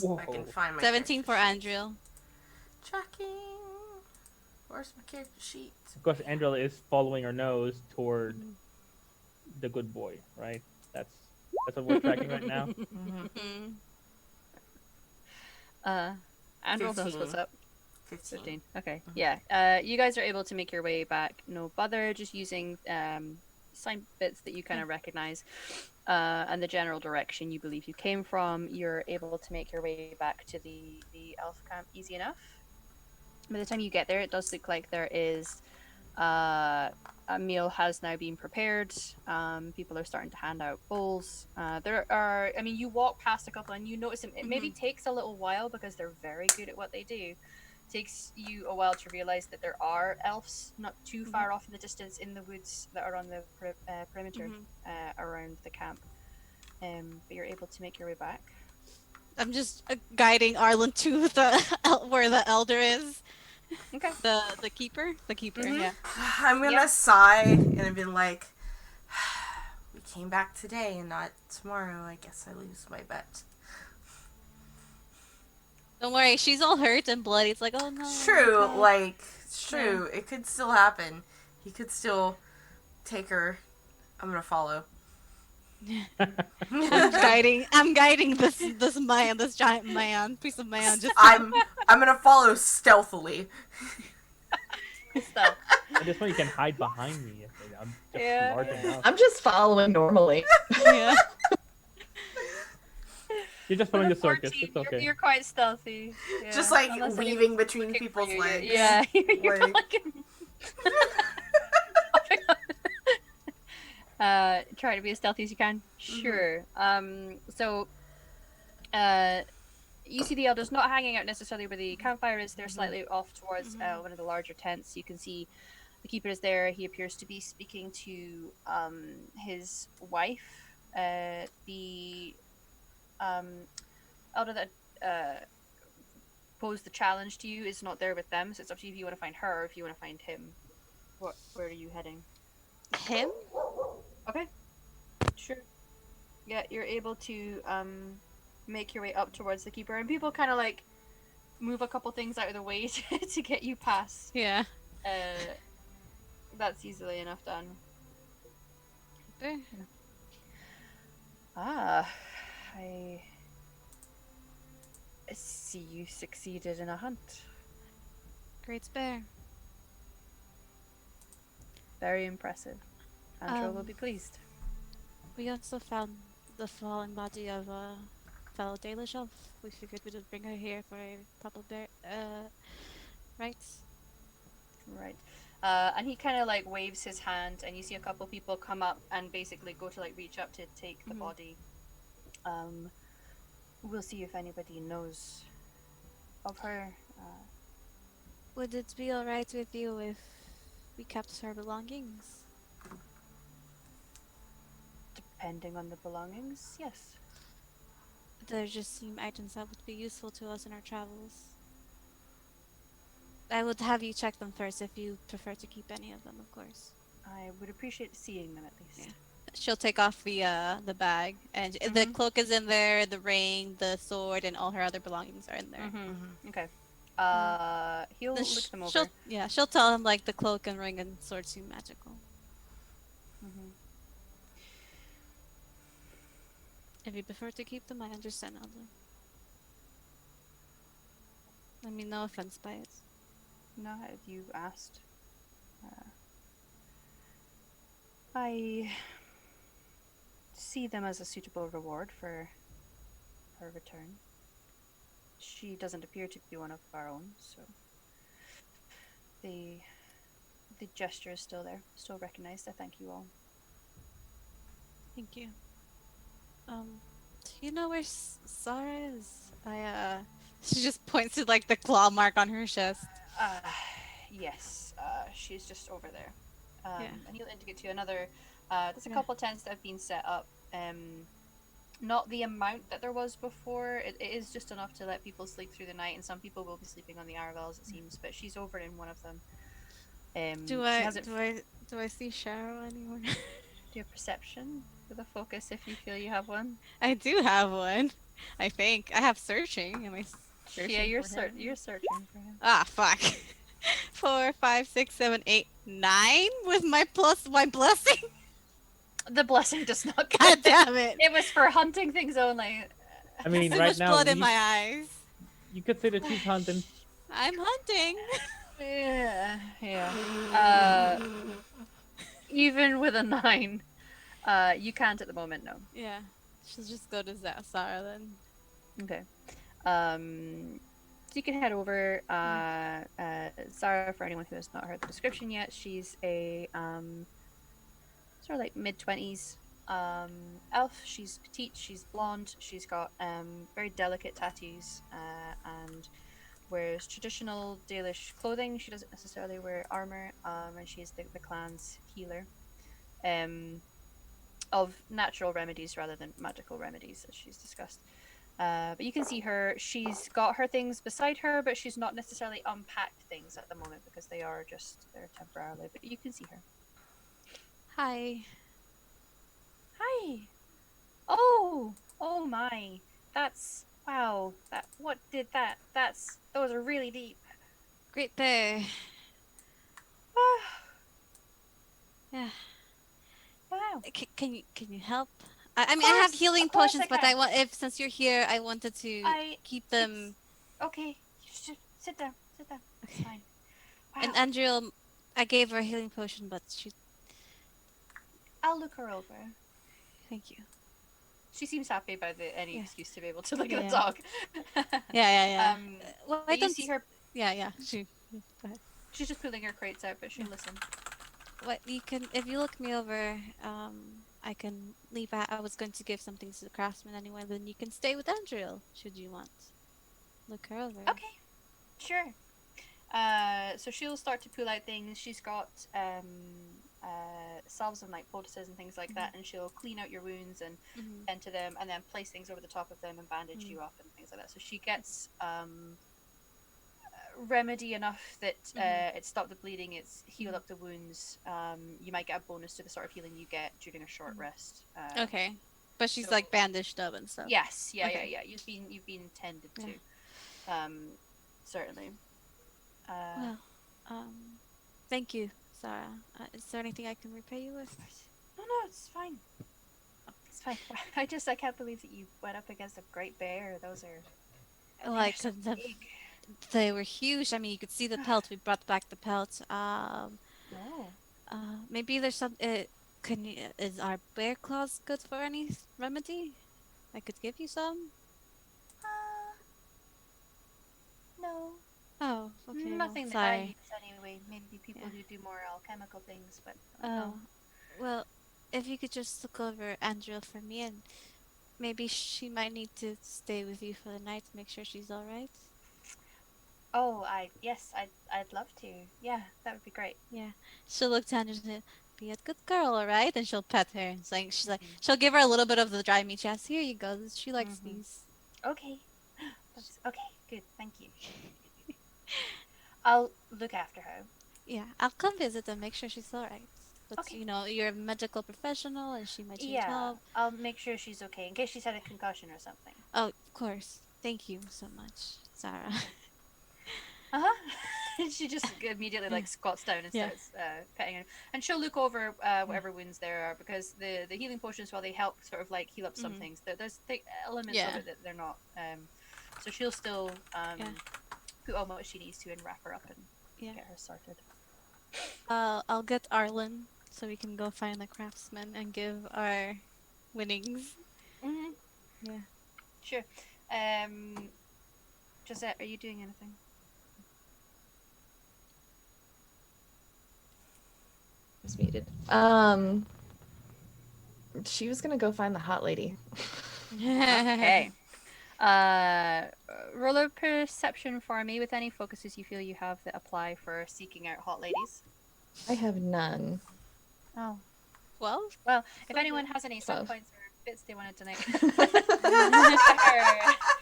Whoa. I can find my 17 for character sheet. Andrew. Tracking. Where's my character sheet? Of course, Angela is following her nose toward the good boy, right? That's what we're tracking right now. Mm-hmm. Andrew knows 15. what's up. 15. 15. Okay. Mhm. Yeah. You guys are able to make your way back. No bother. Just using sign bits that you kind of recognize, and the general direction you believe you came from. You're able to make your way back to the elf camp easy enough. By the time you get there, it does look like there is a meal has now been prepared. People are starting to hand out bowls. There are, I mean, you walk past a couple and you notice them. It maybe takes a little while because they're very good at what they do. Takes you a while to realize that there are elves not too far off in the distance in the woods that are on the perimeter around the camp. But you're able to make your way back. I'm just guiding Arlen to the where the elder is. Okay. The keeper. Yeah. I'm gonna sigh and be like, we came back today and not tomorrow. I guess I lose my bet. Don't worry, she's all hurt and bloody. It's like, oh no. True, okay. like, it's true. It could still happen. He could still take her. I'm gonna follow. I'm guiding this man, this giant man, piece of man. Just I'm gonna follow stealthily. Stuff. At this point, you can hide behind me. I'm just Yeah. large enough. I'm just following normally. yeah. You're just following the 14, circus. It's okay. You're quite stealthy. Yeah. Just like Unless weaving anyone's between looking for people's you. legs. Yeah, you're Like- try to be as stealthy as you can. Sure. So, you see the elders not hanging out necessarily where the campfire is. They're slightly off towards one of the larger tents. You can see the keeper is there. He appears to be speaking to his wife. The elder that posed the challenge to you is not there with them, so it's up to you if you want to find her or if you want to find him. Where are you heading? Him? Okay. Sure. Yeah, you're able to make your way up towards the keeper, and people kind of like move a couple things out of the way to get you past. Yeah. That's easily enough done. Okay. I see you succeeded in a hunt. Great spare. Very impressive. Andrew will be pleased. We also found the fallen body of a fellow Dalish elf. We figured we would bring her here for a proper rites. Right. And he kind of like waves his hand, and you see a couple people come up and basically go to like reach up to take the body. We'll see if anybody knows of her. Would it be alright with you if we kept her belongings? Depending on the belongings, yes. There just seem items that would be useful to us in our travels. I would have you check them first if you prefer to keep any of them, of course. I would appreciate seeing them at least. Yeah. She'll take off the bag, and the cloak is in there, the ring, the sword, and all her other belongings are in there. Okay. He'll Then look them over. She'll tell him like the cloak and ring and sword seem magical. If you prefer to keep them, I understand, Elder. I mean, no offense by it. No, have you asked? I see them as a suitable reward for her return. She doesn't appear to be one of our own, so the gesture is still there, still recognized. I thank you all. Thank you. Do you know where Sarah is? She just points to like the claw mark on her chest. Yes, she's just over there. Yeah. And he'll indicate to you another. There's a couple tents that have been set up. Not the amount that there was before. It is just enough to let people sleep through the night, and some people will be sleeping on the Aragals, it seems. But she's over in one of them. Do I see Cheryl anywhere? Do you have perception with a focus if you feel you have one? I do have one. I think I have searching. Am I searching? Yeah, you're for him? you're searching for him. Ah, fuck. 4, 5, 6, 7, 8, 9 with my blessing. The blessing does not God count. damn it! It was for hunting things only. I mean, So right much now, blood in my eyes. you could say that she's hunting. I'm hunting. Yeah. Even with a 9, you can't at the moment, no. Yeah, she'll just go to Sarah then. Okay. So you can head over. Sarah, for anyone who has not heard the description yet, she's a sort of like mid-20s elf. She's petite. She's blonde. She's got very delicate tattoos and wears traditional Dalish clothing. She doesn't necessarily wear armor. And she's the clan's healer. Of natural remedies rather than magical remedies, as she's discussed. But you can see her. She's got her things beside her, but she's not necessarily unpacked things at the moment because they are just there temporarily. But you can see her. Hi. Hi. Oh my. That's wow. What did that? Those are really deep. Great day. Yeah. Wow. Can you help? I mean, I have healing course potions, I but can. if since you're here, I wanted to keep them. Okay. You should sit down. Sit down. It's fine. Wow. And Andrea, I gave her a healing potion, but she. I'll look her over. Thank you. She seems happy by any excuse to be able to look at a Yeah. dog. Yeah. Well, I You don't see her. Yeah. Go ahead. She's just pulling her crates out, but she'll listen. What you can, if you look me over, I can leave. I was going to give something to the craftsman anyway. Then you can stay with Andrea, should you want. Look her over. Okay, sure. So she'll start to pull out things. She's got salves and like poultices and things like that, and she'll clean out your wounds and tend to them, and then place things over the top of them and bandage you up and things like that. So she gets remedy enough that it stopped the bleeding, it's healed up the wounds. You might get a bonus to the sort of healing you get during a short rest. Okay, but she's like bandaged up and stuff. Yes, yeah. You've been tended to. Certainly. Thank you, Sarah. Is there anything I can repay you with? No, it's fine. It's fine. I can't believe that you went up against a great bear. Those are Like so big. they were huge. I mean, you could see the pelt. We brought back the pelt. Maybe there's some. Is our bear claws good for any remedy? I could give you some. No. Oh, okay. Nothing well, that I sorry. use anyway. Maybe people who do more alchemical things, but Oh, no. well, if you could just look over Andrea for me, and maybe she might need to stay with you for the night to make sure she's all right. Oh, I'd love to. Yeah, that would be great. Yeah, she'll look to Andrea and say, "Be a good girl, all right?" And she'll pet her, and she'll give her a little bit of the dry meat. Yes, here you go. She likes these. Okay. Okay, good. Thank you. I'll look after her. Yeah, I'll come visit and make sure she's all right. But Okay. you're a medical professional, and she might need Yeah, help. I'll make sure she's okay in case she's had a concussion or something. Oh, of course. Thank you so much, Sarah. She just immediately like squats down and Yeah. starts petting her, and she'll look over whatever wounds there are, because the healing potions, while they help sort of like heal up some things, there's elements of it that they're not. So she'll still put on what she needs to and wrap her up and get her sorted. I'll get Arlen so we can go find the craftsman and give our winnings. Yeah. Sure. Josette, are you doing anything? It's muted. She was gonna go find the hot lady. Okay. Roll a perception for me with any focuses you feel you have that apply for seeking out hot ladies. I have none. Oh. 12? Well, if anyone has any sub 12. points or bits they want to donate.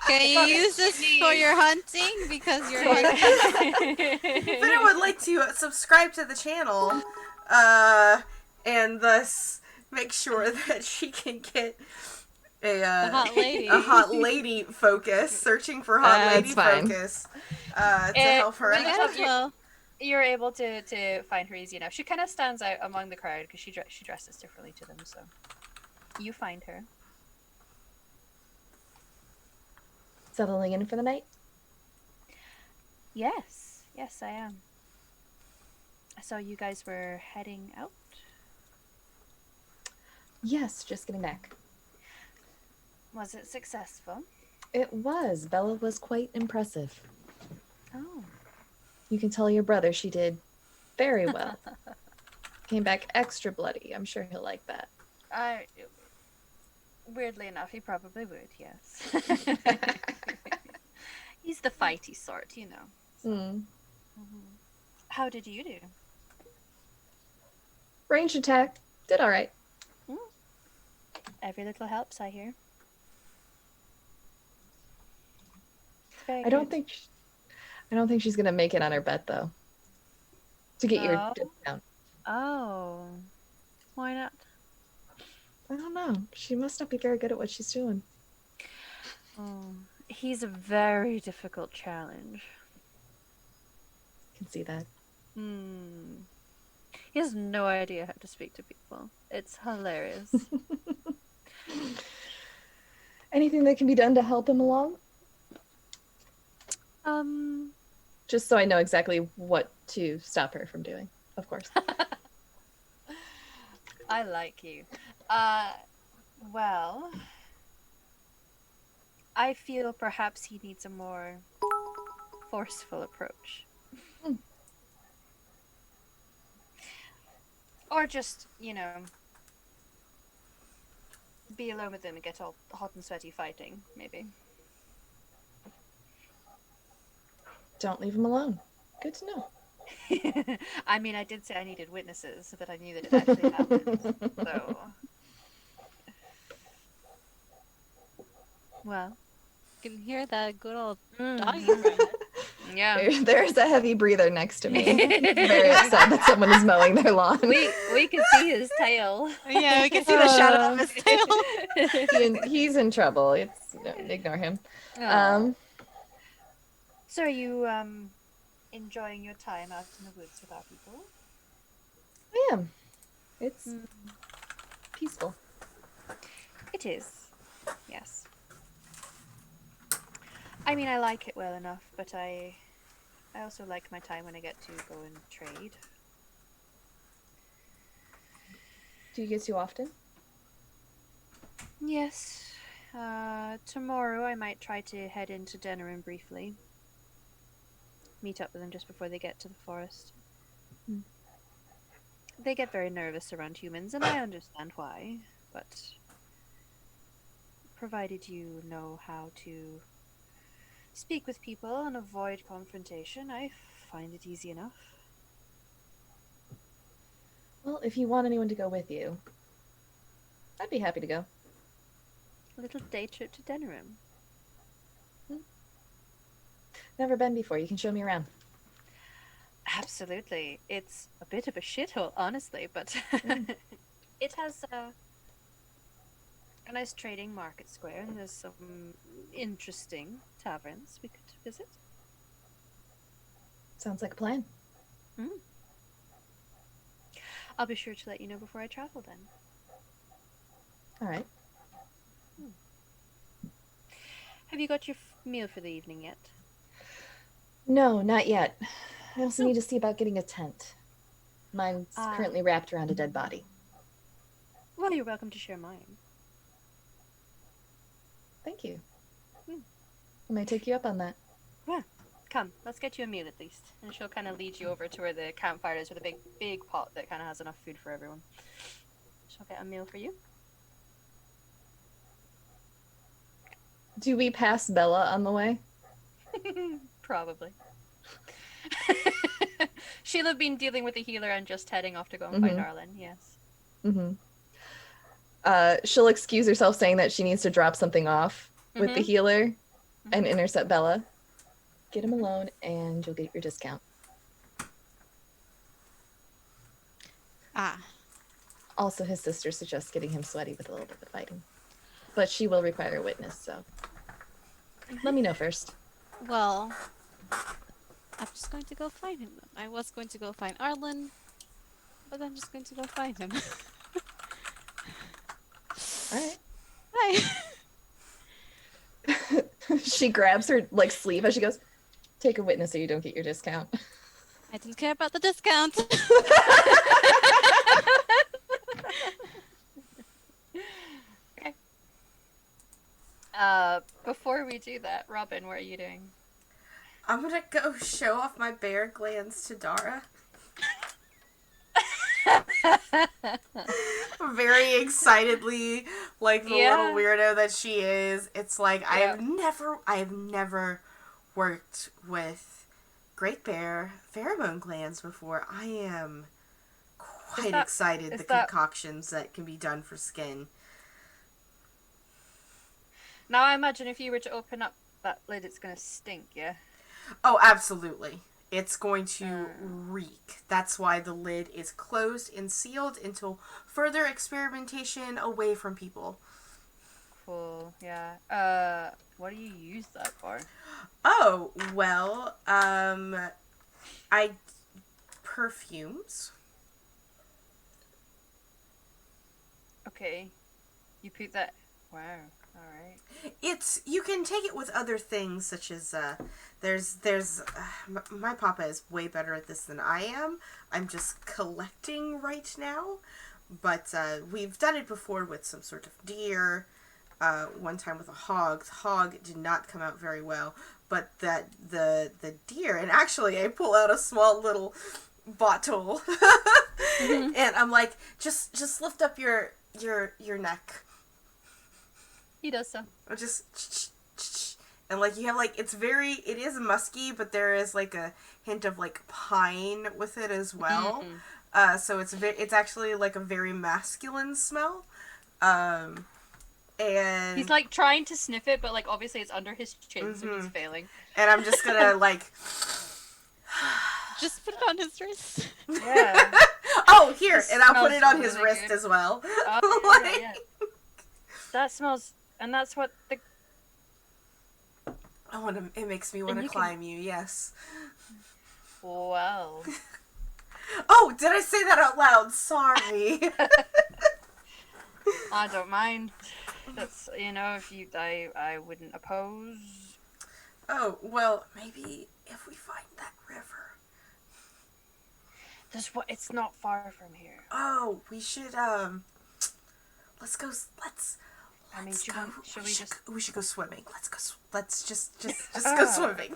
Can you use this for your hunting? Because you're hunting. If anyone would like to subscribe to the channel, and thus make sure that she can get a hot lady focus, searching for hot lady That's fine. focus, to help her really out. help you. Well, You're able to find her easy enough. She kind of stands out among the crowd because she dresses differently to them. So you find her. Settling in for the night? Yes, I am. I saw you guys were heading out. Yes, just getting back. Was it successful? It was. Bella was quite impressive. Oh. You can tell your brother she did very well. Came back extra bloody. I'm sure he'll like that. Weirdly enough, he probably would, yes. He's the fighty sort, you know. So. How did you do? Range attack. Did all right. Every little helps, I hear. I don't think she's gonna make it on her bet though. To get your discount. Oh. Why not? I don't know. She must not be very good at what she's doing. Oh. He's a very difficult challenge. Can see that. He has no idea how to speak to people. It's hilarious. Anything that can be done to help him along? Just so I know exactly what to stop her from doing, of course. I like you. Well, I feel perhaps he needs a more forceful approach. Or just, be alone with them and get all hot and sweaty fighting, maybe. Don't leave him alone. Good to know. I mean, I did say I needed witnesses so that I knew that it actually happened. So, well, You can hear that good old Mm. doggy breath. Yeah. There's a heavy breather next to me. Very upset that someone is mowing their lawn. We can see his tail. Yeah, we can see the shadow of his tail. He's in trouble. Ignore him. Aw. So are you enjoying your time out in the woods with our people? I am. It's peaceful. It is. Yes. I mean, I like it well enough, but I also like my time when I get to go and trade. Do you get to often? Yes. Tomorrow I might try to head into Denerim briefly. Meet up with them just before they get to the forest. They get very nervous around humans, and I understand why, but provided you know how to speak with people and avoid confrontation, I find it easy enough. Well, if you want anyone to go with you, I'd be happy to go. A little day trip to Denerim. Never been before. You can show me around. Absolutely. It's a bit of a shithole, honestly, but it has a nice trading market square, and there's some interesting taverns we could visit. Sounds like a plan. I'll be sure to let you know before I travel then. All right. Have you got your meal for the evening yet? No, not yet. I also need to see about getting a tent. Mine's currently wrapped around a dead body. Well, you're welcome to share mine. Thank you. I might take you up on that. Yeah. Come, let's get you a meal at least. And she'll kind of lead you over to where the campfire is with a big pot that kind of has enough food for everyone. She'll get a meal for you. Do we pass Bella on the way? Probably. She'll have been dealing with the healer and just heading off to go and find Arlen, yes. She'll excuse herself saying that she needs to drop something off with the healer and intercept Bella. Get him alone and you'll get your discount. Also, his sister suggests getting him sweaty with a little bit of fighting. But she will require a witness, so let me know first. Well, I'm just going to go find him. I was going to go find Arlen, but I'm just going to go find him. Alright. Hi. She grabs her like sleeve as she goes, take a witness so you don't get your discount. I didn't care about the discount. Okay. Before we do that, Robin, what are you doing? I'm gonna go show off my bear glands to Dara. Very excitedly, like the little weirdo that she is. It's like I have never worked with Great Bear pheromone glands before. I am quite excited concoctions that can be done for skin. Now I imagine if you were to open up that lid, it's gonna stink, yeah? Oh, absolutely. It's going to reek. That's why the lid is closed and sealed until further experimentation away from people. Cool, yeah. What do you use that for? Oh, well, perfumes. Okay. You put that... Wow, alright. You can take it with other things, such as, my papa is way better at this than I am. I'm just collecting right now. But, we've done it before with some sort of deer, one time with a hog. The hog did not come out very well, but the deer, and actually I pull out a small little bottle, and I'm like, just lift up your neck. He does so. Or just, and like you have like, it is musky, but there is like a hint of like pine with it as well. So it's actually like a very masculine smell. And he's like trying to sniff it, but like obviously it's under his chin, so he's failing. And I'm just gonna like just put it on his wrist. Yeah. Oh, here, and I'll put it on his wrist as well. Oh, yeah. That smells, and that's what the. It makes me want to climb you. Yes. Well. Oh, did I say that out loud? Sorry. I don't mind. That's, if you, I wouldn't oppose. Oh, well, maybe if we find that river. It's not far from here. Oh, we should, let's go, we should go swimming. Let's just go swimming.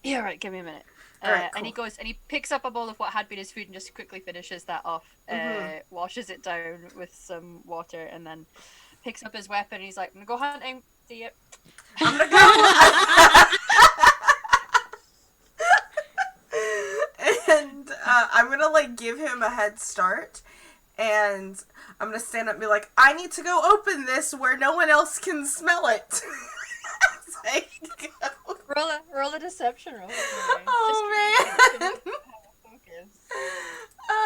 Yeah, right, give me a minute. Alright, cool. And he picks up a bowl of what had been his food and just quickly finishes that off, washes it down with some water, and then picks up his weapon and he's like, I'm gonna go hunting, see ya. I'm gonna go! And, I'm gonna, like, give him a head start, and I'm gonna stand up and be like, I need to go open this where no one else can smell it. Roll a deception roll. Oh, man.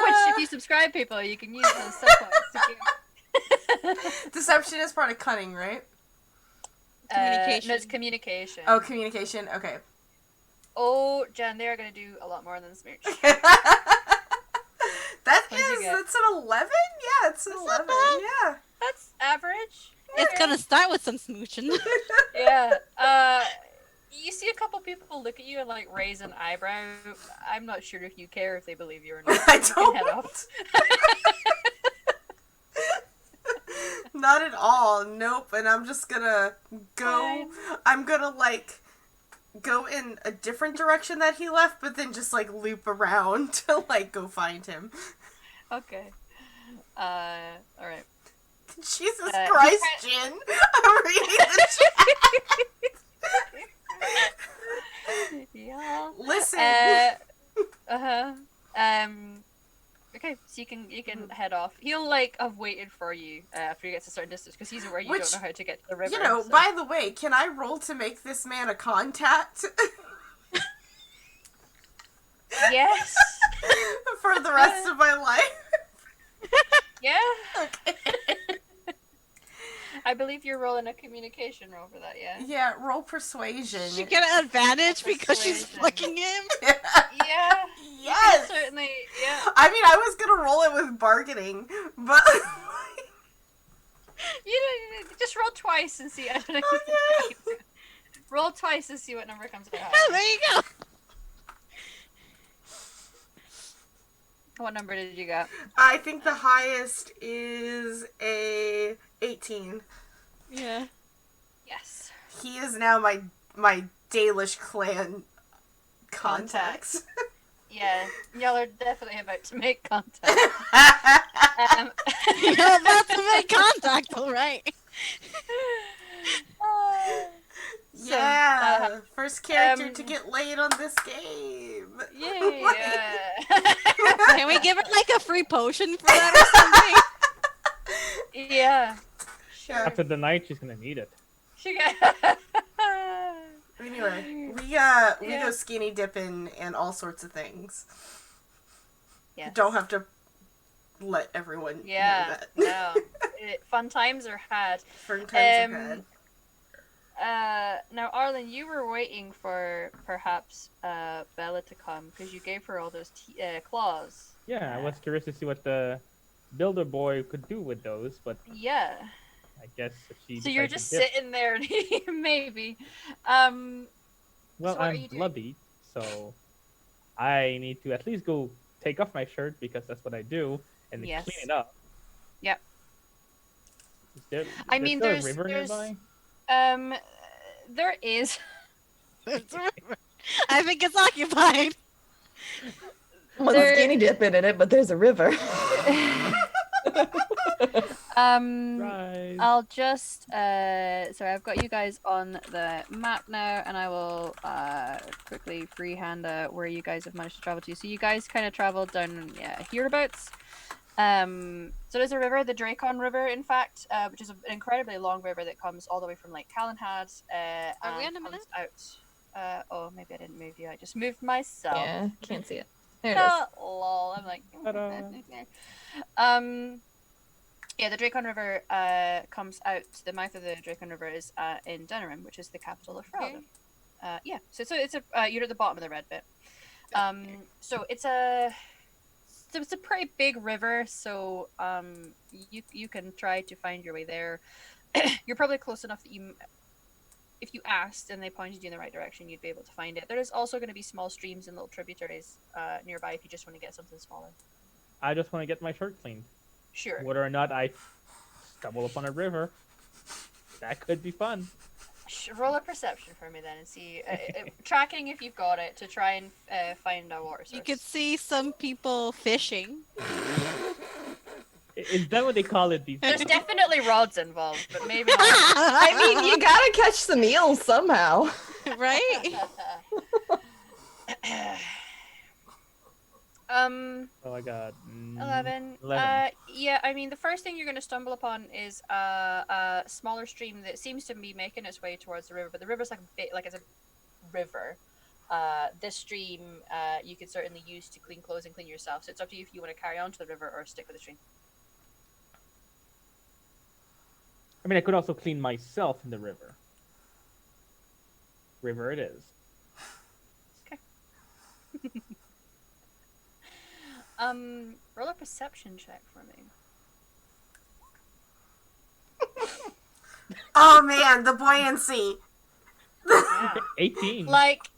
Which, if you subscribe people, you can use those sub points to Deception is part of cunning, right? Communication. No, it's communication. Oh, communication. Okay. Oh, Jen, they're gonna do a lot more than smooch. That's an 11? Yeah, it's an 11. Yeah. That's average. It's gonna start with some smooching. Yeah. You see a couple people look at you and like raise an eyebrow. I'm not sure if you care if they believe you or not. I You can head off. Not at all. Nope. And I'm just gonna go. Fine. I'm gonna like go in a different direction that he left, but then just like loop around to like go find him. Okay. Alright. Jesus Christ, Jin! I'm reading the chat. Yeah. Listen. Okay, so you can head off. He'll like have waited for you after he gets a certain distance because he's aware you don't know how to get to the river. So. By the way, can I roll to make this man a contact? Yes. For the rest of my life. Yeah. Okay. I believe you're rolling a communication roll for that, yeah? Yeah, roll persuasion. She get an advantage because she's Persuasion. flicking him. Yeah. Yes. Certainly, yeah. I mean, I was gonna roll it with bargaining, but You just roll twice and see. I don't know. Okay. Roll twice and see what number comes out. Oh, there you go. What number did you get? I think the highest is a 18. Yeah. Yes. He is now my Dalish clan contacts. Yeah, y'all are definitely about to make contact. You're about to make contact, all right. Yeah, first character to get laid on this game. Yay! Can we give her like a free potion for that or something? Yeah. Sure. After the night, she's gonna need it. She got. Anyway, we go skinny dipping and all sorts of things. Yeah. Don't have to let everyone know that. No. Fun times are had. Fun times are had. Now, Arlen, you were waiting for perhaps Bella to come because you gave her all those claws. Yeah, I was curious to see what the builder boy could do with those, but Yeah. I guess if she. So you're decides just to dip- sitting there, maybe. Well, so what are I'm you doing? bloody, so I need to at least go take off my shirt because that's what I do, and then Yes. clean it up. Yep. Is I mean, still there's- a river there's- nearby? There is. I think it's occupied. Well, There- there's skinny dipping in it, but there's a river. Rise. I'll just sorry, I've got you guys on the map now, and I will quickly freehand where you guys have managed to travel to. So you guys kind of traveled down hereabouts. So there's a river, the Dracon River, in fact, which is an incredibly long river that comes all the way from Lake Calenhad. Are we and on a comes out. Oh, maybe I didn't move you. I just moved myself. Yeah, can't see it. There it is. Lol. I'm like. Ta-da. Yeah, the Dracon River comes out. The mouth of the Dracon River is in Denerim, which is the capital of Ferelden. Yeah, so it's a you're at the bottom of the red bit. So it's a pretty big river. So you can try to find your way there. You're probably close enough that if you asked and they pointed you in the right direction, you'd be able to find it. There is also going to be small streams and little tributaries nearby if you just want to get something smaller. I just want to get my shirt cleaned. Sure. Whether or not I stumble upon a river, that could be fun. Roll a perception for me then and see. Tracking if you've got it to try and find a water source. You could see some people fishing. Is that what they call it these There's days? definitely rods involved, but maybe not. I mean, you gotta catch some eels somehow. Right? Oh, I got 11. 11. Yeah, I mean, the first thing you're going to stumble upon is a smaller stream that seems to be making its way towards the river, but the river's like a bit like it's a river. This stream you could certainly use to clean clothes and clean yourself. So it's up to you if you want to carry on to the river or stick with the stream. I mean, I could also clean myself in the river. River it is. Roll a perception check for me. Oh man, the buoyancy. Yeah. 18. Like,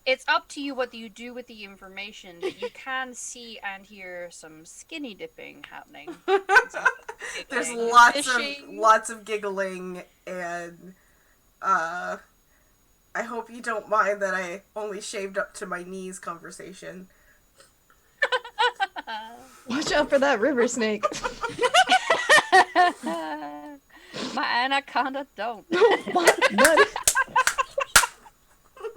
it's up to you what you do with the information, but you can see and hear some skinny dipping happening. There's Giggling. lots of giggling, and I hope you don't mind that I only shaved up to my knees conversation. Watch out for that river snake. My anaconda don't. What?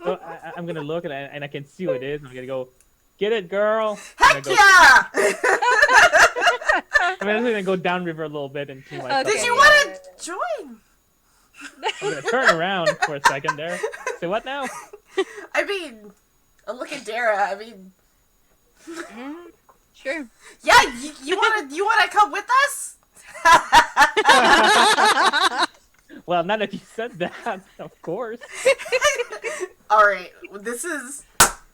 So I'm gonna look and I can see what it is. I'm gonna go, get it, girl. Heck I'm yeah! gonna go downriver a little bit and see myself. Did Okay. you want to join? I'm gonna turn around for a second there. Say what now? I mean, look at Dara. I mean, Sure. yeah, you wanna come with us? Well, now that you said that, of course. Alright, this is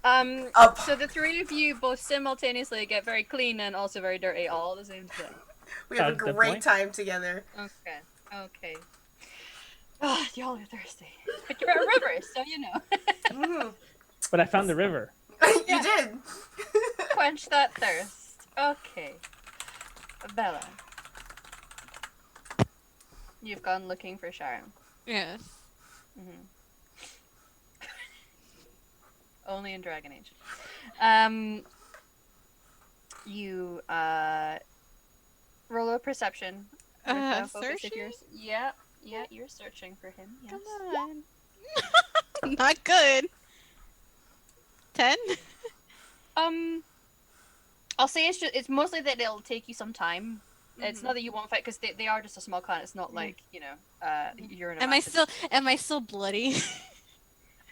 So the three of you both simultaneously get very clean and also very dirty all at the same time. we have a At the great point. time together. Okay. Okay. Oh, y'all are thirsty. But you're at a river, so you know. hmm But I found the river. You Yeah. did. Quench that thirst. Okay. Bella. You've gone looking for Sharon. Yes. Mm-hmm. Only in Dragon Age. You roll a perception. with a focus if you're Searching? yeah, you're searching for him. Yes. Come on. Not good. 10? I'll say it's mostly that it'll take you some time. It's Mhm. not that you won't fight because they are just a small clan. It's not like you're in a Am I massive- still bloody? you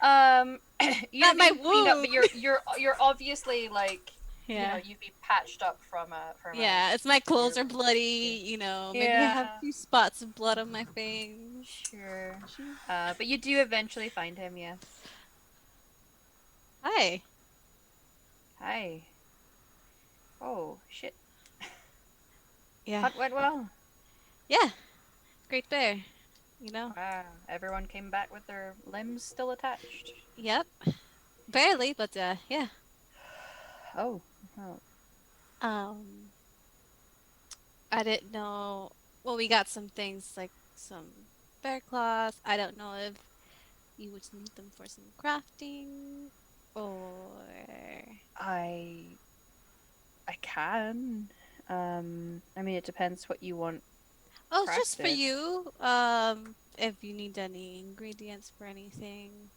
Not haven't my been cleaned up, but wound. you're obviously like Yeah. you'd be patched up from a Yeah, it's my clothes are bloody, maybe I have Yeah. a few spots of blood on my face. Sure. But you do eventually find him. Yes. Hi. Hi. Oh shit. Yeah. Hunt went well. Yeah. Great bear. Wow. Everyone came back with their limbs still attached. Yep. Barely, but yeah. Oh. I didn't know. Well, we got some things like some bear claws. I don't know if you would need them for some crafting or. I can. I mean, it depends what you want. Oh, just for Crafted. you. If you need any ingredients for anything.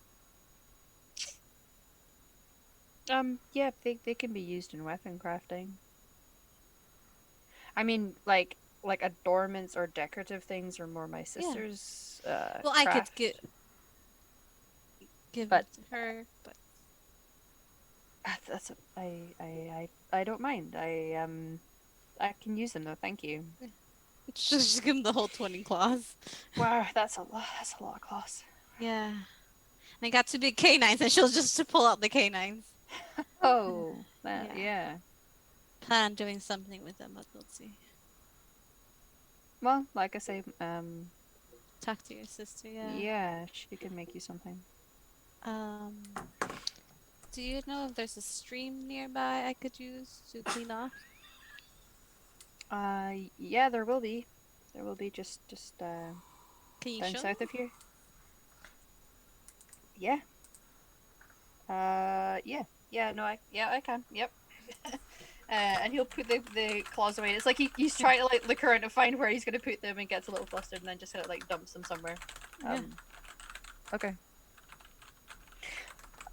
Yeah, they can be used in weapon crafting. I mean, like adornments or decorative things are more my sister's. Well, I could craft. give But- it to her, but That's I don't mind. I can use them though. Thank you. just give him the whole 20 claws. Wow, that's a lot. That's a lot of claws. Yeah. And I got 2 big canines, and she'll just to pull out the canines. Oh, Yeah. yeah. Plan on doing something with them, but we'll see. Well, like I say, Talk to your sister, yeah. yeah, she can make you something. Do you know if there's a stream nearby I could use to clean off? Yeah, there will be. There will be just Can you down show south me? of here. Yeah. Yeah. No, I can. Yep. And he'll put the claws away. It's like he's trying to like look around to find where he's gonna put them and gets a little flustered and then just kind of like dumps them somewhere. Yeah. Okay.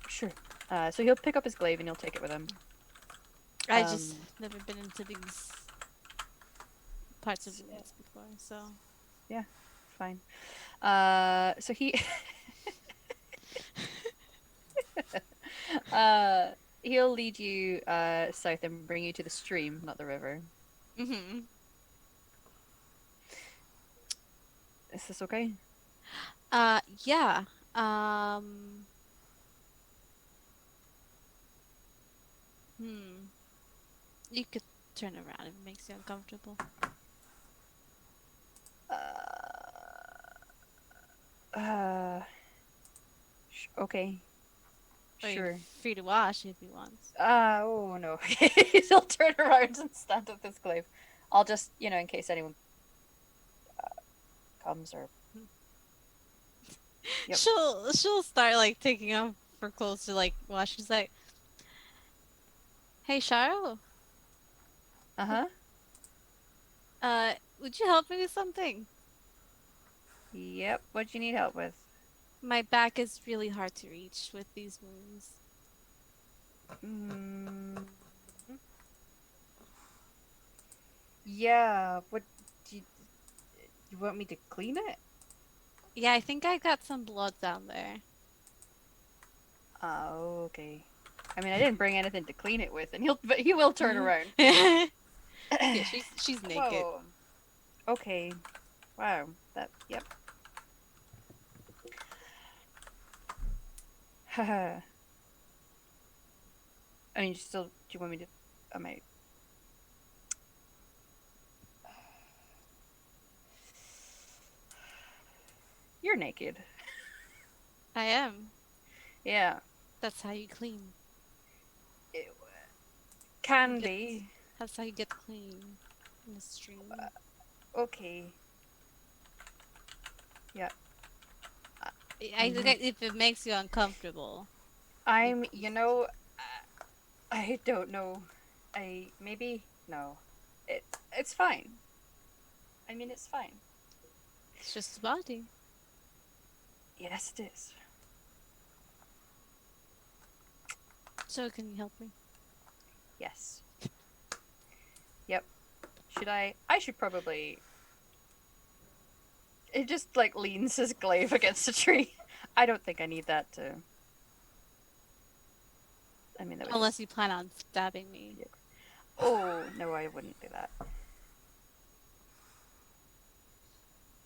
Sure. So he'll pick up his glaive and he'll take it with him. I just never been into these parts of the woods before, so. Fine. So he he'll lead you south and bring you to the stream, not the river. Mm-hmm. Is this okay? Yeah. You could turn around if it makes you uncomfortable. Okay. Or you're Sure. free to wash if you want. Oh no. He'll turn around and stand with his glaive. I'll just, in case anyone comes or. Yep. She'll start like taking off her clothes to like wash. She's like, "Hey, Sharo, Uh-huh. would you help me with something? Yep. What do you need help with? My back is really hard to reach with these wounds." Yeah. What do you want me to clean it? Yeah, I think I got some blood down there. Oh, okay. I mean, I didn't bring anything to clean it with, but he will turn around. Yeah, she's naked. Whoa. Okay. Wow. Yep. I mean, still, do you want me to? I might. You're naked. I am. Yeah. That's how you clean. It can You get- be. That's how you get clean in the stream. Okay. Yeah. I think if it makes you uncomfortable. You know, I don't know. Maybe, no. It's fine. I mean, it's fine. It's just a body. Yes, it is. So can you help me? Yes. Yep. Should I? I should probably. It just, like, leans his glaive against a tree. I don't think I need that to... I mean, that would Unless just... you plan on stabbing me. Yeah. Oh, no, I wouldn't do that.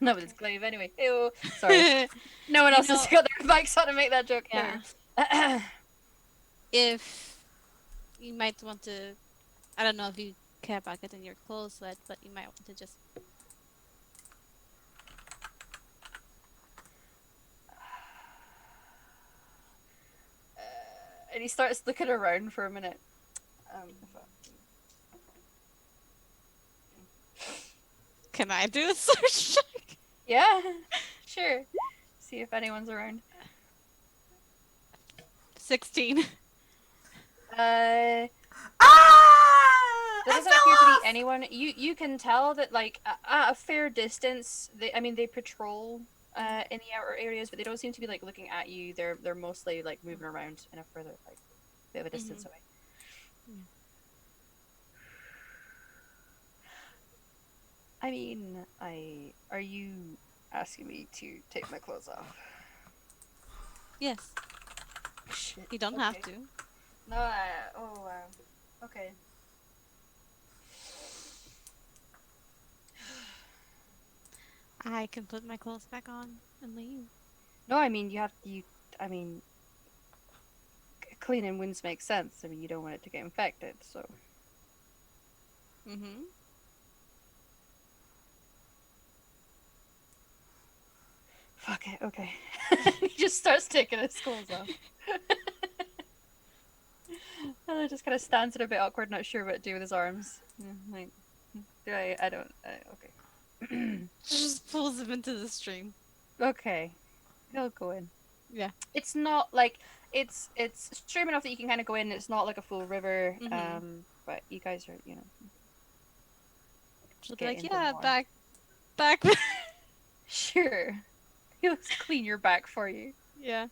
No, with his glaive anyway. Ew. Sorry. No one else has got their bikes on to make that joke. Yeah. If you might want to, I don't know if you care about getting your clothes wet, but you might want to just. And he starts looking around for a minute. Can I do a search check? Yeah, sure. See if anyone's around. 16. There Ah! doesn't appear to be anyone. You can tell that, like, at a fair distance, they patrol in the outer areas, but they don't seem to be, like, looking at you. They're mostly, like, moving around in a further, like, bit of a distance away. I mean, are you asking me to take my clothes off? Yes. Shit. You don't have to. No, okay. I can put my clothes back on and leave. No, I mean, I mean, cleaning wounds make sense. I mean, you don't want it to get infected, so. Mm-hmm. Fuck it, okay. He just starts taking his clothes off. And he just kind of stands there a bit awkward, not sure what to do with his arms. Like, okay. Just pulls him into the stream. Okay. He'll go in. Yeah. It's not like, it's stream enough that you can kind of go in, it's not like a full river, but you guys are, you know. She'll be get like, into yeah, more. back. Sure. He'll clean your back for you. Yeah.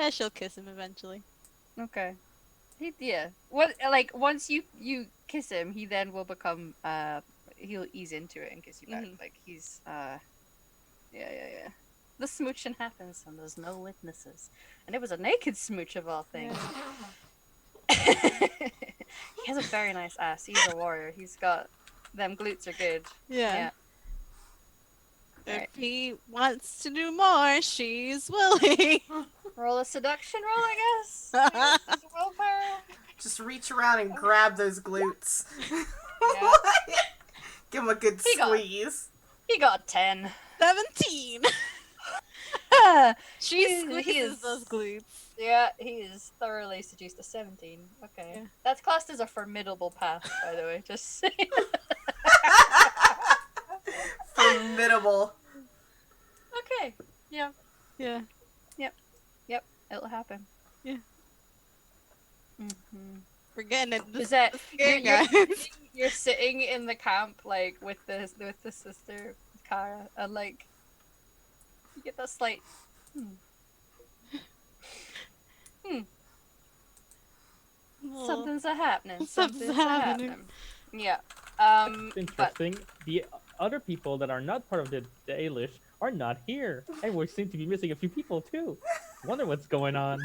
She'll kiss him eventually. Okay. Yeah. What, like, once you kiss him, he then will become, he'll ease into it and kiss you back. Like, he's, yeah. The smooching happens and there's no witnesses. And it was a naked smooch of all things. Yeah. He has a very nice ass. He's a warrior. He's got, them glutes are good. Yeah. If Right. he wants to do more, she's willing. Roll a seduction roll, I guess. Is it willpower? Just reach around and grab those glutes. Yeah. Give him a good squeeze. He got 10. 17. She He squeezes is- those glutes. Yeah, he is thoroughly seduced to 17. Okay. Yeah. That's classed as a formidable path, by the way. Just saying. Formidable. Okay. Yeah. Yeah. It'll happen. Yeah. Mm-hmm. We're getting it. Is that scary, guys. you're sitting in the camp like with the sister Kara and like you get that slight something's a happening. Something's happening. Yeah. It's interesting. The other people that are not part of the Dalish are not here. And we seem to be missing a few people too. Wonder what's going on.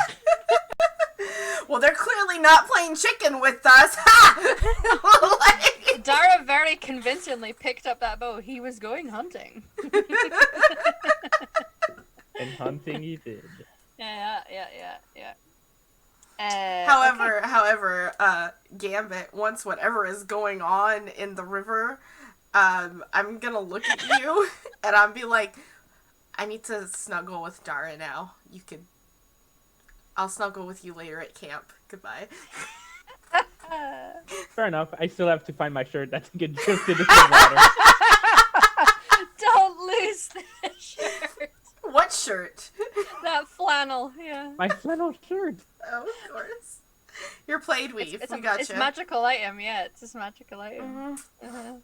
Well, they're clearly not playing chicken with us. Ha! Dara very convincingly picked up that bow. He was going hunting. And hunting he did. Yeah. However, Gambit, once whatever is going on in the river, I'm gonna look at you and I'll be like, I need to snuggle with Dara now. I'll snuggle with you later at camp. Goodbye. Fair enough. I still have to find my shirt that get drifted into the water. Don't lose the shirt. What shirt? That flannel, yeah. My flannel shirt. Oh, of course. Your plaid weave. It's We gotcha. It's a magical item, yeah. It's just magical item. Mm-hmm.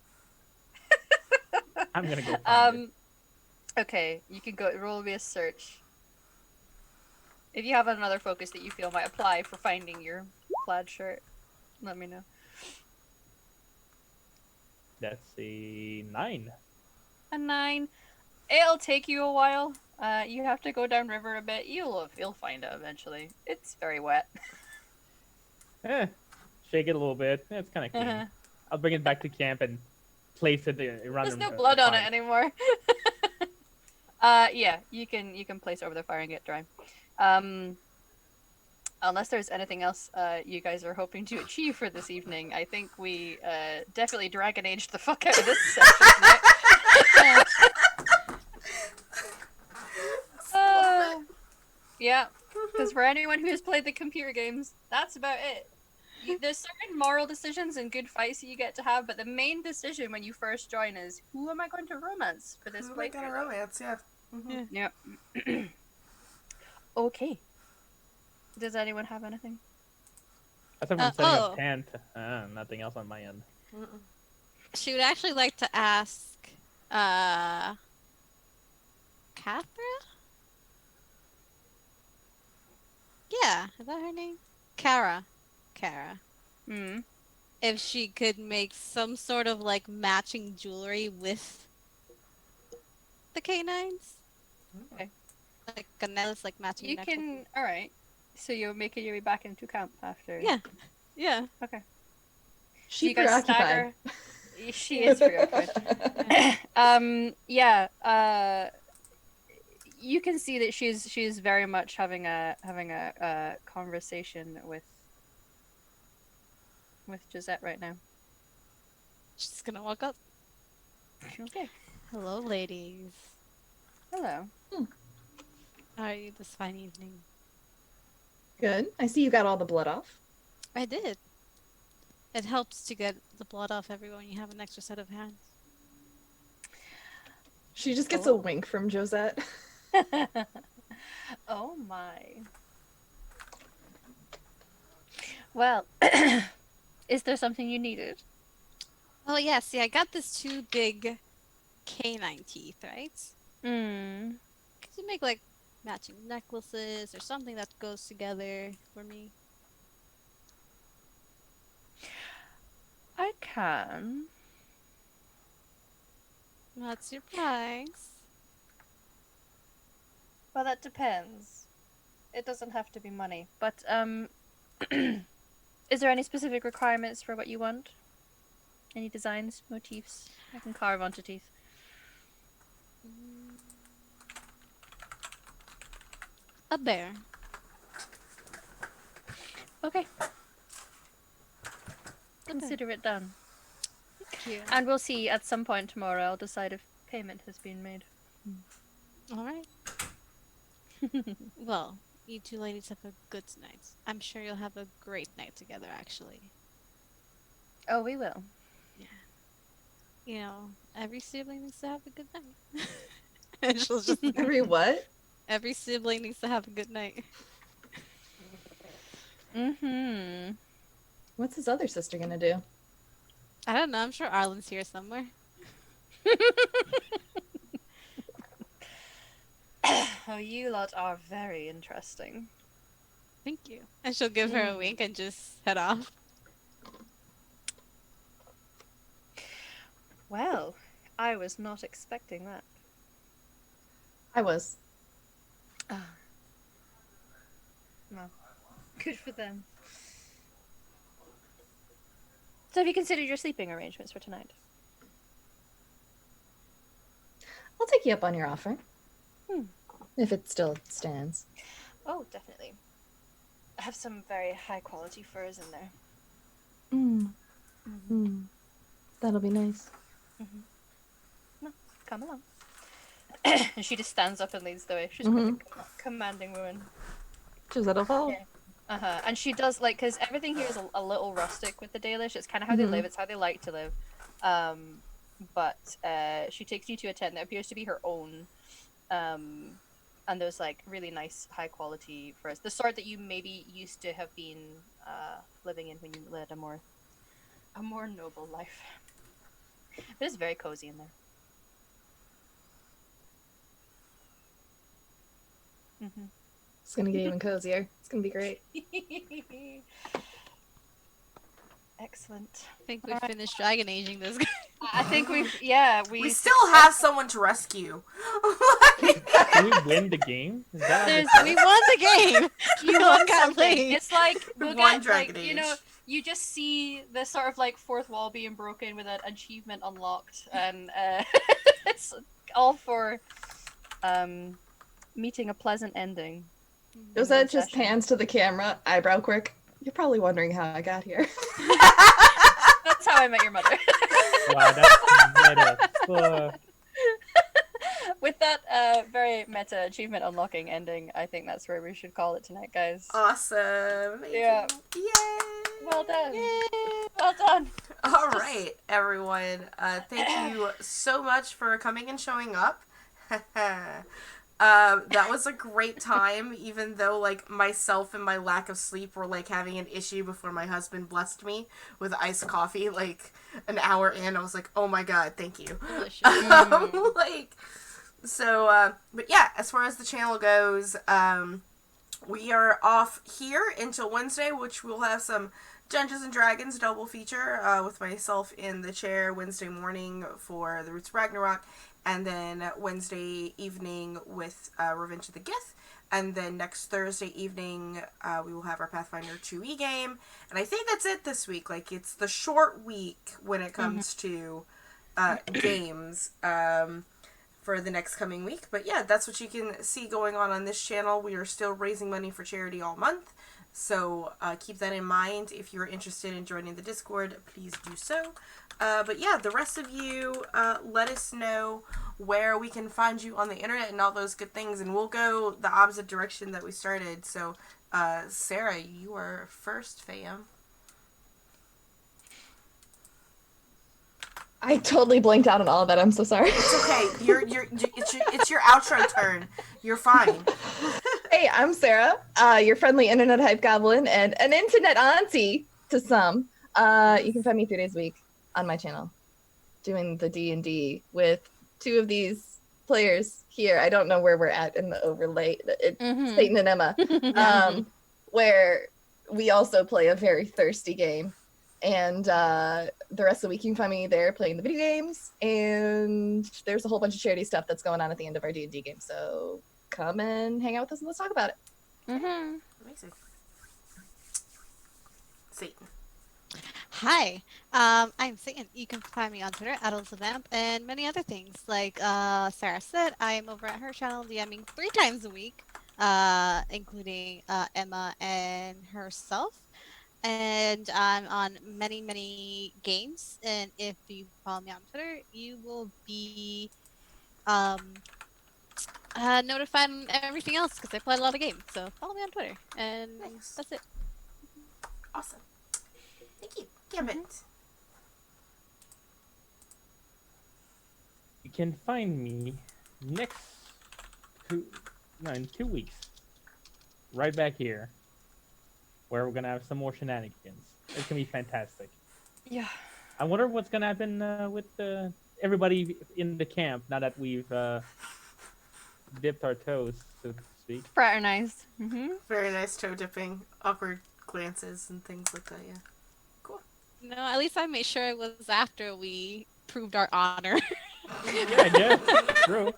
I'm gonna go find it. Okay, you can go roll me a search. If you have another focus that you feel might apply for finding your plaid shirt, let me know. That's a 9. A 9. It'll take you a while. You have to go down river a bit. You'll find it eventually. It's very wet. Shake it a little bit. It's kind of clean. I'll bring it back to camp and place it around. There's no blood on it anymore. Yeah, you can place it over the fire and get dry. Unless there's anything else you guys are hoping to achieve for this evening, I think we definitely Dragon Aged the fuck out of this session. Yeah, because for anyone who has played the computer games, that's about it. There's certain moral decisions and good fights that you get to have, but the main decision when you first join is, who am I going to romance for this Who am I gonna romance? Yeah. Mm-hmm. Yeah. Okay. Does anyone have anything? As I'm setting up tent, nothing else on my end. Mm-mm. She would actually like to ask, Cathra? Yeah, is that her name? Kara. Hmm. If she could make some sort of like matching jewelry with the canines. Okay. Like a necklace, like matching. You necklace. can. All right. So you're making your way back into camp after. Yeah. Yeah. Okay. She's you guys preoccupied. She is preoccupied. Yeah. You can see that she's very much having a conversation with Gisette right now. She's gonna walk up. Okay. Hello, ladies. Hello. How are you this fine evening? Good. I see you got all the blood off. I did. It helps to get the blood off everyone. You have an extra set of hands. She just gets a wink from Josette. Oh my. Well, is there something you needed? Oh yeah, see, I got this 2 big canine teeth, right? Hmm. Could you make like matching necklaces or something that goes together for me? I can. What's your price? Well, that depends. It doesn't have to be money, but is there any specific requirements for what you want? Any designs, motifs? I can carve onto teeth. A bear. Okay. Consider it done. Thank you. And we'll see at some point tomorrow. I'll decide if payment has been made. Alright. Well, you 2 ladies have a good night. I'm sure you'll have a great night together, actually. Oh, we will. Yeah. You know, every sibling needs to have a good night. And she'll just Every what? every sibling needs to have a good night. Mm-hmm. What's his other sister gonna do? I don't know, I'm sure Arlen's here somewhere. Oh, you lot are very interesting. Thank you. And she'll give her a wink and just head off. Well, I was not expecting that. I was. No. Good for them. So have you considered your sleeping arrangements for tonight? I'll take you up on your offer. Hmm. If it still stands. Oh, definitely. I have some very high quality furs in there. That'll be nice. No, come along. And she just stands up and leads the way. She's quite a commanding woman. Just that'll follow. Yeah. And she does, like, because everything here is a little rustic with the Dalish. It's kind of how they live. It's how they like to live. But she takes you to a tent that appears to be her own. And there's, like, really nice, high quality furs. The sort that you maybe used to have been living in when you led a more noble life. But it's very cozy in there. It's gonna get even cozier. It's gonna be great. Excellent. I think we finished dragon aging this guy. I think we still have someone to rescue. Can we win the game? Is that We won the game. You won something. It's like we'll One get, Dragon like, Age. you know, you just see the sort of like fourth wall being broken with an achievement unlocked, and it's all for meeting a pleasant ending. Was that just pans to the camera, eyebrow quirk? You're probably wondering how I got here. That's how I met your mother. Wow, that's meta. With that very meta achievement unlocking ending, I think that's where we should call it tonight, guys. Awesome. Amazing. Yeah. Yay. Well done. Yay. Well done. All right, everyone. Thank you so much for coming and showing up. That was a great time, even though, like, myself and my lack of sleep were, like, having an issue before my husband blessed me with iced coffee, like, an hour in. I was like, oh my god, thank you. But yeah, as far as the channel goes, we are off here until Wednesday, which we'll have some Dungeons and Dragons double feature, with myself in the chair Wednesday morning for the Roots of Ragnarok, and then Wednesday evening with Revenge of the Gith, and then next Thursday evening we will have our Pathfinder 2e game, and I think that's it this week. Like, it's the short week when it comes to games for the next coming week, but yeah, that's what you can see going on this channel. We are still raising money for charity all month, so keep that in mind. If you're interested in joining the Discord, please do so. But yeah, the rest of you, let us know where we can find you on the internet and all those good things, and we'll go the opposite direction that we started. So, Sarah, you are first, fam. I totally blanked out on all of that. I'm so sorry. It's okay. It's your outro turn. You're fine. Hey, I'm Sarah, your friendly internet hype goblin and an internet auntie to some. You can find me 3 days a week on my channel doing the D&D with 2 of these players here. I don't know where we're at in the overlay. It's Satan and Emma, where we also play a very thirsty game. And the rest of the week you can find me there playing the video games, and there's a whole bunch of charity stuff that's going on at the end of our D&D game. So come and hang out with us and let's talk about it. Amazing. Satan. Hi, I'm Satan. You can find me on Twitter at @AlsAVamp and many other things. Like Sarah said, I'm over at her channel DMing 3 times a week, including Emma and herself. And I'm on many, many games. And if you follow me on Twitter, you will be notified on everything else because I play a lot of games. So follow me on Twitter. And that's it. Awesome. Thank you. Gambit. You can find me in 2 weeks, right back here, where we're gonna have some more shenanigans. It's gonna be fantastic. Yeah. I wonder what's gonna happen with everybody in the camp now that we've dipped our toes, so to speak. Fraternized. Very nice toe dipping, awkward glances and things like that. Yeah. Cool. No, at least I made sure it was after we proved our honor. Yeah, true.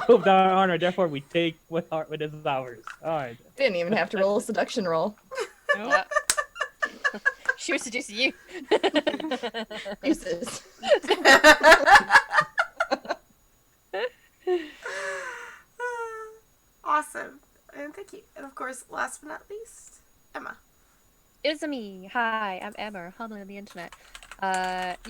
Proved our honor, therefore we take what is ours. All right. Didn't even have to roll a seduction roll. Nope. She was seducing you. Uses. Awesome. And thank Thank you. And of course, last but not least, Emma. It's me. Hi, I'm Emma, humbly on the internet.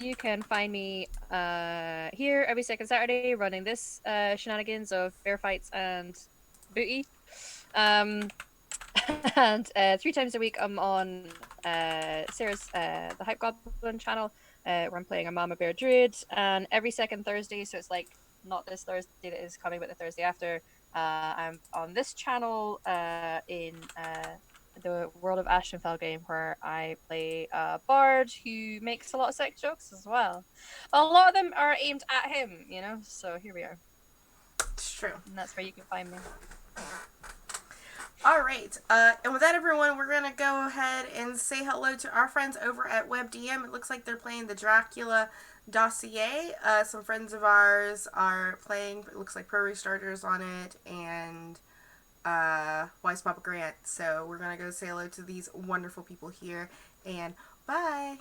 You can find me here every second Saturday running this shenanigans of bear fights and booty. Um, and 3 times a week I'm on Sarah's the Hype Goblin channel where I'm playing a Mama Bear Druid, and every second Thursday, so it's like not this Thursday that is coming, but the Thursday after, I'm on this channel in the World of Ashenfell game where I play a bard who makes a lot of sex jokes as well. A lot of them are aimed at him, you know, so here we are. It's true. And that's where you can find me. All right. And with that, everyone, we're going to go ahead and say hello to our friends over at WebDM. It looks like they're playing the Dracula dossier. Some friends of ours are playing, it looks like Pro Restarters on it, and Wise Papa Grant. So we're going to go say hello to these wonderful people here. And bye.